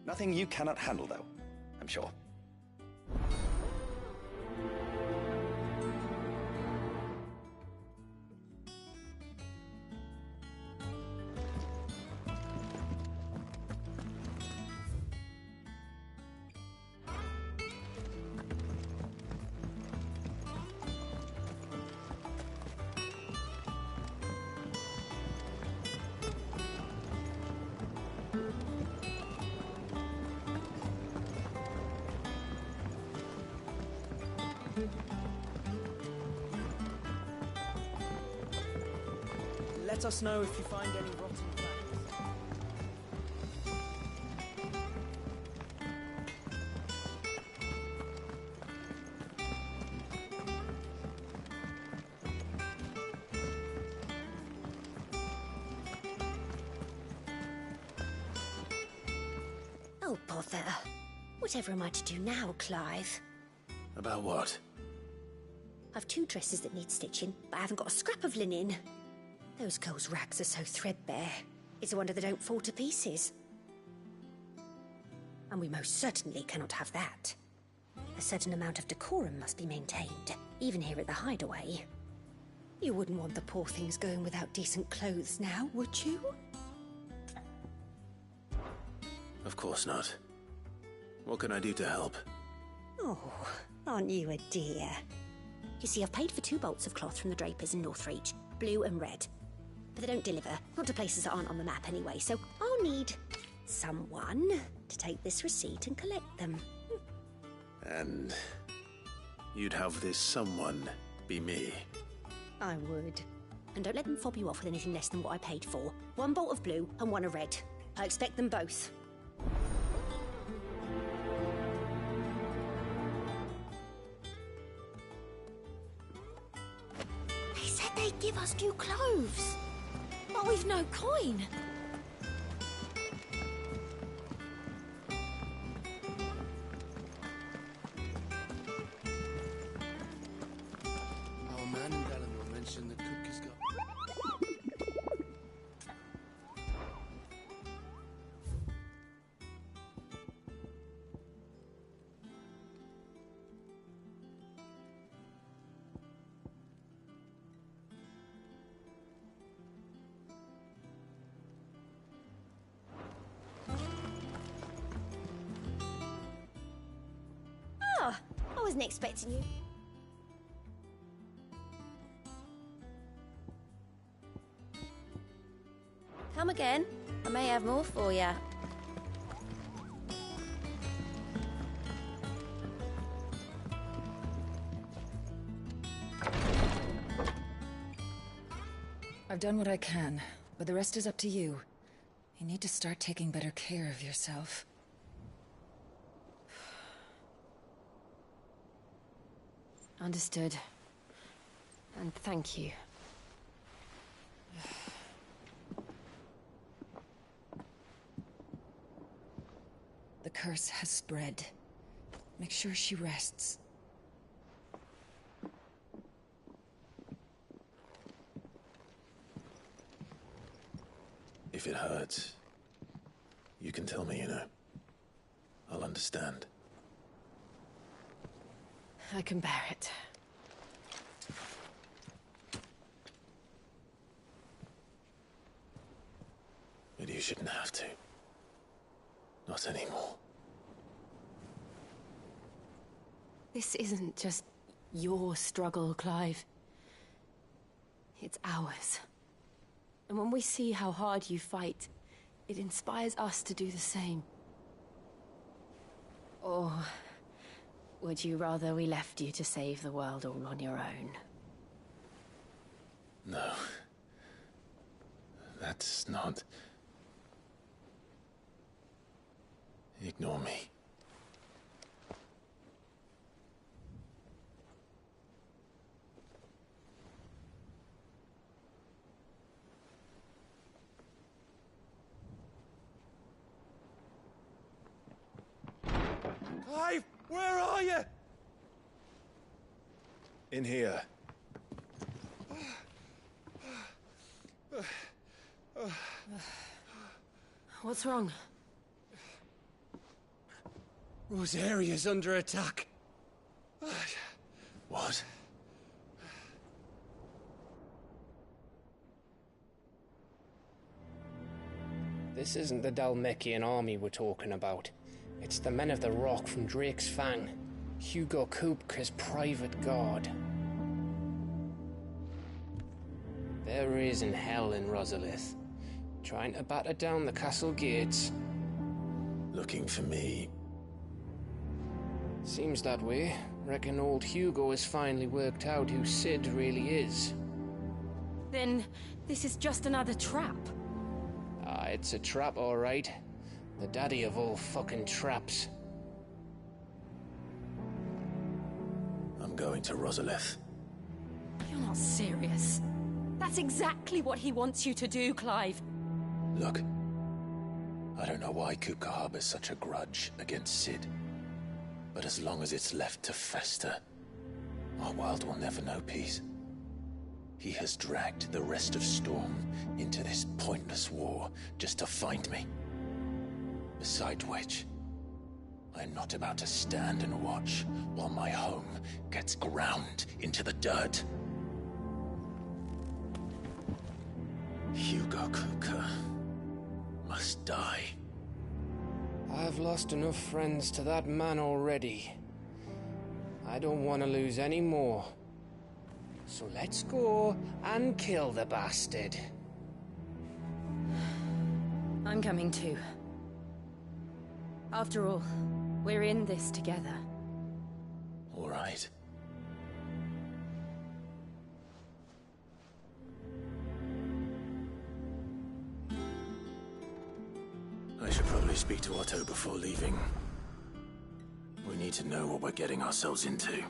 Nothing you cannot handle, though, I'm sure. Let us know if you find any rotten Oh, bother. Whatever am I to do now, Clive? About what? I've 2 dresses that need stitching, but I haven't got a scrap of linen. Those girls' rags are so threadbare. It's a wonder they don't fall to pieces. And we most certainly cannot have that. A certain amount of decorum must be maintained, even here at the hideaway. You wouldn't want the poor things going without decent clothes now, would you? Of course not. What can I do to help? Oh, aren't you a dear? You see, I've paid for 2 bolts of cloth from the drapers in Northreach, blue and red. But they don't deliver, not to places that aren't on the map anyway, so I'll need someone to take this receipt and collect them. And you'd have this someone be me? I would. And don't let them fob you off with anything less than what I paid for. 1 bolt of blue and 1 of red. I expect them both. They said they'd give us new clothes. But we've no coin. Our man in Gallimore mentioned that Cookie's got... Ah, I wasn't expecting you. Come again. I may have more for you. I've done what I can, but the rest is up to you. You need to start taking better care of yourself. Understood. And thank you. The curse has spread. Make sure she rests. If it hurts, you can tell me, you know. I'll understand. I can bear it. But you shouldn't have to. Not anymore. This isn't just your struggle, Clive. It's ours. And when we see how hard you fight, it inspires us to do the same. Or would you rather we left you to save the world all on your own? No. That's not... Ignore me. Clive, where are you? In here. What's wrong? Rosaria's under attack. What? This isn't the Dalmekian army we're talking about. It's the men of the Rock from Drake's Fang. Hugo Kupka's private guard. They're raising hell in Rosalith, trying to batter down the castle gates. Looking for me? Seems that way. Reckon old Hugo has finally worked out who Sid really is. Then this is just another trap. Ah, it's a trap, all right. The daddy of all fucking traps. I'm going to Rosalith. You're not serious. That's exactly what he wants you to do, Clive. Look, I don't know why Kupka harbors such a grudge against Sid. But as long as it's left to fester, our world will never know peace. He has dragged the rest of Storm into this pointless war just to find me. Besides which, I'm not about to stand and watch while my home gets ground into the dirt. Hugo Kupka must die. I've lost enough friends to that man already. I don't want to lose any more. So let's go and kill the bastard. I'm coming too. After all, we're in this together. All right. I should probably speak to Otto before leaving. We need to know what we're getting ourselves into.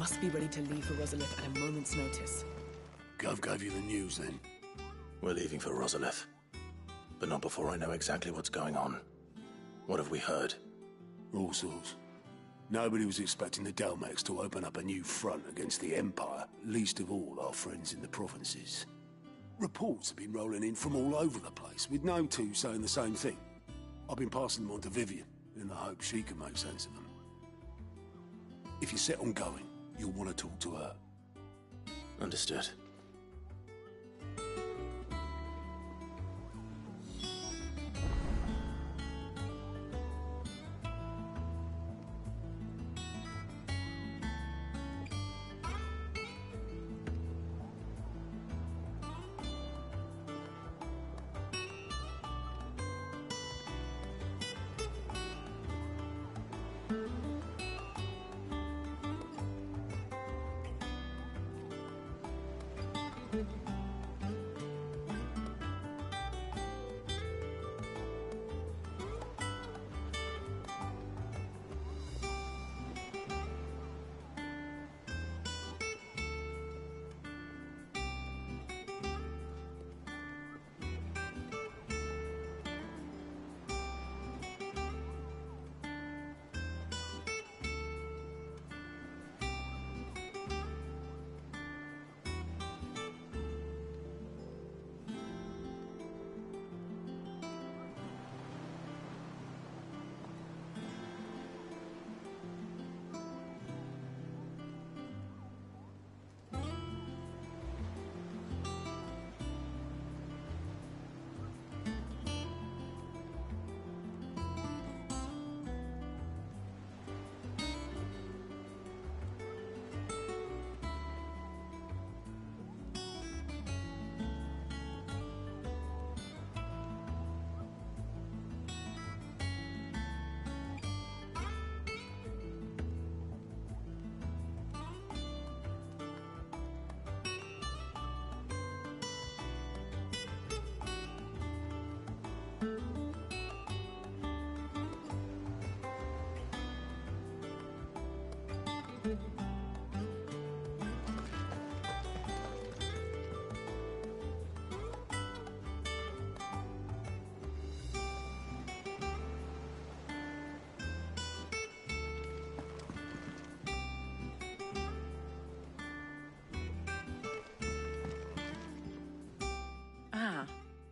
must be ready to leave for Rosalith at a moment's notice. Gov gave you the news, then? We're leaving for Rosalith. But not before I know exactly what's going on. What have we heard? All sorts. Nobody was expecting the Delmax to open up a new front against the Empire, least of all our friends in the provinces. Reports have been rolling in from all over the place, with no two saying the same thing. I've been passing them on to Vivian, in the hope she can make sense of them. If you're set on going, you'll want to talk to her. Understood.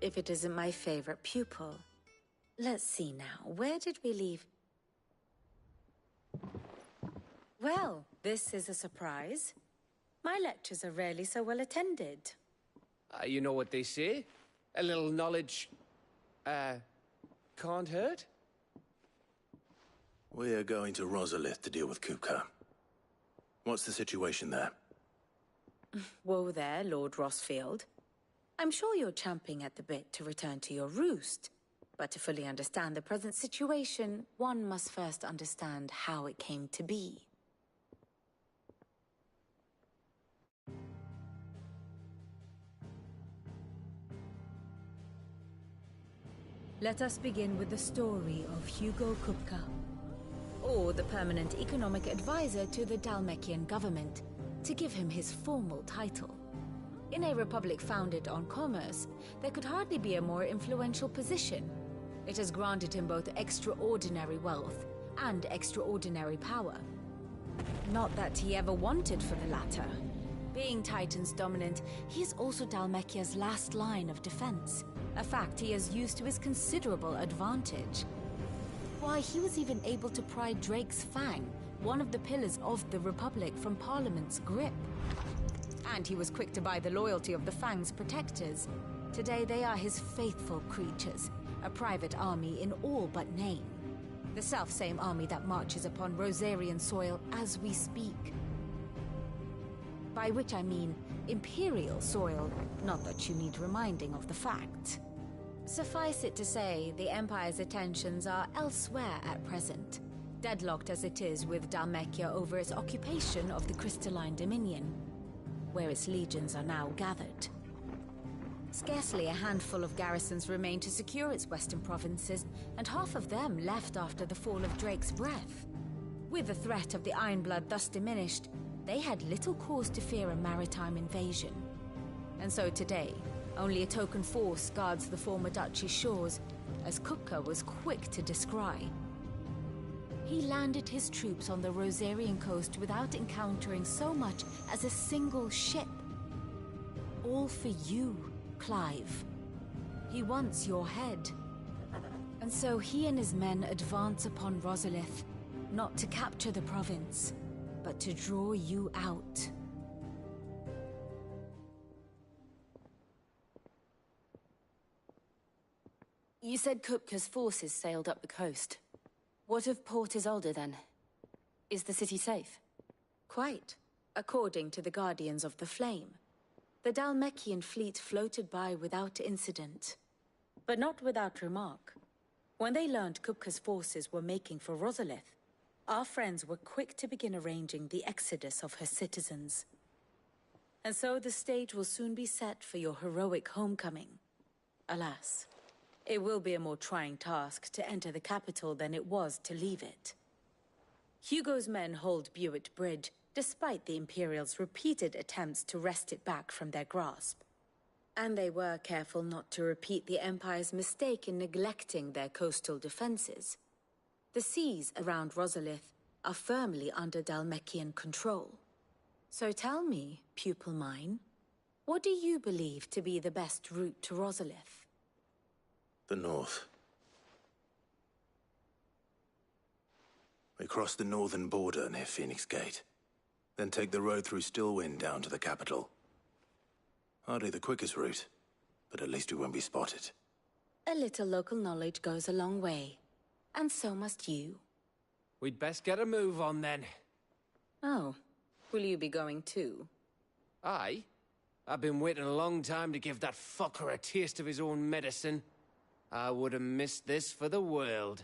If it isn't my favorite pupil. Let's see now, where did we leave? Well, this is a surprise. My lectures are rarely so well attended. You know what they say? A little knowledge, can't hurt? We're going to Rosalith to deal with Kupka. What's the situation there? Whoa there, Lord Rossfield. I'm sure you're champing at the bit to return to your roost. But to fully understand the present situation, one must first understand how it came to be. Let us begin with the story of Hugo Kupka, or the permanent economic advisor to the Dalmekian government, to give him his formal title. In a republic founded on commerce, there could hardly be a more influential position. It has granted him both extraordinary wealth and extraordinary power. Not that he ever wanted for the latter. Being Titan's dominant, he is also Dalmekia's last line of defense, a fact he has used to his considerable advantage. Why, he was even able to pry Drake's Fang, one of the pillars of the Republic, from Parliament's grip. And he was quick to buy the loyalty of the Fang's protectors. Today they are his faithful creatures, a private army in all but name. The self-same army that marches upon Rosarian soil as we speak. By which I mean Imperial soil, not that you need reminding of the fact. Suffice it to say, the Empire's attentions are elsewhere at present, deadlocked as it is with Dalmekia over its occupation of the Crystalline Dominion, where its legions are now gathered. Scarcely a handful of garrisons remain to secure its western provinces, and half of them left after the fall of Drake's Breath. With the threat of the Ironblood thus diminished, they had little cause to fear a maritime invasion. And so today, only a token force guards the former duchy's shores, as Kupka was quick to descry. He landed his troops on the Rosarian coast without encountering so much as a single ship. All for you, Clive. He wants your head. And so he and his men advance upon Rosalith, not to capture the province, but to draw you out. You said Kupka's forces sailed up the coast. What of Port Isolde, then? Is the city safe? Quite, according to the Guardians of the Flame. The Dhalmekian fleet floated by without incident. But not without remark. When they learned Kupka's forces were making for Rosalith, our friends were quick to begin arranging the exodus of her citizens. And so the stage will soon be set for your heroic homecoming. Alas, it will be a more trying task to enter the capital than it was to leave it. Hugo's men hold Buet Bridge, despite the Imperials' repeated attempts to wrest it back from their grasp. And they were careful not to repeat the Empire's mistake in neglecting their coastal defenses. The seas around Rosalith are firmly under Dhalmekian control. So tell me, pupil mine, what do you believe to be the best route to Rosalith? The north. We cross the northern border near Phoenix Gate, then take the road through Stillwind down to the capital. Hardly the quickest route, but at least we won't be spotted. A little local knowledge goes a long way, and so must you. We'd best get a move on then. Oh, will you be going too? Aye. I've been waiting a long time to give that fucker a taste of his own medicine. I would have missed this for the world.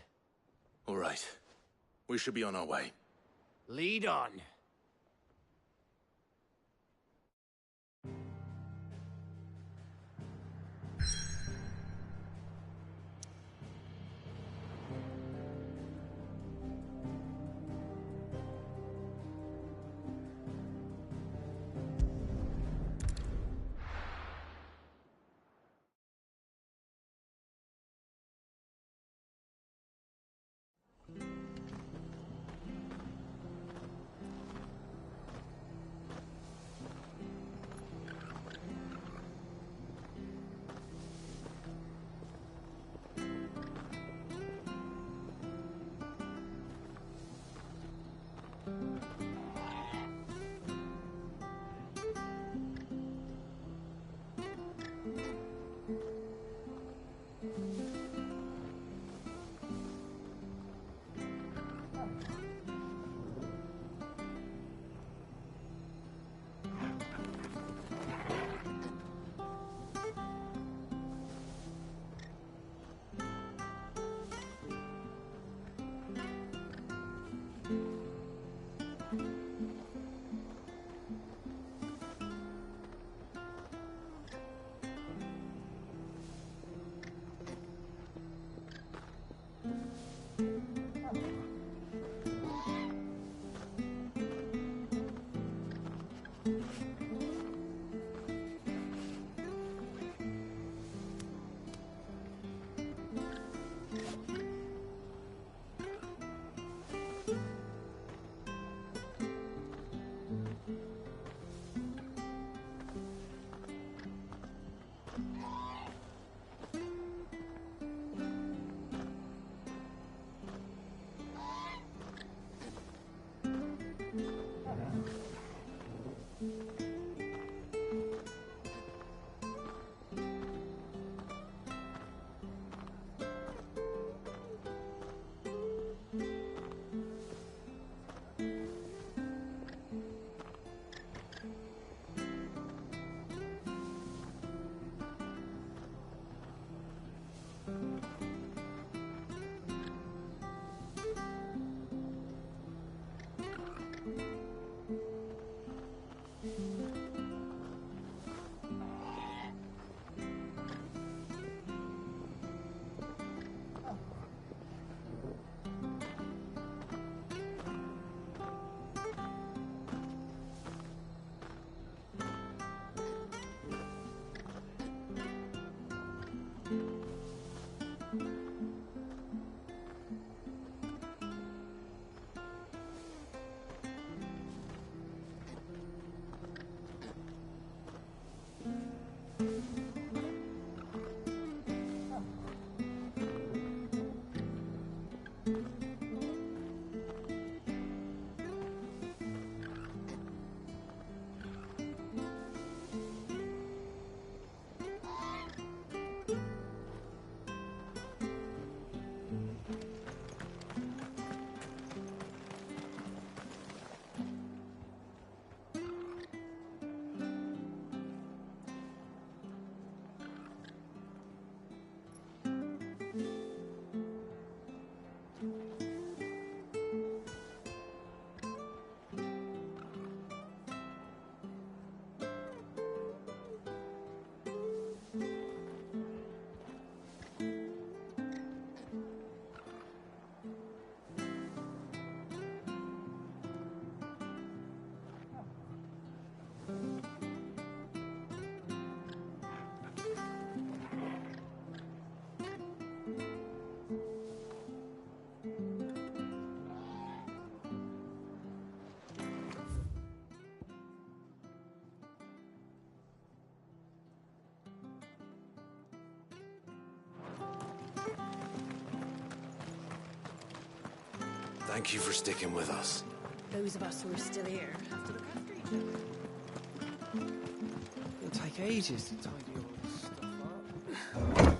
All right. We should be on our way. Lead on. Thank you for sticking with us. Those of us who are still here have to look after each other. It'll take ages to tidy all this stuff up.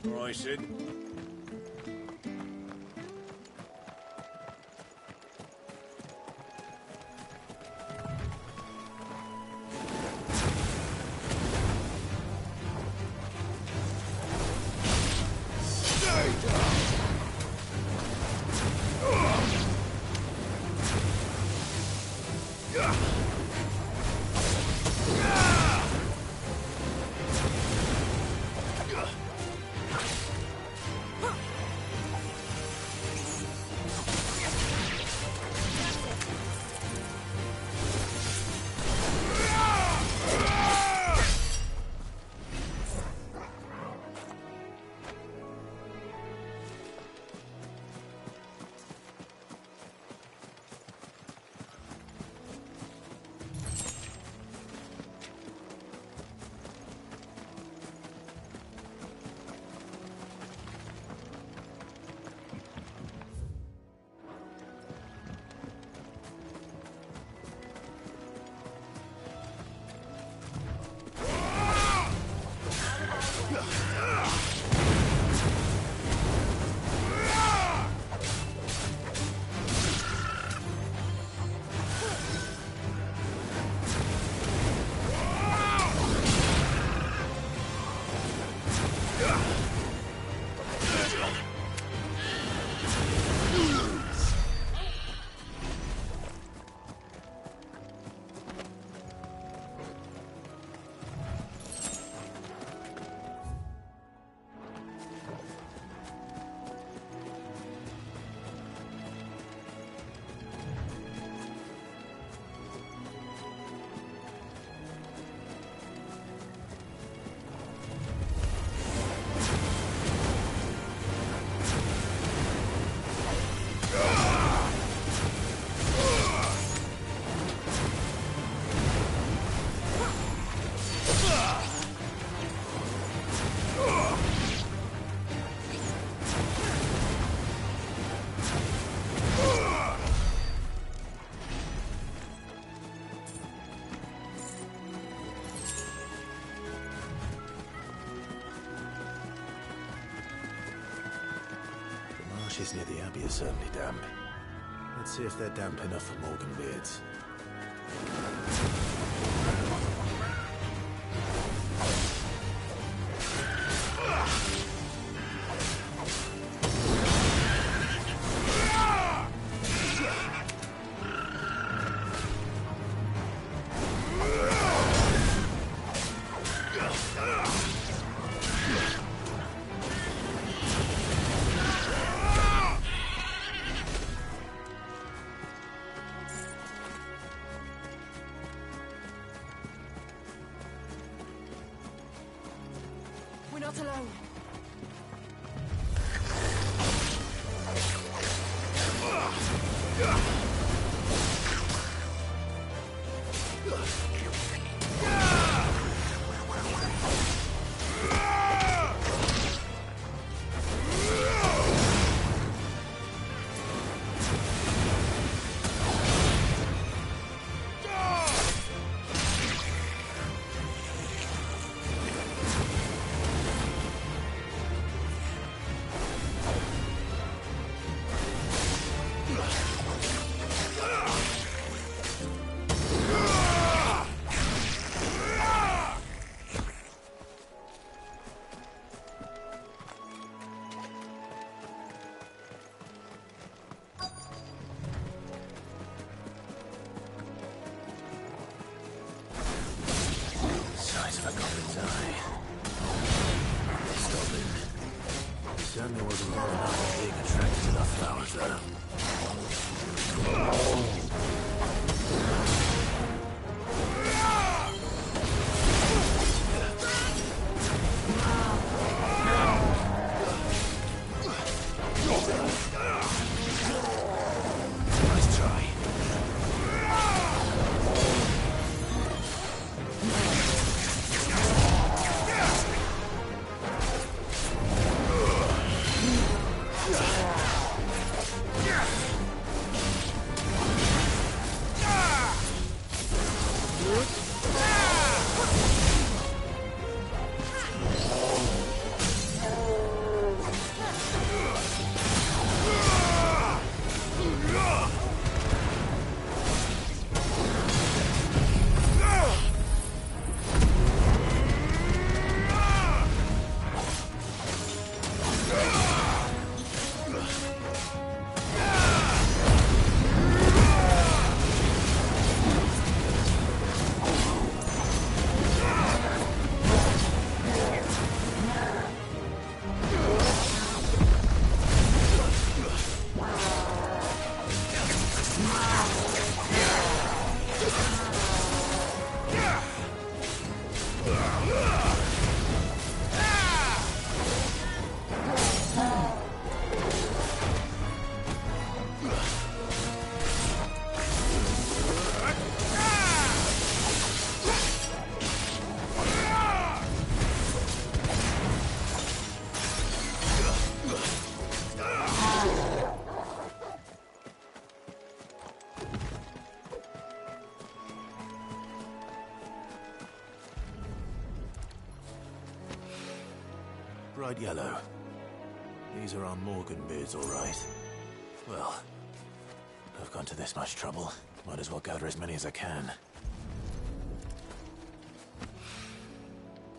All right, Sid. Marshes near the Abbey are certainly damp. Let's see if they're damp enough for Morgan beards. We're not alone. Size of a goblin's eye. This goblin certainly wasn't long enough being attracted to the flowers, though. Nice try. bright yellow. These are our Morgan beards, all right. Well, I've gone to this much trouble. Might as well gather as many as I can.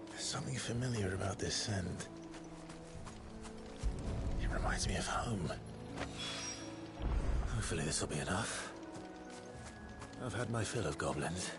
There's something familiar about this scent. It reminds me of home. Hopefully this will be enough. I've had my fill of goblins.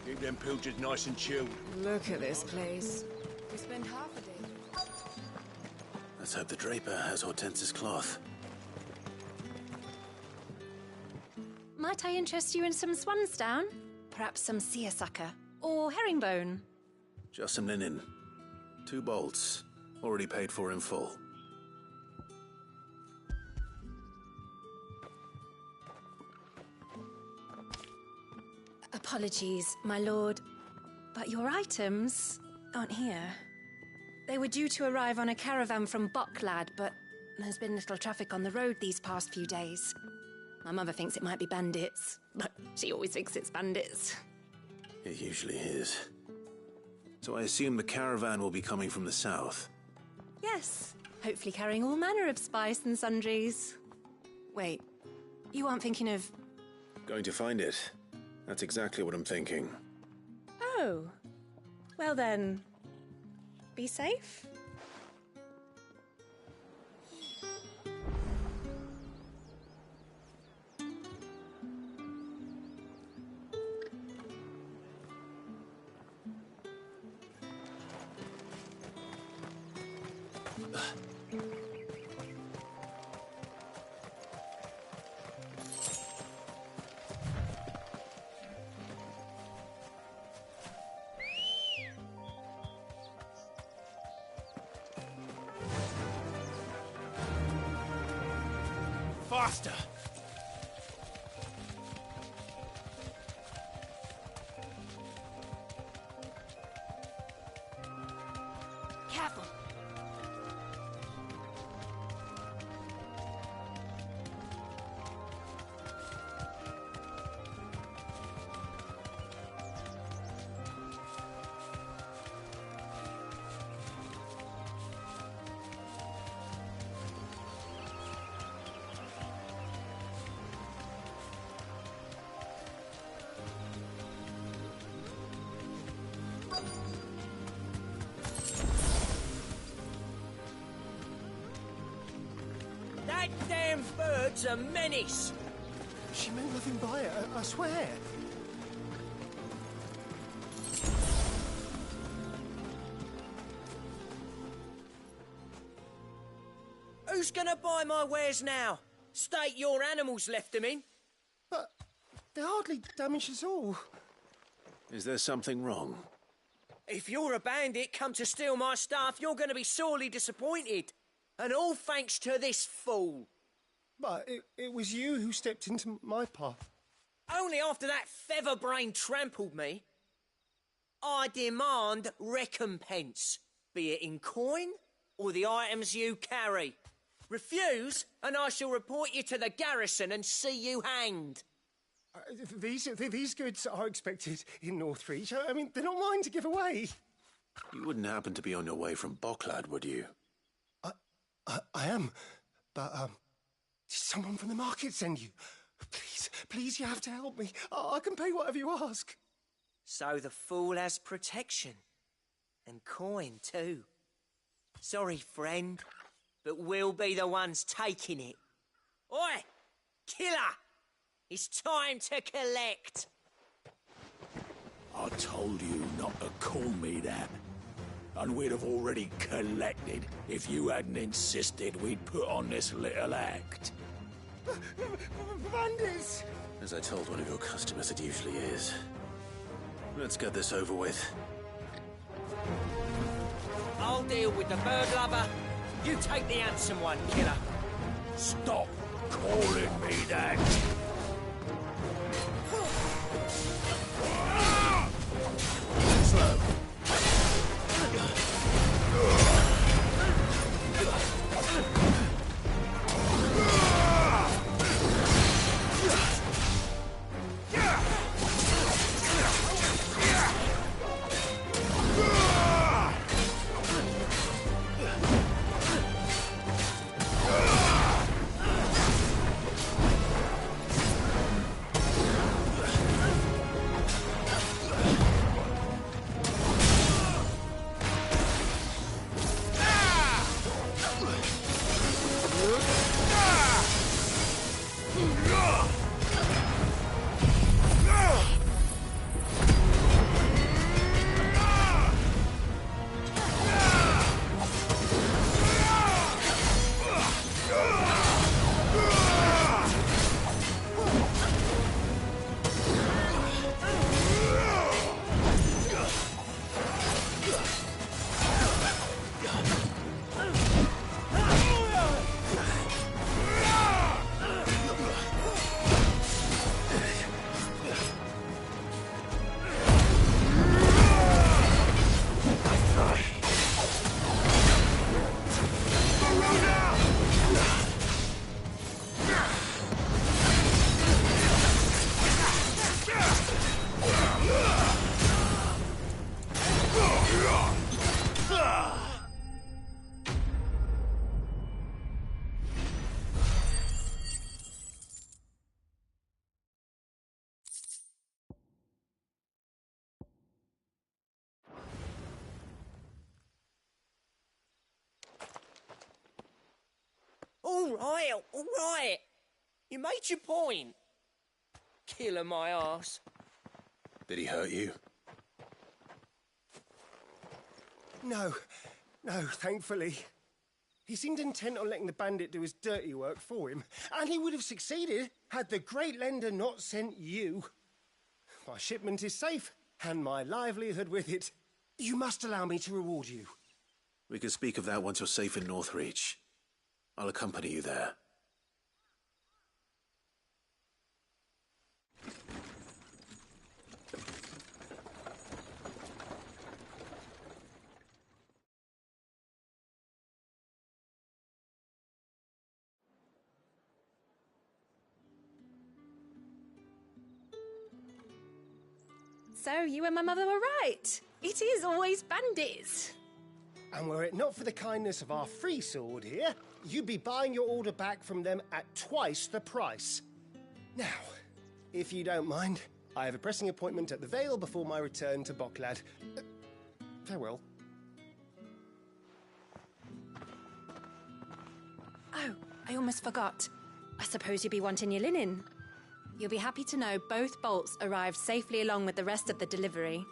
Keep them pilchers nice and chilled. Look at this place. We spend half a day. Let's hope the draper has Hortense's cloth. Might I interest you in some swansdown? Perhaps some seersucker? Or herringbone? Just some linen. 2 bolts. Already paid for in full. Apologies, my lord, but your items aren't here. They were due to arrive on a caravan from Bocklad, but there's been little traffic on the road these past few days. My mother thinks it might be bandits, but she always thinks it's bandits. It usually is. So I assume the caravan will be coming from the south. Yes, hopefully carrying all manner of spice and sundries. Wait, you aren't thinking of... Going to find it. That's exactly what I'm thinking. Oh, well then, be safe. Faster! Careful. That damn bird's a menace! She meant nothing by it, I swear. Who's gonna buy my wares now? State your animals left them in. But they hardly damaged us all. Is there something wrong? If you're a bandit come to steal my stuff, you're gonna be sorely disappointed. And all thanks to this fool. But it was you who stepped into my path. Only after that feather-brain trampled me. I demand recompense, be it in coin or the items you carry. Refuse, and I shall report you to the garrison and see you hanged. These goods are expected in Northreach. I mean, they're not mine to give away. You wouldn't happen to be on your way from Bocklad, would you? I am, but did someone from the market send you? Please, you have to help me. I can pay whatever you ask. So the fool has protection. And coin, too. Sorry, friend, but we'll be the ones taking it. Oi! Killer! It's time to collect! I told you not to call me that. And we'd have already collected if you hadn't insisted we'd put on this little act. Bandits! As I told one of your customers, it usually is. Let's get this over with. I'll deal with the bird lover. You take the handsome one, killer. Stop calling me that. Slow. All right. You made your point. Killer my ass. Did he hurt you? No, thankfully. He seemed intent on letting the bandit do his dirty work for him, and he would have succeeded had the Great Lender not sent you. My shipment is safe, and my livelihood with it. You must allow me to reward you. We can speak of that once you're safe in Northreach. I'll accompany you there. So you and my mother were right. It is always bandits. And were it not for the kindness of our free sword here, you'd be buying your order back from them at twice the price. Now, if you don't mind, I have a pressing appointment at the Vale before my return to Bocklad. Farewell. Oh, I almost forgot. I suppose you'll be wanting your linen. You'll be happy to know both bolts arrived safely along with the rest of the delivery.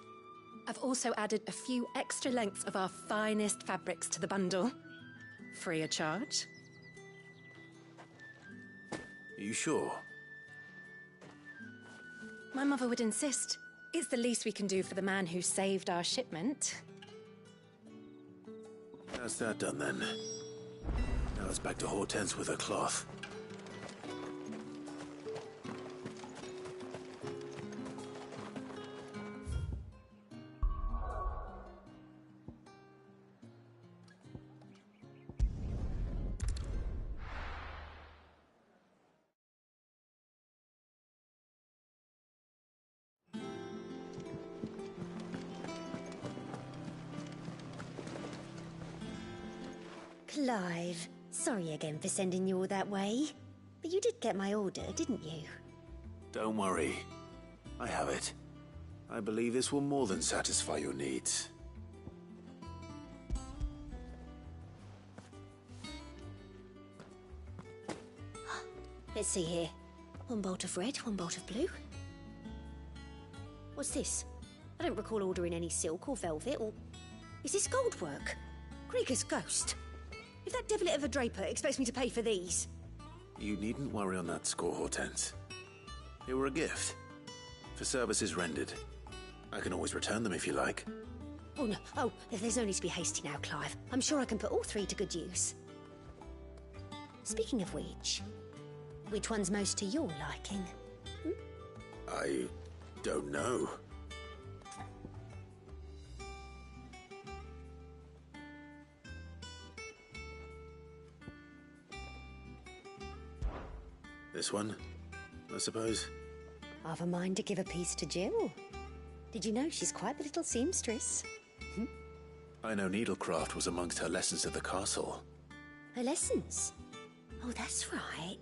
I've also added a few extra lengths of our finest fabrics to the bundle. Free of charge. Are you sure? My mother would insist. It's the least we can do for the man who saved our shipment. That's that done then. Now it's back to Hortense with her cloth. Clive, sorry again for sending you all that way. But you did get my order, didn't you? Don't worry. I have it. I believe this will more than satisfy your needs. Let's see here. One bolt of red, one bolt of blue. What's this? I don't recall ordering any silk or velvet or... Is this gold work? Krieger's ghost. If that devil of a draper expects me to pay for these... You needn't worry on that score, Hortense. They were a gift. For services rendered. I can always return them if you like. Oh, no. Oh, there's no need to be hasty now, Clive. I'm sure I can put all three to good use. Speaking of which one's most to your liking? I don't know. This one, I suppose. I've a mind to give a piece to Jill. Did you know she's quite the little seamstress? I know needlecraft was amongst her lessons at the castle. Her lessons? Oh, that's right.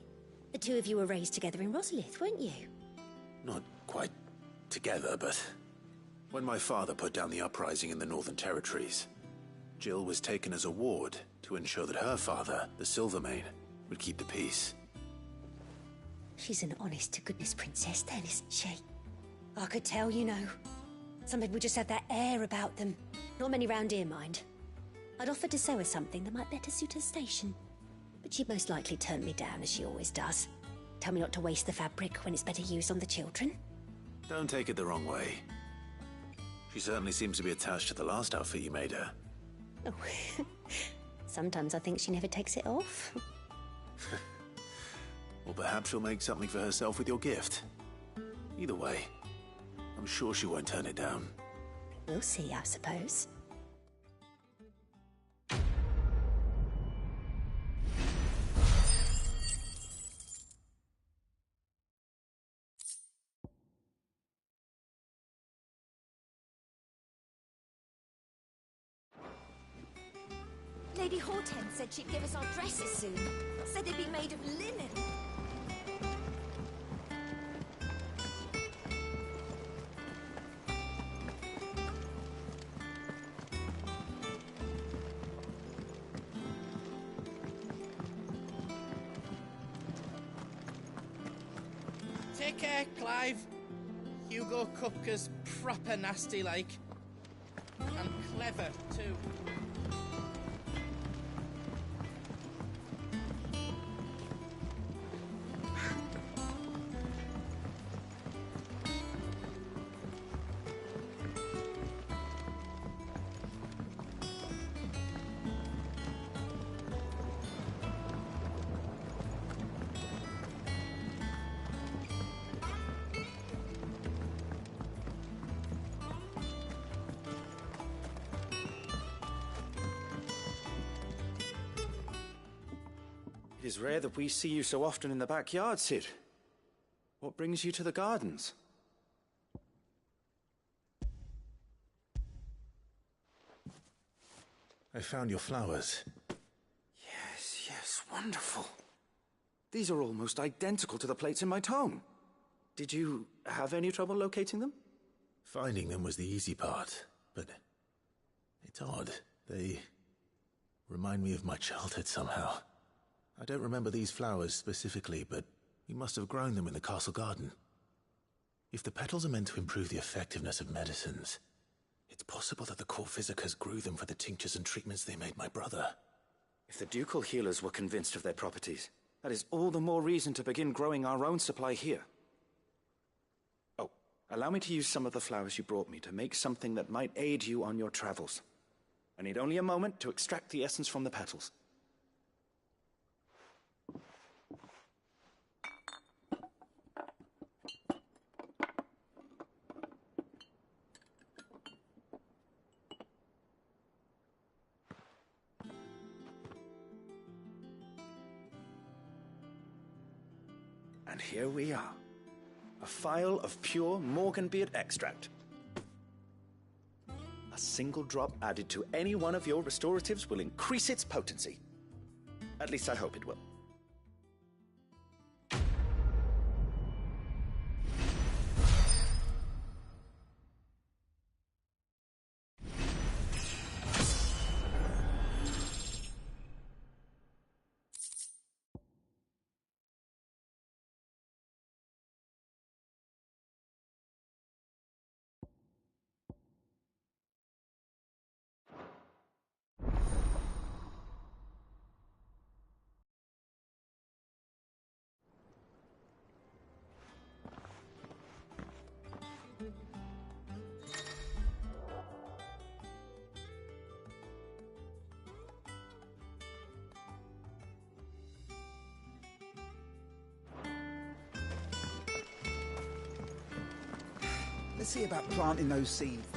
The two of you were raised together in Rosalith, weren't you? Not quite together, but when my father put down the uprising in the Northern Territories, Jill was taken as a ward to ensure that her father, the Silvermane, would keep the peace. She's an honest-to-goodness princess then, isn't she? I could tell, you know. Some people just have that air about them. Not many round here, mind. I'd offered to sew her something that might better suit her station. But she'd most likely turn me down, as she always does. Tell me not to waste the fabric when it's better used on the children. Don't take it the wrong way. She certainly seems to be attached to the last outfit you made her. Oh, sometimes I think she never takes it off. Or perhaps she'll make something for herself with your gift. Either way, I'm sure she won't turn it down. We'll see, I suppose. Lady Hortense said she'd give us our dresses soon. Said they'd be made of linen. Take care, Clive. Hugo Kupka's proper nasty like. And clever, too. It is rare that we see you so often in the backyard, Cid. What brings you to the gardens? I found your flowers. Yes, wonderful. These are almost identical to the plates in my tome. Did you have any trouble locating them? Finding them was the easy part, but it's odd. They remind me of my childhood somehow. I don't remember these flowers specifically, but you must have grown them in the castle garden. If the petals are meant to improve the effectiveness of medicines, it's possible that the court physicers grew them for the tinctures and treatments they made my brother. If the ducal healers were convinced of their properties, that is all the more reason to begin growing our own supply here. Oh, allow me to use some of the flowers you brought me to make something that might aid you on your travels. I need only a moment to extract the essence from the petals. And here we are. A phial of pure Morganbeard extract. A single drop added to any one of your restoratives will increase its potency. At least I hope it will. Let's see about planting those seeds.